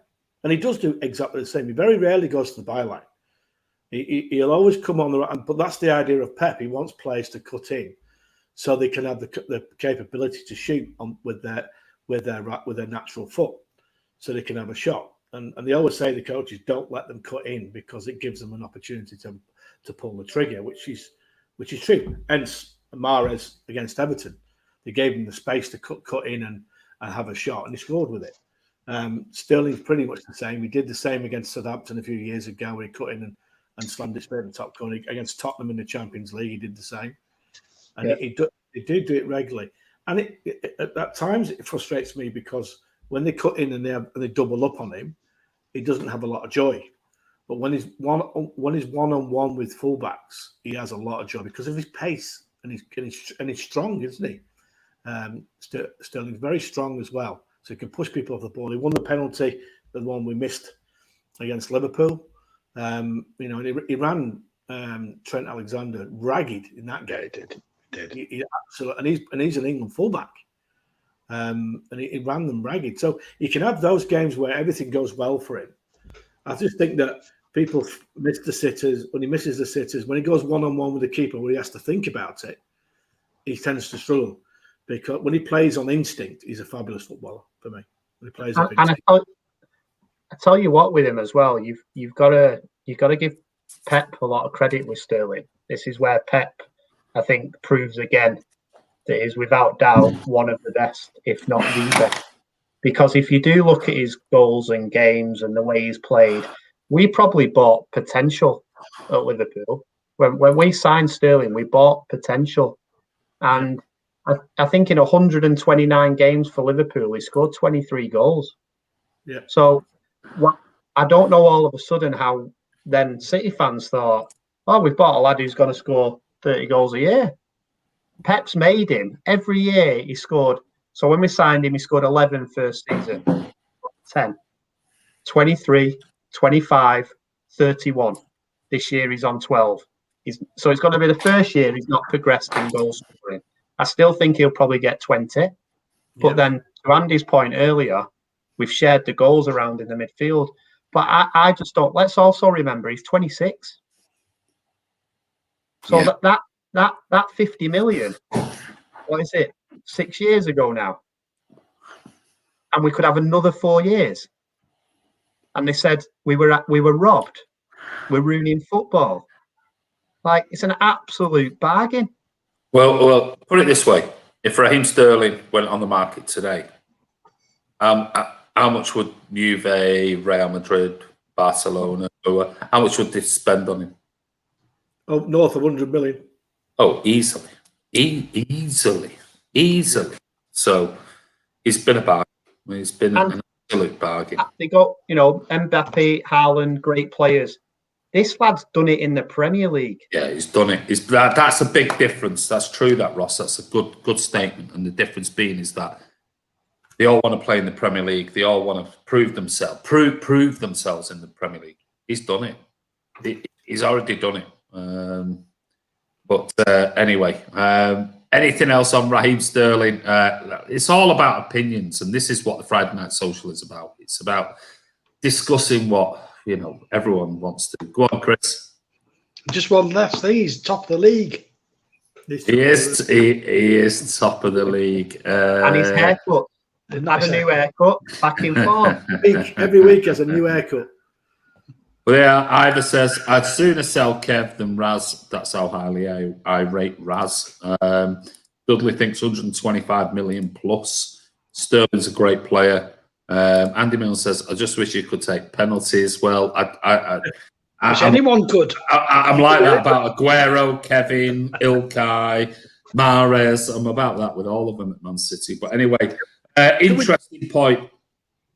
And he does do exactly the same. He very rarely goes to the byline. He'll always come on the right. But that's the idea of Pep. He wants players to cut in so they can have the capability to shoot with their natural foot so they can have a shot. And they always say, the coaches, don't let them cut in because it gives them an opportunity to pull the trigger, which is true. Hence, Mahrez against Everton, they gave him the space to cut in and have a shot, and he scored with it. Sterling's pretty much the same. He did the same against Southampton a few years ago, where he cut in and slammed it straight in the top corner. Against Tottenham in the Champions League, he did the same. and he did do it regularly. And at times it frustrates me because when they cut in and they double up on him, he doesn't have a lot of joy. But when he's one-on-one with fullbacks, he has a lot of joy because of his pace, and he's strong, isn't he? Sterling's very strong as well, so he can push people off the ball. He won the penalty, the one we missed against Liverpool. And he ran Trent Alexander ragged in that game. He absolutely, and he's an England fullback. And he ran them ragged. So you can have those games where everything goes well for him. I just think that people miss the sitters. When he misses the sitters, when he goes one-on-one with the keeper where he has to think about it, he tends to struggle. Because when he plays on instinct, he's a fabulous footballer for me. When he plays on instinct. I tell you what, with him as well, you've got to give Pep a lot of credit with Sterling. This is where Pep, I think, proves again that he's without doubt one of the best, if not the best. Because if you do look at his goals and games and the way he's played, we probably bought potential at Liverpool. When we signed Sterling, we bought potential. And I think in 129 games for Liverpool, he scored 23 goals. Yeah. So I don't know all of a sudden how then City fans thought, oh, we've bought a lad who's going to score 30 goals a year. Pep's made him. Every year he scored. So when we signed him, he scored 11 first season, 10, 23, 25, 31. This year he's on 12. So it's going to be the first year he's not progressed in goal scoring. I still think he'll probably get 20. But then to Andy's point earlier, we've shared the goals around in the midfield. But I just don't. Let's also remember he's 26. So that 50 million, what is it? 6 years ago now. And we could have another 4 years. And they said we were robbed. We're ruining football. Like, it's an absolute bargain. Well, put it this way: if Raheem Sterling went on the market today, how much would Juve, Real Madrid, Barcelona, or how much would they spend on him? Oh, north of 100 million. Oh, easily. So he's been a bargain. He's been an absolute bargain. They got, Mbappe, Haaland, great players. This lad's done it in the Premier League. Yeah, he's done it. That's a big difference. That's true, that, Ross. That's a good statement. And the difference being is that they all want to play in the Premier League. They all want to prove themselves in the Premier League. He's done it. He's already done it. Anyway, anything else on Raheem Sterling? It's all about opinions, and this is what the Friday Night Social is about. It's about discussing what everyone wants to. Go on, Chris. Just one last thing. He's top of the league. He is top of the league. And his haircut. Had a new haircut. Back in form. Every week has a new haircut. Well, yeah, Ivor says, I'd sooner sell Kev than Raz. That's how highly I rate Raz. Dudley thinks 125 million plus. Sterling's a great player. Andy Mills says, I just wish you could take penalties. Well, anyone could. I'm like that about Aguero, Kevin, Ilkay, Mahrez. I'm about that with all of them at Man City. But anyway, interesting point.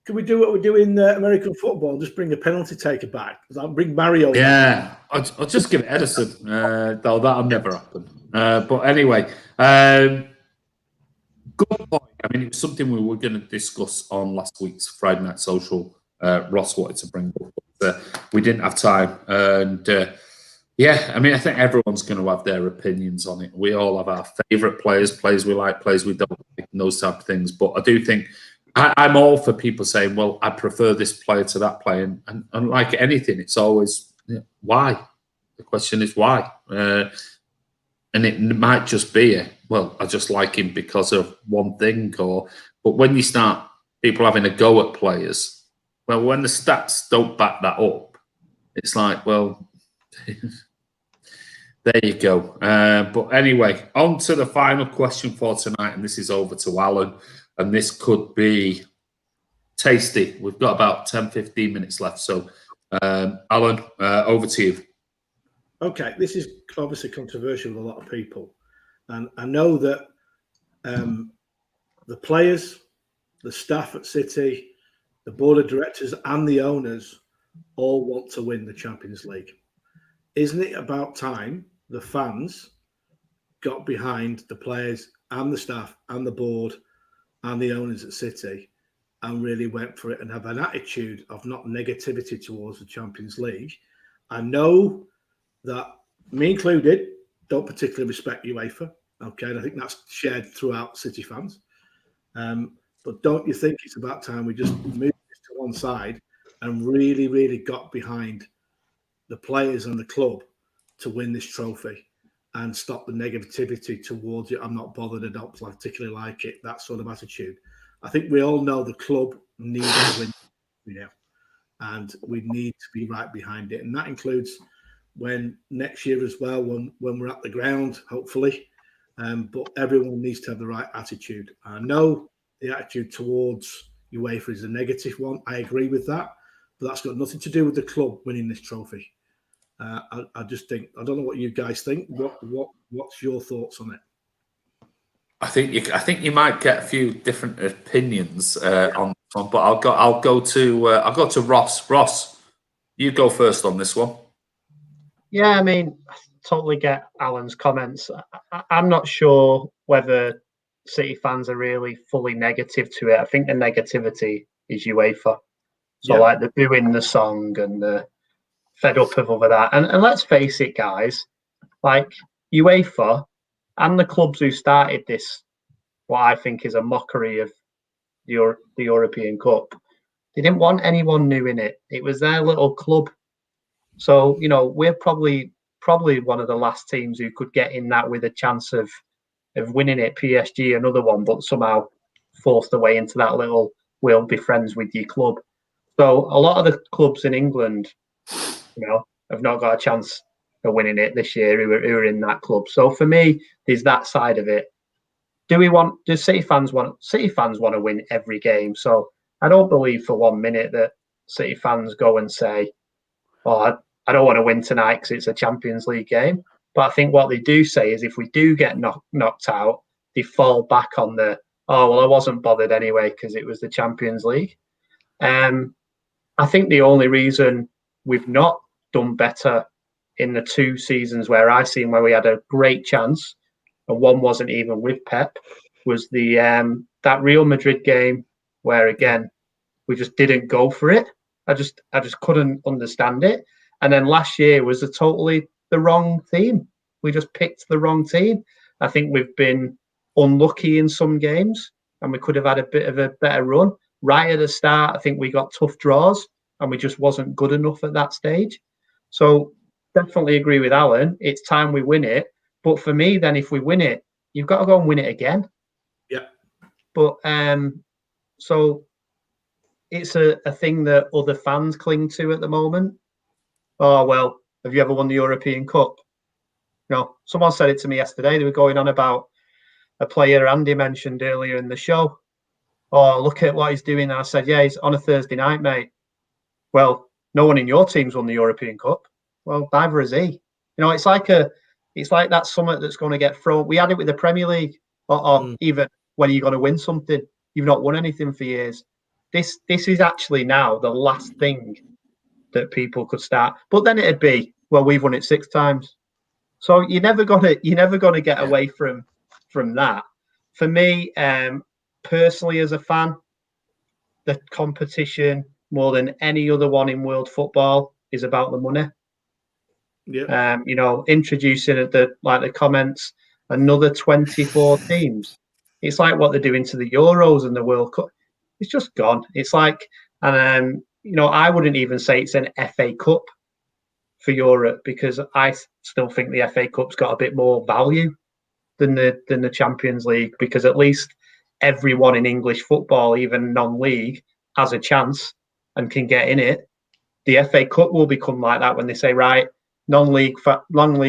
Can we do what we do in American football? Just bring a penalty taker back. I'll bring Mario. Yeah, I'll just give it Edison. Though that'll never happen. But anyway, good point. I mean, it was something we were going to discuss on last week's Friday Night Social. Ross wanted to bring up, but we didn't have time. And I mean, I think everyone's going to have their opinions on it. We all have our favourite players we like, players we don't like, and those type of things. But I do think I'm all for people saying, well, I prefer this player to that player. And like anything, it's always, why? The question is why? And it might just be, well, I just like him because of one thing. But when you start people having a go at players, well, when the stats don't back that up, it's like, well, there you go. But anyway, on to the final question for tonight, and this is over to Alan. And this could be tasty. We've got about 10, 15 minutes left. So, Alan, over to you. Okay, this is obviously controversial with a lot of people. And I know that the players, the staff at City, the board of directors and the owners all want to win the Champions League. Isn't it about time the fans got behind the players and the staff and the board and the owners at City and really went for it and have an attitude of not negativity towards the Champions League? I know that me included don't particularly respect UEFA. Okay, and I think that's shared throughout City fans. But don't you think it's about time we just moved this to one side and really, really got behind the players and the club to win this trophy and stop the negativity towards it? I'm not bothered, I don't particularly like it, that sort of attitude. I think we all know the club needs to win, you know, and we need to be right behind it. And that includes when next year as well, when we're at the ground, hopefully. But everyone needs to have the right attitude. I know the attitude towards UEFA is a negative one. I agree with that, but that's got nothing to do with the club winning this trophy. I just think, I don't know what you guys think. What's your thoughts on it? I think you might get a few different opinions on, but I'll go to Ross. Ross, you go first on this one. Yeah, I mean, I totally get Alan's comments. I'm not sure whether City fans are really fully negative to it. I think the negativity is UEFA. So, like the booing the song and the fed up of over that. And let's face it, guys, like UEFA and the clubs who started this, what I think is a mockery of the European Cup, they didn't want anyone new in it. It was their little club. So, you know, we're probably one of the last teams who could get in that with a chance of winning it. PSG, another one, but somehow forced their way into that little, we'll be friends with your club. So a lot of the clubs in England, you know, have not got a chance of winning it this year who are in that club. So for me, there's that side of it. Do City fans want to win every game? So I don't believe for 1 minute that City fans go and say, oh, I don't want to win tonight because it's a Champions League game. But I think what they do say is if we do get knocked out, they fall back on the, oh, well, I wasn't bothered anyway because it was the Champions League. I think the only reason we've not done better in the 2 seasons where I seen where we had a great chance, and one wasn't even with Pep, was the that Real Madrid game where, again, we just didn't go for it. I just couldn't understand it. And then last year was totally the wrong team. We just picked the wrong team. I think we've been unlucky in some games and we could have had a bit of a better run. Right at the start, I think we got tough draws and we just wasn't good enough at that stage. So definitely agree with Alan. It's time we win it. But for me, then, if we win it, you've got to go and win it again. Yeah. But so it's a thing that other fans cling to at the moment. Oh, well, have you ever won the European Cup? No, someone said it to me yesterday. They were going on about a player Andy mentioned earlier in the show. Oh, look at what he's doing. And I said, yeah, he's on a Thursday night, mate. Well, no one in your team's won the European Cup. Well, neither has he. You know, it's like that summit that's going to get thrown. We had it with the Premier League. Or even when you're going to win something, you've not won anything for years. This is actually now the last thing that people could start. But then it'd be, well, we've won it 6 times. So you're never gonna get away from that. For me, personally, as a fan, the competition more than any other one in world football is about the money. Yeah. You know, introducing the comments, another 24 teams. It's like what they're doing to the Euros and the World Cup. It's just gone. It's like, and you know, I wouldn't even say it's an FA Cup for Europe because I still think the FA Cup's got a bit more value than the Champions League, because at least everyone in English football, even non-league, has a chance and can get in it. The FA Cup will become like that when they say, right, non-league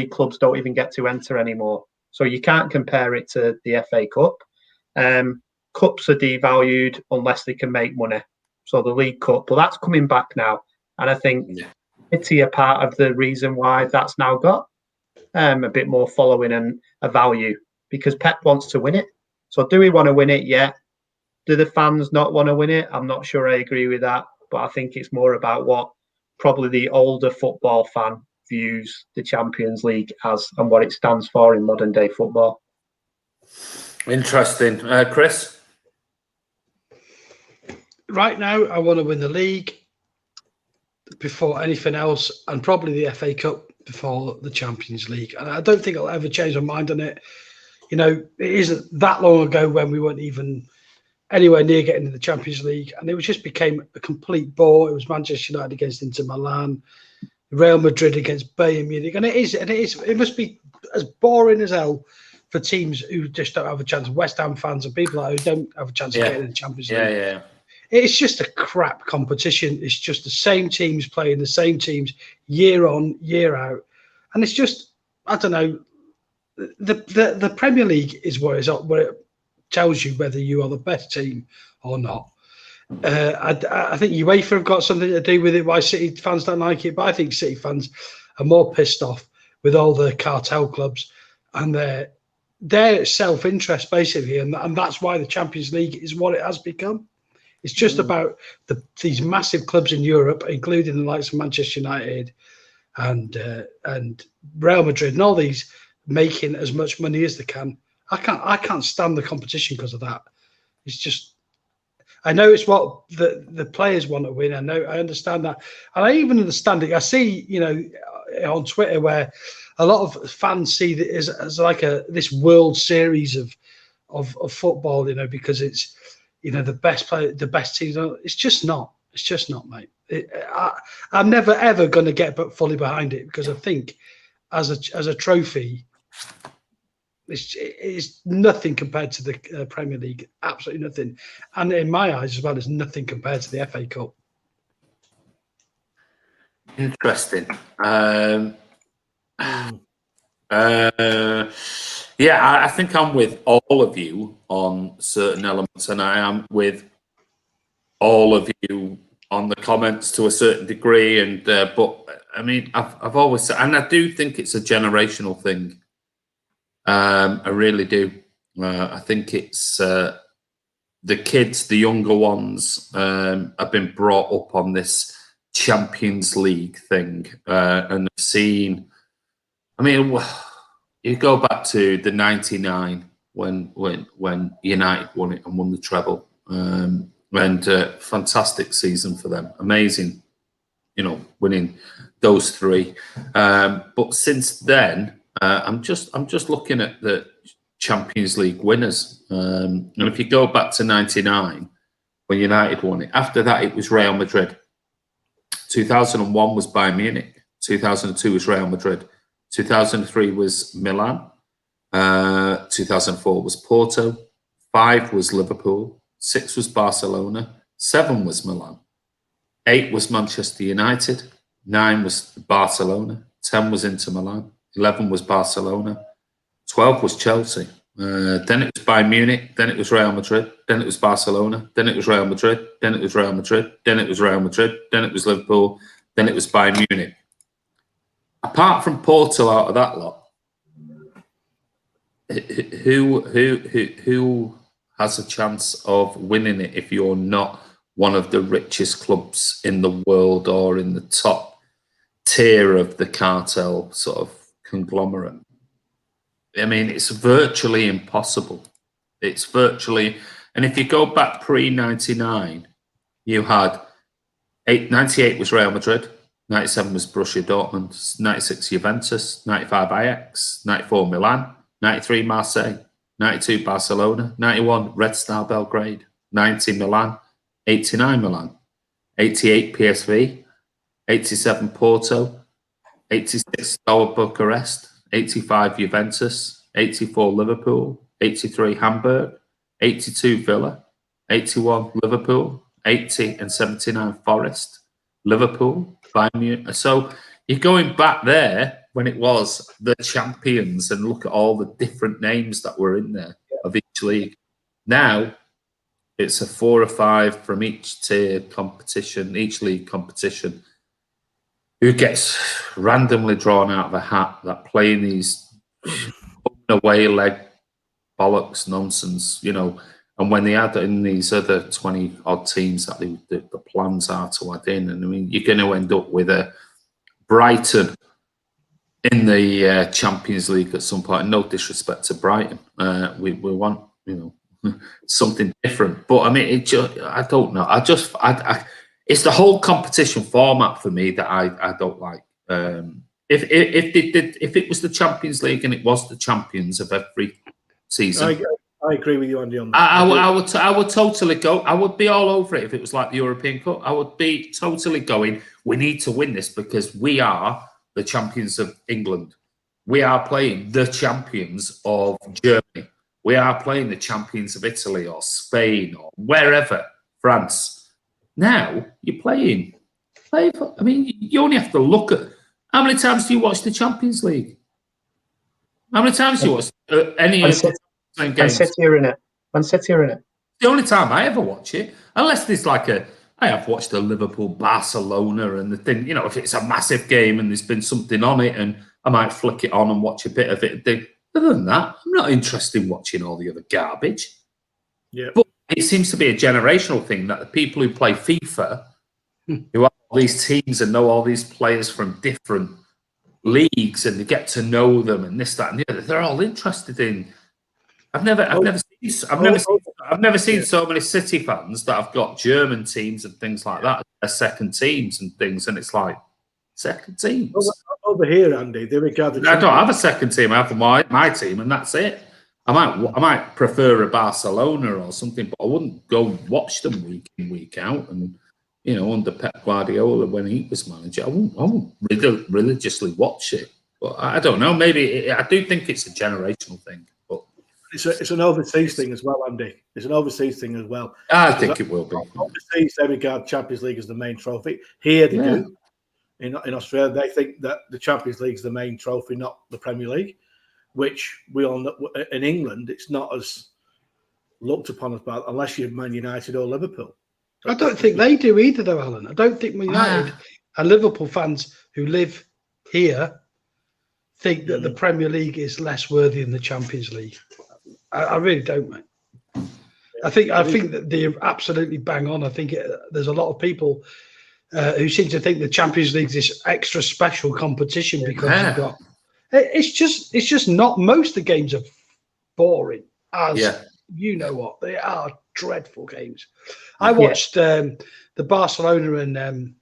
clubs don't even get to enter anymore. So you can't compare it to the FA Cup. Cups are devalued unless they can make money. So the League Cup, well, that's coming back now. And I think City are part of the reason why that's now got a bit more following and a value, because Pep wants to win it. So do we want to win it? Yeah. Do the fans not want to win it? I'm not sure I agree with that, but I think it's more about what probably the older football fan views the Champions League as and what it stands for in modern day football. Interesting. Chris? Right now, I want to win the league before anything else, and probably the FA Cup before the Champions League. And I don't think I'll ever change my mind on it. You know, it isn't that long ago when we weren't even anywhere near getting to the Champions League, and it just became a complete bore. It was Manchester United against Inter Milan, Real Madrid against Bayern Munich, and it must be as boring as hell for teams who just don't have a chance. West Ham fans and people who don't have a chance of getting in the Champions League. Yeah. It's just a crap competition. It's just the same teams playing the same teams year on, year out. And it's just, I don't know, the Premier League is where it tells you whether you are the best team or not. I think UEFA have got something to do with it, why City fans don't like it. But I think City fans are more pissed off with all the cartel clubs and their self-interest, basically. And that's why the Champions League is what it has become. It's just about these massive clubs in Europe, including the likes of Manchester United and Real Madrid and all these, making as much money as they can. I can't stand the competition because of that. It's just, I know it's what the players want to win. I understand that, and I even understand it. I see, on Twitter where a lot of fans see it as like this World Series of football, because it's. The best player, the best teams. It's just not. It's just not, mate. I'm never ever going to get fully behind it because I think, as a trophy, it's nothing compared to the Premier League. Absolutely nothing. And in my eyes, as well, it's nothing compared to the FA Cup. Interesting. Yeah, I think I'm with all of you on certain elements, and I am with all of you on the comments to a certain degree. And but I mean, I've always said, and I do think it's a generational thing. I really do. I think it's the kids, the younger ones, have been brought up on this Champions League thing, and have seen. I mean, you go back to the '99 when United won it and won the treble, and fantastic season for them, amazing, winning those three. But since then, I'm just looking at the Champions League winners, and if you go back to '99 when United won it, after that it was Real Madrid. 2001 was Bayern Munich. 2002 was Real Madrid. 2003 was Milan. 2004 was Porto. 5 was Liverpool. 6 was Barcelona. 7 was Milan. 8 was Manchester United. 9 was Barcelona. 10 was Inter Milan. 11 was Barcelona. 12 was Chelsea. Then it was Bayern Munich. Then it was Real Madrid. Then it was Barcelona. Then it was Real Madrid. Then it was Real Madrid. Then it was Real Madrid. Then it was Liverpool. Then it was Bayern Munich. Apart from Porto out of that lot, who has a chance of winning it if you're not one of the richest clubs in the world or in the top tier of the cartel sort of conglomerate? I mean, it's virtually impossible. It's virtually, and if you go back pre-99, you had 98 was Real Madrid. 97 was Borussia Dortmund, 96 Juventus, 95 Ajax, 94 Milan, 93 Marseille, 92 Barcelona, 91 Red Star Belgrade, 90 Milan, 89 Milan, 88 PSV, 87 Porto, 86 Steaua Bucharest, 85 Juventus, 84 Liverpool, 83 Hamburg, 82 Villa, 81 Liverpool, 80 and 79 Forest, Liverpool, Bayern Munich. So you're going back there when it was the champions and look at all the different names that were in there of each league. Now it's a 4 or 5 from each tier competition, each league competition, who gets randomly drawn out of a hat that play in these away leg bollocks, nonsense, you know. And when they add in these other 20 odd teams that the plans are to add in, and I mean, you're going to end up with a Brighton in the Champions League at some point. And no disrespect to Brighton, we want, you know, something different. But I mean, I don't know. It's the whole competition format for me that I don't like. If it was the Champions League and it was the champions of every season, I agree with you, Andy, on that. I would totally go. I would be all over it if it was like the European Cup. I would be totally going, we need to win this because we are the champions of England. We are playing the champions of Germany. We are playing the champions of Italy or Spain or wherever, France. Now you're playing. I mean, you only have to look at how many times do you watch the Champions League? How many times do you watch any of the games? Man City are in it. Man City are in it. The only time I ever watch it, unless there's like I have watched the Liverpool Barcelona and the thing, you know, if it's a massive game and there's been something on it and I might flick it on and watch a bit of it. Other than that, I'm not interested in watching all the other garbage. Yeah. But it seems to be a generational thing that the people who play FIFA, who have all these teams and know all these players from different leagues and they get to know them and this, that, and the other, they're all interested in. I've never seen so many City fans that have got German teams and things like that as second teams and things, and it's like second teams. Over here, Andy, they regard I don't have a second team. I have my team, and that's it. I might prefer a Barcelona or something, but I wouldn't go watch them week in, week out. And you know, under Pep Guardiola when he was manager, I won't religiously watch it. But I don't know. Maybe I do think it's a generational thing. But it's an overseas thing as well, Andy. It's an overseas thing as well. I think it will be. Overseas, they regard Champions League as the main trophy. Here they do. In Australia, they think that the Champions League is the main trophy, not the Premier League, which we all know. In England, it's not as looked upon as bad unless you're Man United or Liverpool. I don't think they do either, though, Alan. I don't think Man United and Liverpool fans who live here think that the Premier League is less worthy than the Champions League. I really don't, mate. I think that they're absolutely bang on. I think there's a lot of people who seem to think the Champions League is this extra special competition because you've got. It's just not. Most of the games are boring. You know what, they are dreadful games. I watched the Barcelona and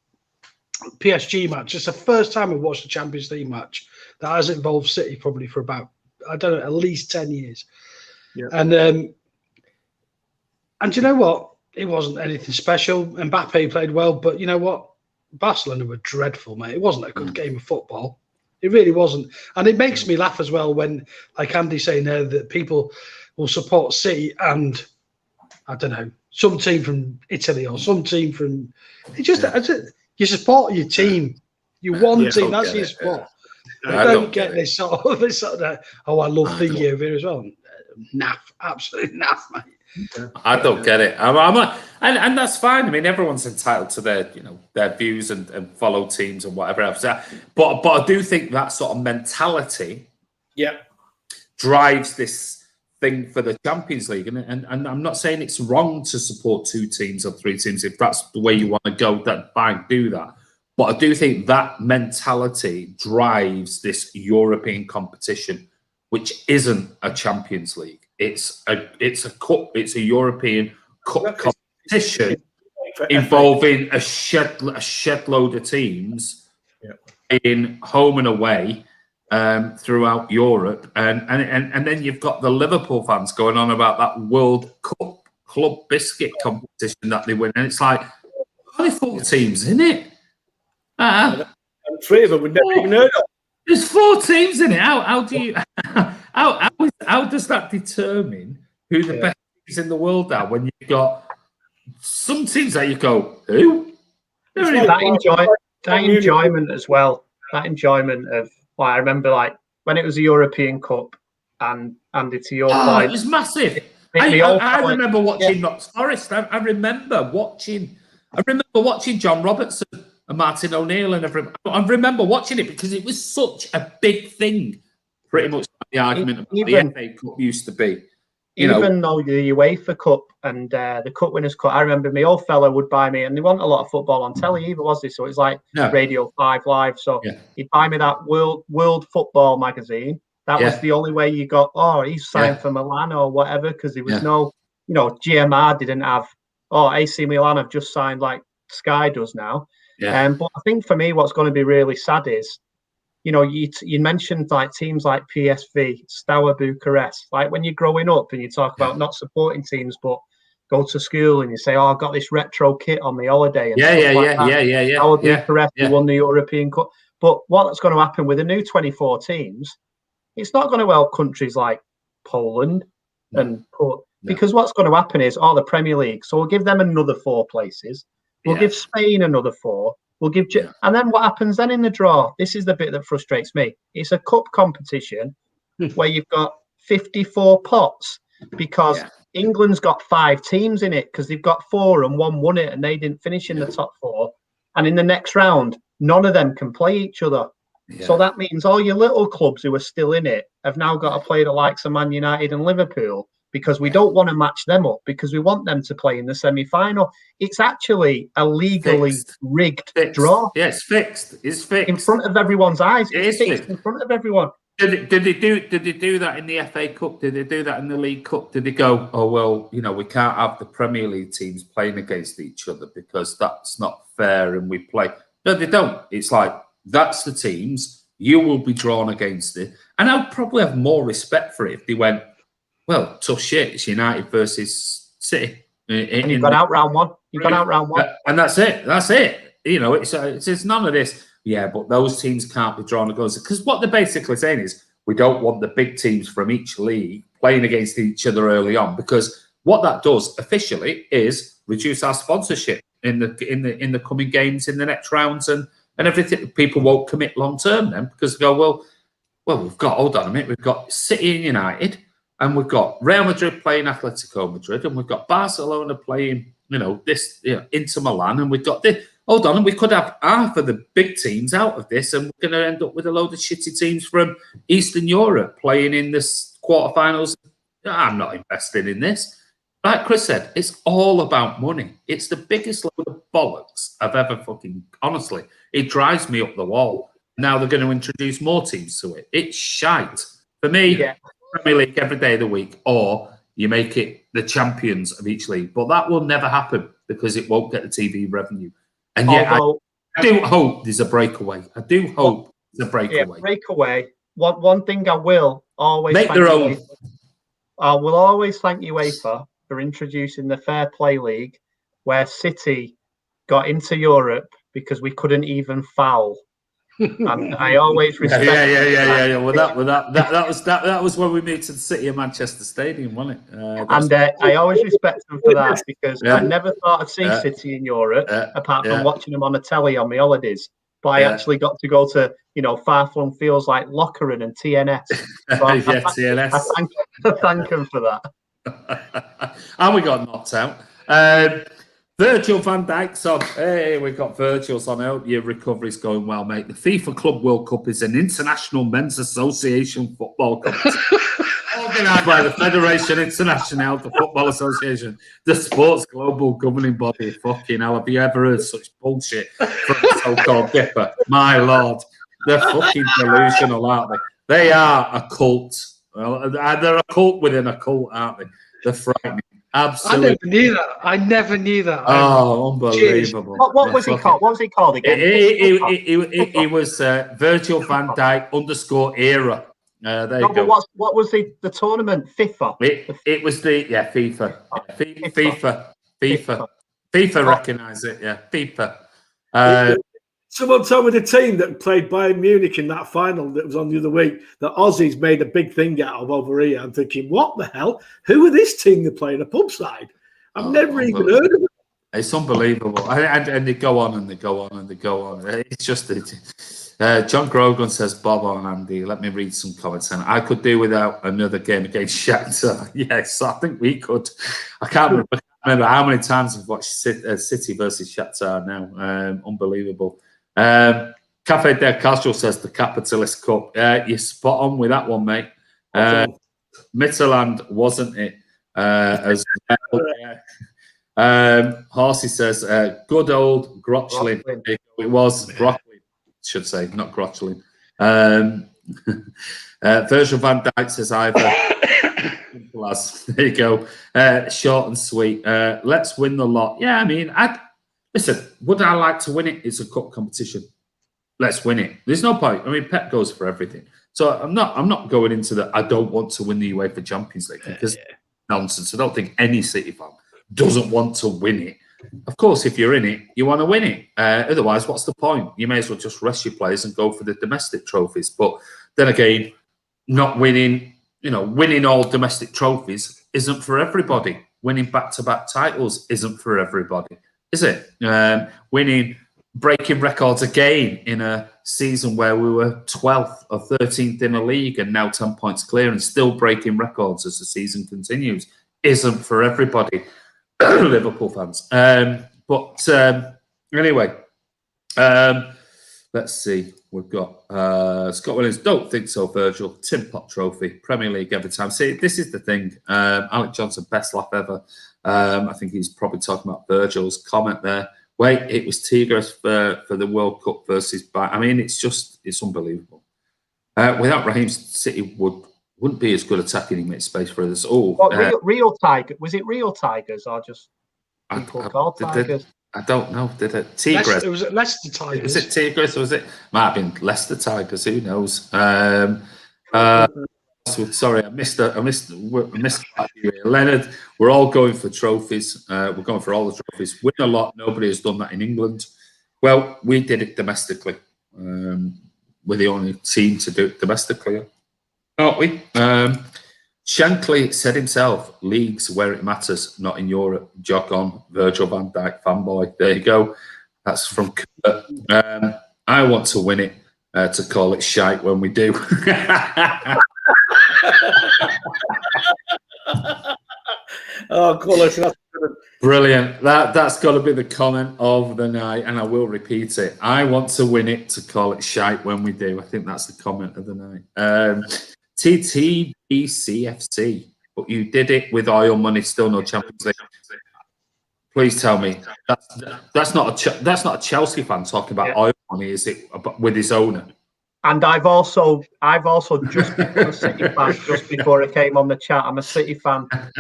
PSG match. It's the first time I've watched a Champions League match that has involved City probably for about, I don't know, at least 10 years. Yeah. And you know what? It wasn't anything special. Mbappe played well, but you know what? Barcelona were dreadful, mate. It wasn't a good game of football. It really wasn't. And it makes me laugh as well when, like Andy's saying there, that people will support City and, I don't know, some team from Italy or some team from... you support your team. You one team, that's your sport. You don't get this sort of, I love the year here as well. Naff, absolute naff, mate. I don't get it. And that's fine. I mean, everyone's entitled to their views and follow teams and whatever else. But I do think that sort of mentality, drives this thing for the Champions League. And I'm not saying it's wrong to support 2 teams or 3 teams. If that's the way you want to go, then fine, do that. But I do think that mentality drives this European competition, which isn't a Champions League. It's a cup. It's a European cup competition involving a shed load of teams in home and away throughout Europe, and then you've got the Liverpool fans going on about that World Cup club biscuit competition that they win, and it's like only 4 teams in it. And 3 of them would never even heard of. There's 4 teams in it. How do you? How does that determine who the best teams in the world are when you've got some teams that you go, who? That enjoyment as well. That enjoyment of, I remember when it was a European Cup and to your point. It was massive. I remember watching Notts Forest. I remember watching John Robertson and Martin O'Neill and everyone. I remember watching it because it was such a big thing. Pretty much the argument of the FA Cup used to be. Even though the UEFA Cup and the Cup Winners' Cup, I remember my old fella would buy me, and there wasn't a lot of football on telly either, was there? So it was like Radio 5 Live. So he'd buy me that World Football magazine. That was the only way you got, he's signed for Milan or whatever, because there was no, GMR didn't have, AC Milan have just signed like Sky does now. But I think for me, what's going to be really sad is, you mentioned like teams like PSV, Steaua Bucharest. Like when you're growing up and you talk about not supporting teams, but go to school and you say, "Oh, I got this retro kit on the holiday." And Steaua Bucharest won the European Cup. But what's going to happen with the new 24 teams? It's not going to help countries like Poland because what's going to happen is the Premier League. So we'll give them another 4 places. We'll give Spain another 4. We'll give, and then what happens then in the draw? This is the bit that frustrates me. It's a cup competition where you've got 54 pots because England's got 5 teams in it because they've got 4 and 1 won it and they didn't finish in the top 4. And in the next round, none of them can play each other. So that means all your little clubs who are still in it have now got to play the likes of Man United and Liverpool because we don't want to match them up because we want them to play in the semi-final. It's actually a legally rigged draw. Yeah, it's fixed. It's fixed in front of everyone's eyes. It's fixed in front of everyone. Did they do that in the FA Cup? Did they do that in the League Cup? Did they go, we can't have the Premier League teams playing against each other because that's not fair and we play? No, they don't. It's like, that's the teams. You will be drawn against it. And I'd probably have more respect for it if they went, well, tough shit. It's United versus City. And you've got out round one. You've got out round one. And that's it. That's it. It's none of this. Yeah, but those teams can't be drawn against it. Because what they're basically saying is we don't want the big teams from each league playing against each other early on. Because what that does officially is reduce our sponsorship in the coming games in the next rounds and everything. People won't commit long term then because they go, well, we've got, hold on a minute, we've got City and United. And we've got Real Madrid playing Atletico Madrid, and we've got Barcelona playing, Inter Milan, and we've got this. Hold on, and we could have half of the big teams out of this, and we're going to end up with a load of shitty teams from Eastern Europe playing in this quarterfinals. I'm not invested in this. Like Chris said, it's all about money. It's the biggest load of bollocks I've ever fucking, honestly, it drives me up the wall. Now they're going to introduce more teams to it. It's shite. For me, Premier League every day of the week, or you make it the champions of each league. But that will never happen because it won't get the TV revenue. And yet, I do hope there's a breakaway. I do hope there's a breakaway. Yeah, breakaway. One thing I will always make their own. I will always thank UEFA for introducing the Fair Play League, where City got into Europe because we couldn't even foul. And I always respect. Yeah. Well, that was when we moved to the City of Manchester Stadium, wasn't it? I always respect them for that because I never thought I'd see City in Europe apart from watching them on the telly on my holidays. But I actually got to go to far-flung fields like Locheren and TNS. So TNS. I thank them for that. And we got knocked out. Virgil van Dijk's on. Hey, we've got Virgil's on. I hope your recovery's going well, mate. The FIFA Club World Cup is an international men's association football competition organised by the Fédération Internationale de Football Association, the sport's global governing body. Fucking hell, have you ever heard such bullshit from the so-called Dipper? My lord, they're fucking delusional, aren't they? They are a cult. Well, they're a cult within a cult, aren't they? They're frightening. Absolutely. I never knew that. Oh, unbelievable. What was he called? What was he called again? He was Virgil van Dijk _era. There you go. But what was the tournament? FIFA? It was the, FIFA. FIFA recognise it, FIFA. Someone told me the team that played Bayern Munich in that final that was on the other week, the Aussies made a big thing out of over here. I'm thinking, what the hell? Who are this team that play in a pub side? I've never even heard of it. It's unbelievable. And they go on and they go on and they go on. It's just, John Grogan says, Bob on Andy. Let me read some comments. And I could do without another game against Shakhtar. Yes, I think we could. I can't remember how many times I've watched City versus Shakhtar now. Unbelievable. Cafe del Castro says the Capitalist Cup. You're spot on with that one, mate. Midtjylland, wasn't it? as well. Horsey says, good old Grochlin. It was Grochlin, should say, not Grochlin. Virgil van Dijk says either. There you go. Short and sweet. Let's win the lot. Yeah, I mean, listen, would I like to win it? It's a cup competition. Let's win it. There's no point. I mean, Pep goes for everything. So I'm not going into the I don't want to win the UEFA Champions League because nonsense. I don't think any City fan doesn't want to win it. Of course, if you're in it, you want to win it. Otherwise, what's the point? You may as well just rest your players and go for the domestic trophies. But then again, not winning, winning all domestic trophies isn't for everybody. Winning back-to-back titles isn't for everybody, is it? Breaking records again in a season where we were 12th or 13th in a league and now 10 points clear and still breaking records as the season continues isn't for everybody, Liverpool fans. Anyway, let's see. We've got Scott Williams. Don't think so, Virgil. Tin Pot Trophy, Premier League every time. See, this is the thing. Alec Johnson, best laugh ever. I think he's probably talking about Virgil's comment there. Wait, it was Tigres for the World Cup versus Bayern. I mean, it's unbelievable. Without Raheem, City wouldn't be as good attacking. He makes space for others. Real Tiger? Was it real Tigers or just people called Tigers? I don't know. Did it Tigres? It was Leicester Tigers. Was it Tigres? Or was it? Might have been Leicester Tigers. Who knows? Sorry, I missed. Leonard, we're all going for trophies. We're going for all the trophies. Win a lot. Nobody has done that in England. Well, we did it domestically. We're the only team to do it domestically, aren't we? Shankly said himself, leagues where it matters, not in Europe. Jog on, Virgil van Dijk fanboy. There you go. That's from Kurt. I want to win it to call it shite when we do. Oh, cool. That's brilliant. That's got to be the comment of the night, and I will repeat it. I want to win it to call it shite when we do. I think that's the comment of the night. TTBCFC, but you did it with oil money, still no Champions League. Please tell me that's not a Chelsea fan talking about oil money, is it? With his owner. And I've also just become a City fan just before it came on the chat. I'm a City fan since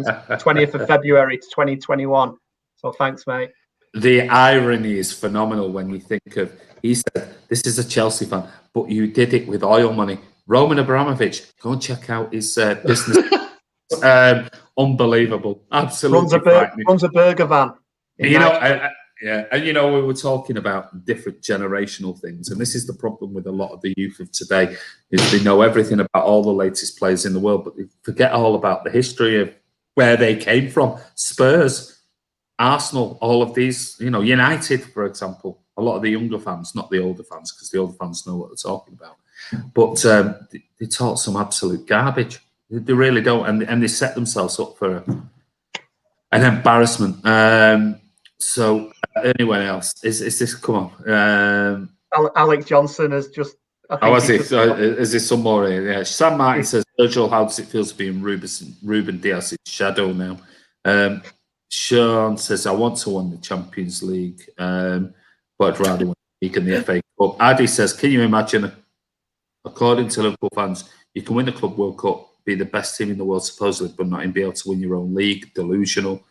20th of February to 2021. So thanks, mate. The irony is phenomenal when you think of, he said, this is a Chelsea fan, but you did it with oil money. Roman Abramovich, go and check out his business. Unbelievable. Absolutely. Runs a burger van. And we were talking about different generational things, and this is the problem with a lot of the youth of today, is they know everything about all the latest players in the world, but they forget all about the history of where they came from. Spurs, Arsenal, all of these, United, for example. A lot of the younger fans, not the older fans, because the older fans know what they're talking about. But they talk some absolute garbage. They really don't, and they set themselves up for an embarrassment. So anyone else? Is this? Come on. Alec Johnson has just. Is there some more here? Yeah. Sam Martin says, Virgil, how does it feel to be in Ruben Diaz's shadow now? Sean says, I want to win the Champions League, but I'd rather win the league and the FA Cup. Addy says, can you imagine, according to Liverpool fans, you can win the Club World Cup, be the best team in the world supposedly, but not be able to win your own league? Delusional.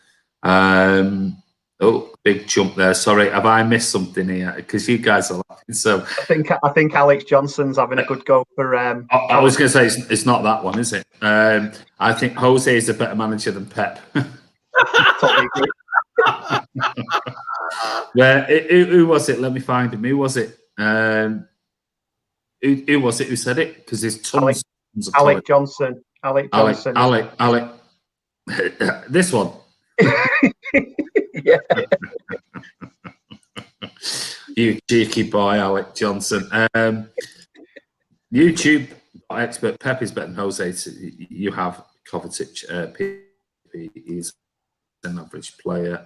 Big jump there. Sorry, have I missed something here? Because you guys are laughing. So I think Alex Johnson's having a good go for. I was going to say it's not that one, is it? I think Jose is a better manager than Pep. Totally agree. Who was it? Let me find him. Who was it? Who was it who said it? Because there's tons of Alec Johnson. Alec Johnson. Alec. This one. Yeah. You cheeky boy, Alec Johnson. YouTube expert Pep is better than Jose. You have Kovacic. He's an average player.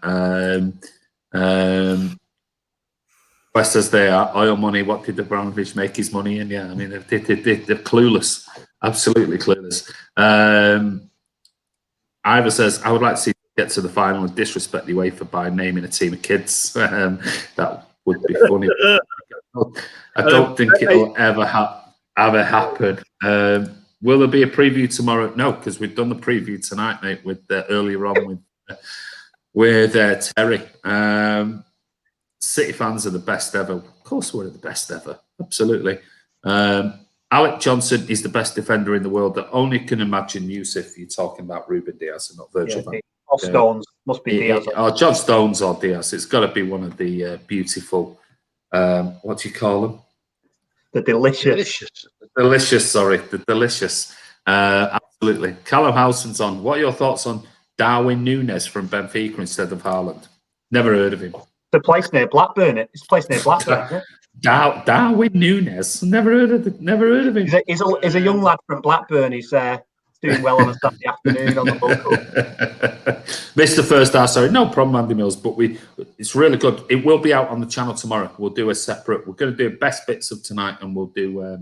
West says they are oil money. What did Abramovich make his money in? Yeah, I mean, they're clueless. Absolutely clueless. Ivor says, I would like to see get to the final and disrespect the UEFA by naming a team of kids. That would be funny. I don't think it'll ever happen. Will there be a preview tomorrow? No, because we've done the preview tonight, mate, with earlier on with Terry. City fans are the best ever. Of course, we're the best ever. Absolutely. Alec Johnson is the best defender in the world. That only can imagine Yusuf. You're talking about Ruben Diaz and not Virgil van Dijk. Or Stones. Must be Diaz. Or John Stones or Diaz. It's got to be one of the beautiful, what do you call them? The delicious. The delicious. Absolutely. Callum Howson's on. What are your thoughts on Darwin Núñez from Benfica instead of Haaland? Never heard of him. The place near Blackburn. It's a place near Blackburn. Darwin Núñez. Never heard of him. He's a young lad from Blackburn. He's doing well on a Saturday afternoon on the local. Missed the first hour, sorry. No problem, Andy Mills, but it's really good. It will be out on the channel tomorrow. We'll do a separate. We're going to do best bits of tonight, and we'll do.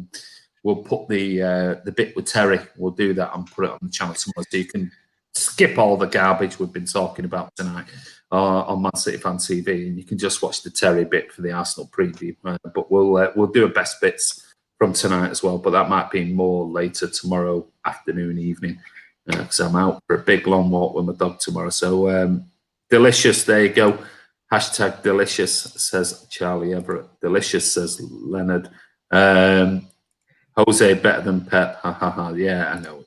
We'll put the bit with Terry. We'll do that and put it on the channel tomorrow, so you can skip all the garbage we've been talking about tonight on Man City Fan TV, and you can just watch the Terry bit for the Arsenal preview. But we'll do a best bits from tonight as well. But that might be more later tomorrow afternoon, evening, because I'm out for a big long walk with my dog tomorrow. So delicious. There you go. Hashtag delicious, says Charlie Everett. Delicious, says Leonard. Jose better than Pep. Ha ha ha. Yeah, I know.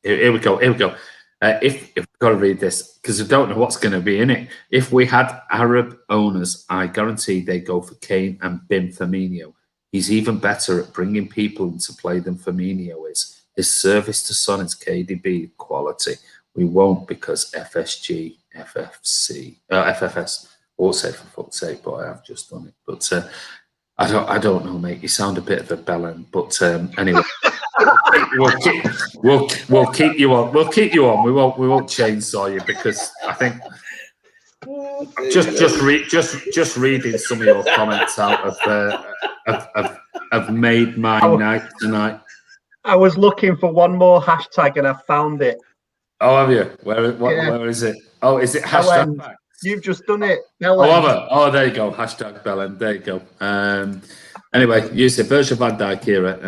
Here we go. If we've got to read this, because I don't know what's going to be in it. If we had Arab owners, I guarantee they go for Kane and bin Firmino. He's even better at bringing people into play than Firmino is. His service to Son is KDB quality. We won't because FSG, FFC, FFS. Won't say for fuck's sake, but I have just done it. But I don't know, mate. You sound a bit of a bellend, but anyway. We'll keep you on. We'll keep you on. We won't chainsaw you because I think just reading some of your comments out have made my night tonight. I was looking for one more hashtag and I found it. Oh, have you? Where is it? Oh, is it hashtag back? You've just done it. Oh, there you go. Hashtag Bellend. There you go. Anyway, you said Virgil van Dijk here at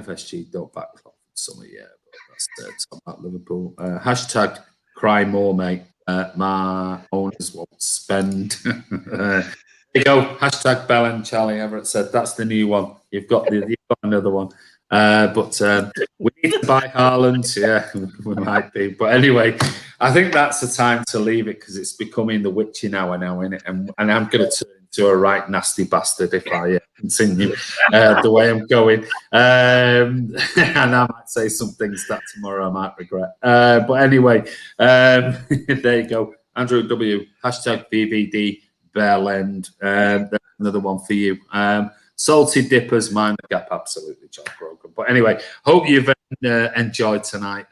FSG. Don't back summer, yeah. But that's top at Liverpool. Hashtag cry more, mate. My owners won't spend. There you go. Hashtag Bellend. Charlie Everett said that's the new one. You've got another one. But we need to buy Haaland. Yeah, we might be. But anyway, I think that's the time to leave it because it's becoming the witching hour now, isn't it? And I'm going to turn into a right nasty bastard if I continue the way I'm going. And I might say some things that tomorrow I might regret. But anyway, there you go. Andrew W. Hashtag BBD Bellend. That's another one for you. Salty Dippers, mind the gap, absolutely, John Brogan. But anyway, hope you've enjoyed tonight.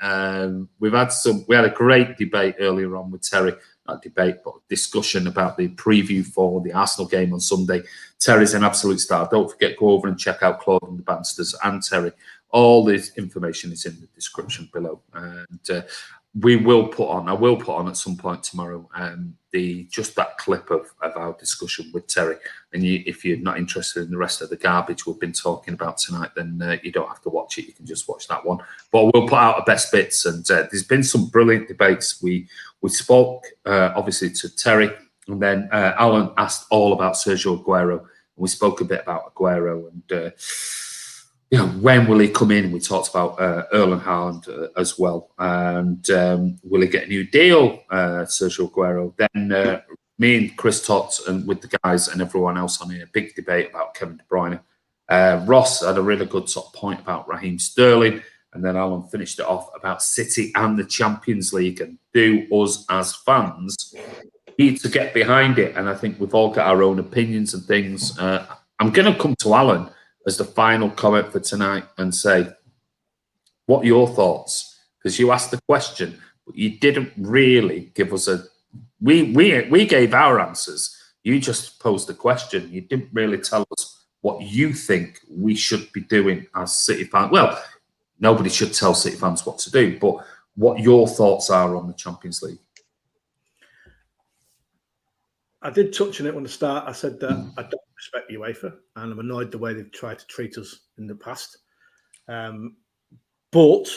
We had a great debate earlier on with Terry. Not debate, but discussion about the preview for the Arsenal game on Sunday. Terry's an absolute star. Don't forget, go over and check out Claude and the Bansters and Terry. All this information is in the description below. And I will put on at some point tomorrow just that clip of our discussion with Terry. And if you're not interested in the rest of the garbage we've been talking about tonight, then you don't have to watch it. You can just watch that one. But we'll put out a best bits. And there's been some brilliant debates. We spoke obviously to Terry, and then Alan asked all about Sergio Aguero. And we spoke a bit about Aguero and when will he come in? We talked about Erling Haaland as well. And will he get a new deal, Sergio Aguero? Then me and Chris talked with the guys and everyone else on here, big debate about Kevin De Bruyne. Ross had a really good sort of point about Raheem Sterling. And then Alan finished it off about City and the Champions League. And do us as fans need to get behind it? And I think we've all got our own opinions and things. I'm going to come to Alan as the final comment for tonight and say, what are your thoughts? Because you asked the question, but you didn't really give us we gave our answers. You just posed the question. You didn't really tell us what you think we should be doing as City fans. Well, nobody should tell City fans what to do, but what your thoughts are on the Champions League. I did touch on it when I start. I said that I don't respect UEFA, and I'm annoyed the way they've tried to treat us in the past. But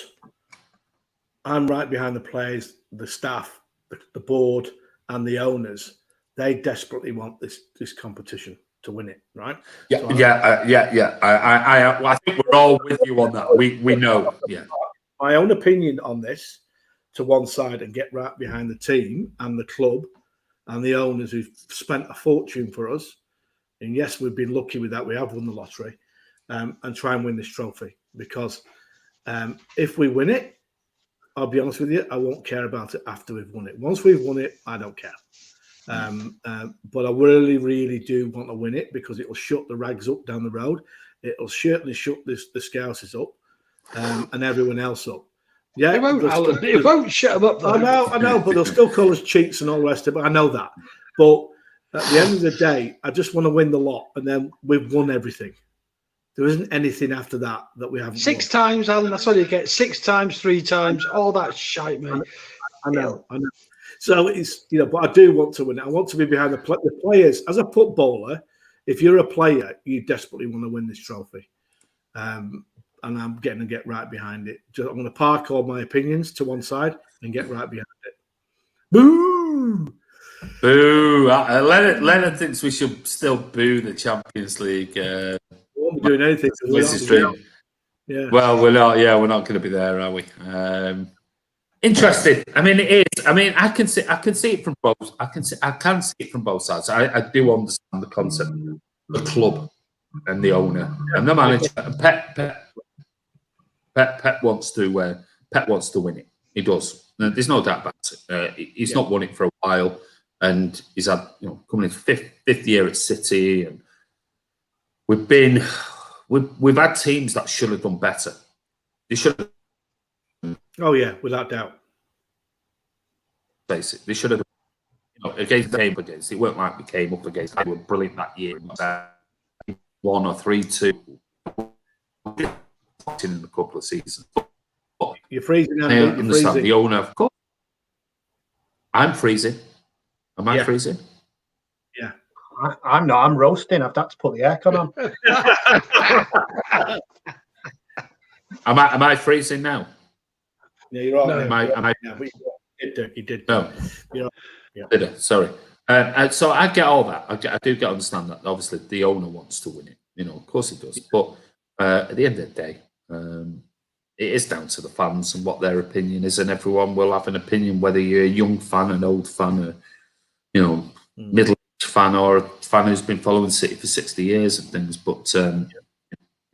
I'm right behind the players, the staff, the board, and the owners. They desperately want this competition to win it, right? Yeah, so I think we're all with you on that. We know. Yeah. My own opinion on this to one side and get right behind the team and the club and the owners who've spent a fortune for us. And yes, we've been lucky with that. We have won the lottery, and try and win this trophy. Because if we win it, I'll be honest with you, I won't care about it after we've won it. Once we've won it, I don't care. But I really, really do want to win it because it will shut the rags up down the road. It will certainly shut the Scousers up and everyone else up. Yeah, it won't shut them up. Though. I know, but they'll still call us cheats and all the rest of it. I know that. But at the end of the day, I just want to win the lot, and then we've won everything. There isn't anything after that we haven't 6 times, Alan. That's all you get. 6 times, 3 times, all that shite, mate. I know. So it's, but I do want to win it. I want to be behind the players. As a footballer, if you're a player, you desperately want to win this trophy. And I'm getting to get right behind it. I'm going to park all my opinions to one side and get right behind it. Boo! Boo! Leonard thinks we should still boo the Champions League. We won't be doing anything. Yeah. Well, we're not. Yeah, we're not going to be there, are we? Interesting. I mean, it is. I mean, I can see it from both. I can see it from both sides. I do understand the concept, the club and the owner and the manager. And Pep wants to win it. He does. There's no doubt about it. He's not won it for a while, and he's had coming in fifth year at City, and we've had teams that should have done better. They should have. Oh yeah, without doubt. Basically, they should have. Against the game against. It weren't like we came up against. They were brilliant that year. 1 or 3-2 in a couple of seasons. You're freezing. I understand the owner, of course. I'm freezing. Am I freezing? Yeah. I'm not. I'm roasting. I've had to put the aircon on. Am I freezing now? Yeah, you're all right. Am I? Yeah, you did. No. Yeah. Did I? Sorry. So I get all that. I do understand that. Obviously, the owner wants to win it. Of course he does. But at the end of the day, it is down to the fans and what their opinion is, and everyone will have an opinion, whether you're a young fan, an old fan, middle-aged fan, or a fan who's been following City for 60 years and things. But at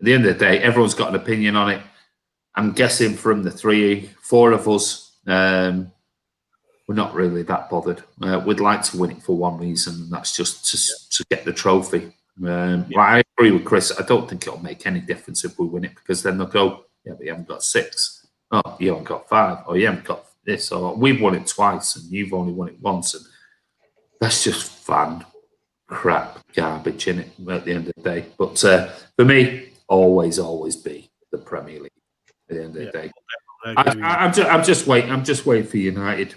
the end of the day, everyone's got an opinion on it. I'm guessing from the 3-4 of us, we're not really that bothered. We'd like to win it for one reason, and that's just to get the trophy. I agree with Chris. I don't think it'll make any difference if we win it, because then they'll go, yeah, but you haven't got 6. Oh, you haven't got 5. Or you haven't got this. Or we've won it twice and you've only won it once. And that's just fan crap garbage in it at the end of the day. But for me, always be the Premier League at the end of the day. I'm just waiting for United,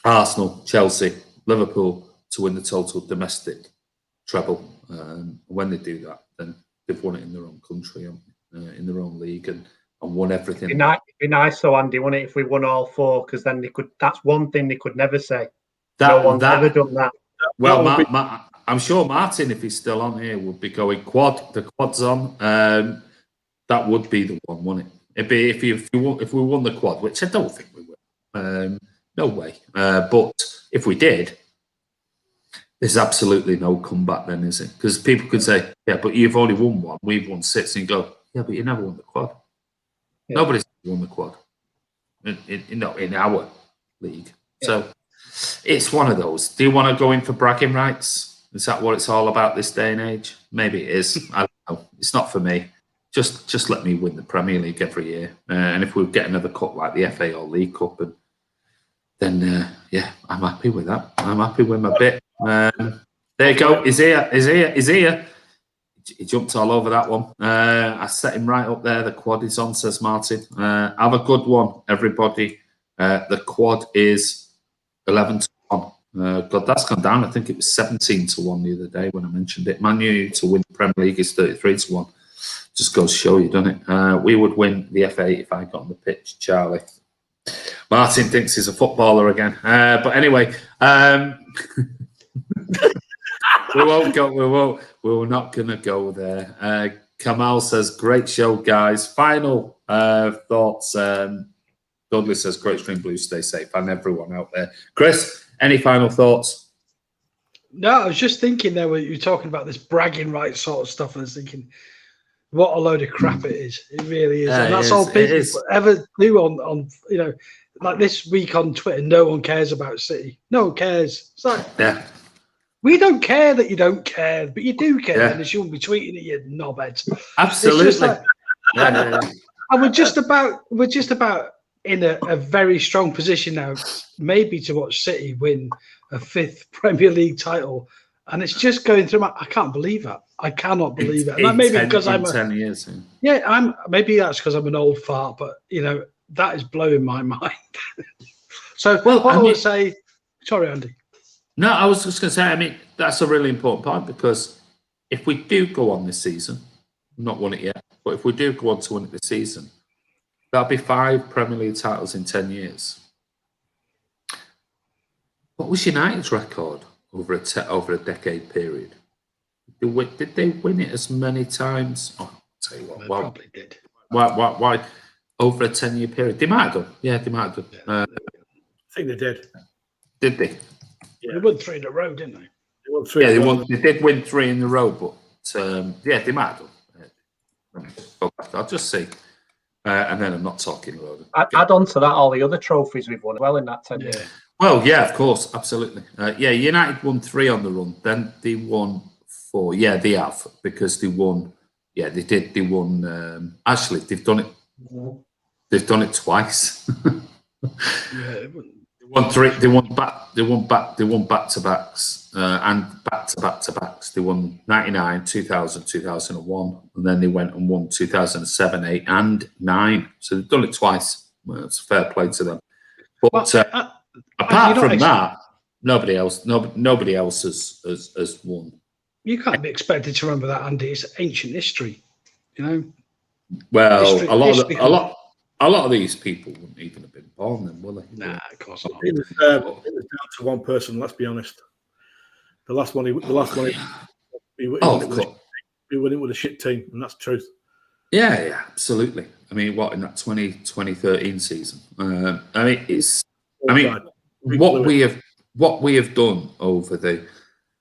Arsenal, Chelsea, Liverpool to win the total domestic treble. When they do that, then they've won it in their own country, in their own league, and won everything. It'd be nice, so Andy, wouldn't it, if we won all 4? Because then they could. That's one thing they could never say. No one's ever done that. Well, I'm sure Martin, if he's still on here, would be going quad. The quad's on. That would be the one, wouldn't it? It'd be if we won the quad, which I don't think we will. No way. But if we did, there's absolutely no comeback then, is it? Because people could say, yeah, but you've only won 1. We've won 6. And you go, yeah, but you never won the quad. Yeah. Nobody's won the quad. In our league. Yeah. So it's one of those. Do you want to go in for bragging rights? Is that what it's all about this day and age? Maybe it is. I don't know. It's not for me. Just let me win the Premier League every year. And if we get another cup like the FA or League Cup, then I'm happy with that. I'm happy with my bit. There you go. He's here. He jumped all over that one. I set him right up there. The quad is on, says Martin. Have a good one, everybody. The quad is 11-1. God, that's gone down. I think it was 17-1 the other day when I mentioned it. Man U to win the Premier League is 33-1. Just goes to show you, doesn't it? We would win the FA if I got on the pitch, Charlie. Martin thinks he's a footballer again. But anyway, we're not going to go there. Kamal says, great show, guys. Final thoughts. Dudley says, great stream, Blues, stay safe. And everyone out there. Chris, any final thoughts? No, I was just thinking there when you were talking about this bragging rights sort of stuff. I was thinking, what a load of crap it is. It really is. And that's all people ever do on like this week on Twitter, no one cares about City. No one cares. It's like, we don't care that you don't care, but you do care, and you wouldn't be tweeting at you knobheads. Absolutely. And we're just about in a very strong position now, maybe to watch City win a 5th Premier League title. And it's just going through I can't believe that. I cannot believe it. And maybe because I'm 10 years. Maybe that's because I'm an old fart, but that is blowing my mind. So I would say, sorry, Andy. No, I was just going to say, I mean, that's a really important point, because if we do go on this season, not won it yet, but if we do go on to win it this season, that'll be 5 Premier League titles in 10 years. What was United's record over a decade period? Did they win it as many times? Oh, I'll tell you what. They probably did. Why? Over a 10-year period? They might have done. Yeah, they might have done. I think they did. Did they? Yeah. They won 3 in a row, didn't they? They won 3 in a row. They did win 3 in a row, but they might have done. I'll just see. And then I'm not talking about it. Add on to that all the other trophies we've won well in that 10 years. Well, yeah, of course, absolutely. United won 3 on the run. Then they won 4. Yeah, they have, because they won. Yeah, they did. They won. Actually, they've done it. They've done it twice. They won 3. They won back to backs and back to backs. They won 99, 2000, 2001, and then they went and won 2007, 8, and 9. So they've done it twice. Well, it's fair play to them. But apart from that, nobody else has won. You can't be expected to remember that, Andy. It's ancient history, Well, a lot of these people wouldn't even have been born then, will they? Nah, of course not. It was down to one person. Let's be honest. The last one. He won it with a shit team, and that's the truth. Yeah, absolutely. I mean, in that 2013 season? What we have done over the,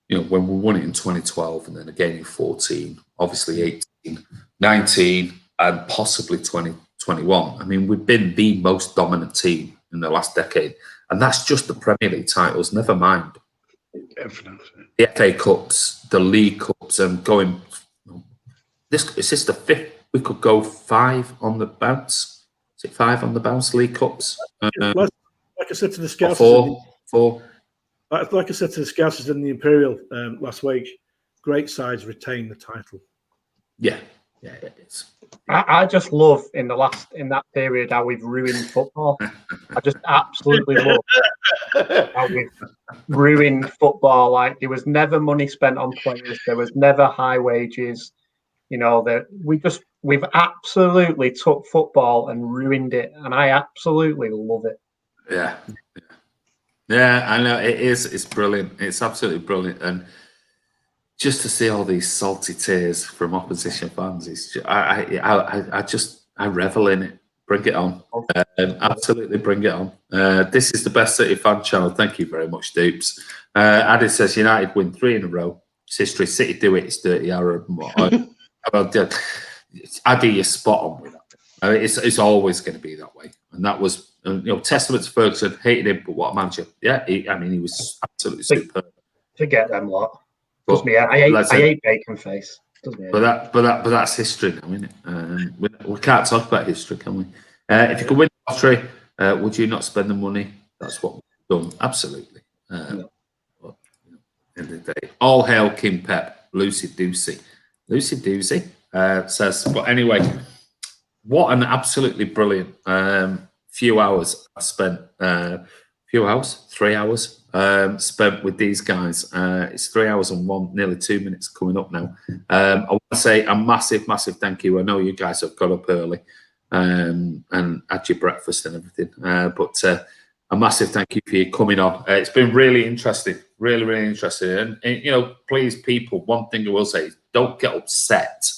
when we won it in 2012 and then again in 14, obviously 18, 19, and possibly 2021. I mean, we've been the most dominant team in the last decade, and that's just the Premier League titles. Never mind the FA Cups, the League Cups, and going. Is this the 5th? We could go 5 on the bounce. Is it 5 on the bounce League Cups? Like I said to the scouts, 4. Like I said to the scouts in the Imperial last week, great sides retain the title. Yeah, it is. I just love in that period how we've ruined football. I just absolutely love how we've ruined football. Like, there was never money spent on players. There was never high wages. We've absolutely took football and ruined it, and I absolutely love it. Yeah, I know it is. It's brilliant. It's absolutely brilliant, and just to see all these salty tears from opposition fans, I revel in it. Bring it on. Absolutely bring it on. This is the best City fan channel. Thank you very much, Dupes. Adi says United win 3 in a row. It's history. City do it. It's dirty Arab. Adi, you're spot on with that. It's always going to be that way. And that was, testament to Ferguson. Hated him, but what a manager. Yeah, he was absolutely superb. Forget them lot. Trust me, I hate bacon face. But that's history now, isn't it? We can't talk about history, can we? If you could win the lottery, would you not spend the money? That's what we've done. Absolutely. But, end of the day, all hail King Pep. Lucy Doozy says. But anyway, what an absolutely brilliant few hours I spent, 3 hours spent with these guys. It's 3 hours and nearly 2 minutes coming up now. I want to say a massive, massive thank you. I know you guys have got up early and had your breakfast and everything, but a massive thank you for you coming on. It's been really interesting, really, really interesting. And you know, please, people, one thing I will say is don't get upset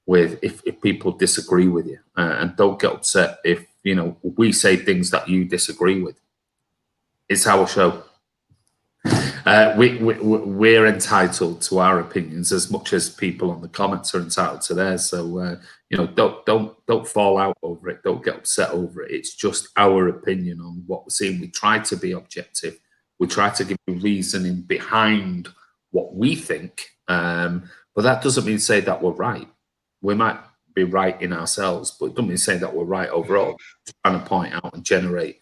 with if people disagree with you, and don't get upset if, you know, we say things that you disagree with. It's our show. We're entitled to our opinions as much as people on the comments are entitled to theirs. So you know, don't fall out over it. Don't get upset over it. It's just our opinion on what we're seeing. We try to be objective. We try to give you reasoning behind what we think, but that doesn't mean to say that we're right. We might be right in ourselves, but it doesn't mean to say that we're right overall. Just trying to point out and generate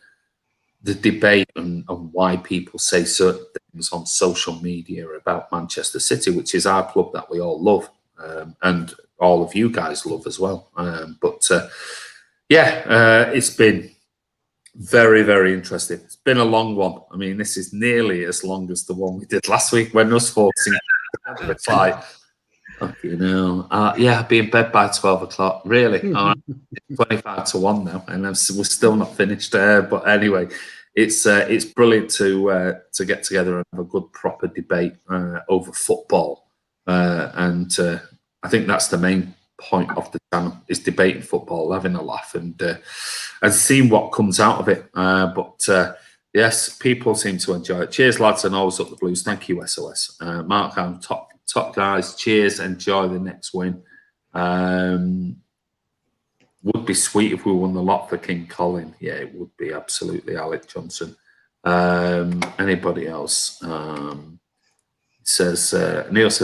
the debate on why people say certain things on social media about Manchester City, which is our club that we all love, and all of you guys love as well. It's been very, very interesting. It's been a long one. I mean, this is nearly as long as the one we did last week when us forcing it's like, you know, I'll be in bed by 12 o'clock. Really? 25 to 1 now, and we're still not finished. But anyway, it's brilliant to get together and have a good proper debate over football, and I think that's the main point of the channel, is debating football, having a laugh, and seeing what comes out of it. Yes, people seem to enjoy it. Cheers, lads, and always up the Blues. Thank you, SOS. Mark, I'm top guys. Cheers. Enjoy the next win. Would be sweet if we won the lot for King Colin. Yeah, it would be, absolutely. Alec Johnson. Anybody else? Neil says,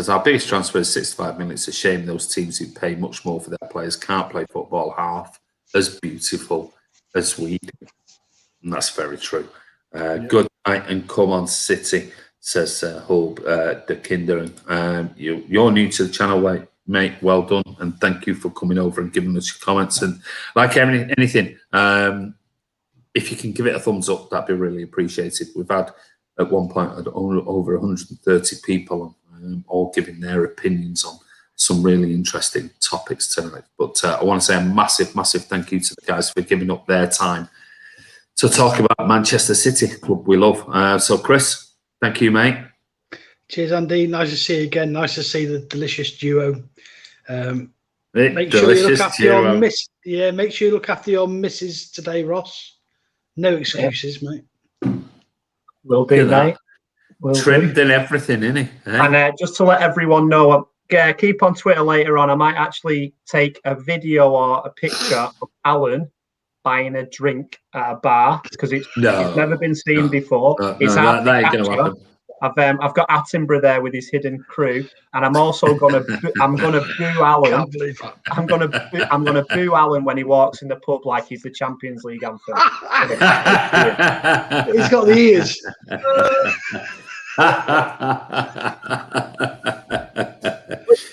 our biggest transfer is 65 million. It's a shame those teams who pay much more for their players can't play football half as beautiful as we do. And that's very true. Good night and come on, City, says Hub de Kinderen. You're new to the channel, mate. Well done, and thank you for coming over and giving us your comments. And like anything, if you can give it a thumbs up, that'd be really appreciated. We've had at one point over 130 people all giving their opinions on some really interesting topics tonight. But I want to say a massive, massive thank you to the guys for giving up their time to talk about Manchester City, club we love. So, Chris, thank you, mate. Cheers, Andy. Nice to see you again. Nice to see the delicious duo. Make sure you look after your miss. Yeah, make sure you look after your missus today, Ross. No excuses, mate. Will do, mate. Trimmed and everything, innit? And just to let everyone know, keep on Twitter later on. I might actually take a video or a picture of Alan buying a drink at a bar, because it's never been seen before. It's hard to capture. I've got Attenborough there with his hidden crew, and I'm also gonna boo Alan. I'm gonna boo Alan when he walks in the pub like he's the Champions League anthem. He's got the ears.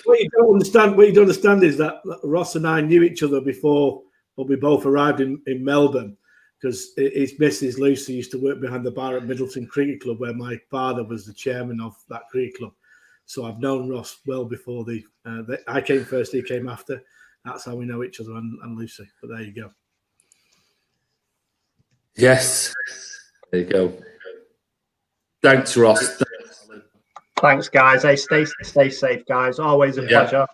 What you don't understand is that Ross and I knew each other before we both arrived in Melbourne, because his missus Lucy used to work behind the bar at Middleton Cricket Club, where my father was the chairman of that cricket club. So I've known Ross well before I came first, he came after. That's how we know each other, and Lucy. But there you go. Yes, there you go. Thanks, Ross. Thanks, guys. Hey, stay safe, guys. Always a pleasure.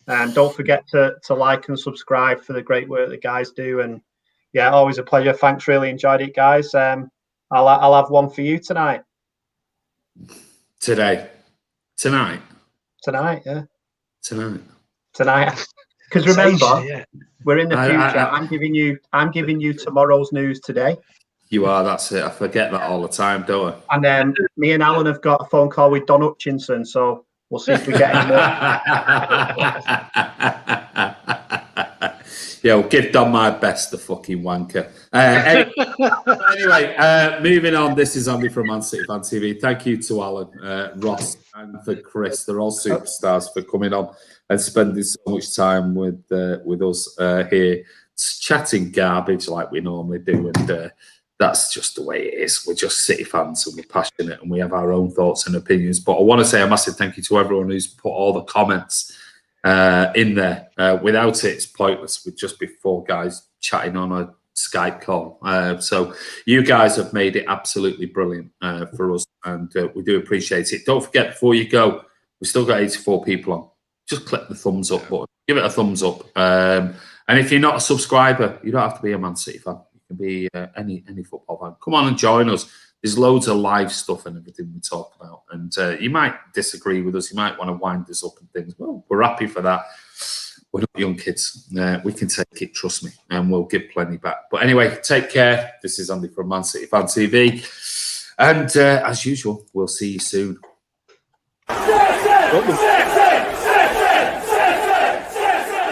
Don't forget to like and subscribe for the great work the guys do. And yeah, always a pleasure. Thanks, really enjoyed it, guys. I'll have one for you tonight. Tonight, yeah. Tonight. Because remember, we're in the future. I'm giving you tomorrow's news today. You are. That's it. I forget that all the time, don't I? And then me and Alan have got a phone call with Don Hutchinson, so we'll see if we get any more. Yeah, we'll give Don my best, the fucking wanker. Anyway, moving on. This is Andy from mcfcfantv. Thank you to Alan, Ross, and for Chris. They're all superstars for coming on and spending so much time with us here chatting garbage like we normally do, and that's just the way it is. We're just City fans and we're passionate and we have our own thoughts and opinions. But I want to say a massive thank you to everyone who's put all the comments in there. Without it, it's pointless. We'd just be four guys chatting on a Skype call. So you guys have made it absolutely brilliant for us, and we do appreciate it. Don't forget, before you go, we've still got 84 people on. Just click the thumbs up button. Give it a thumbs up. And if you're not a subscriber, you don't have to be a Man City fan. You can be any football fan. Come on and join us. There's loads of live stuff and everything we talk about. And you might disagree with us. You might want to wind us up and things. Well, we're happy for that. We're not young kids. We can take it, trust me, and we'll give plenty back. But anyway, take care. This is Andy from Man City Fan TV. And as usual, we'll see you soon.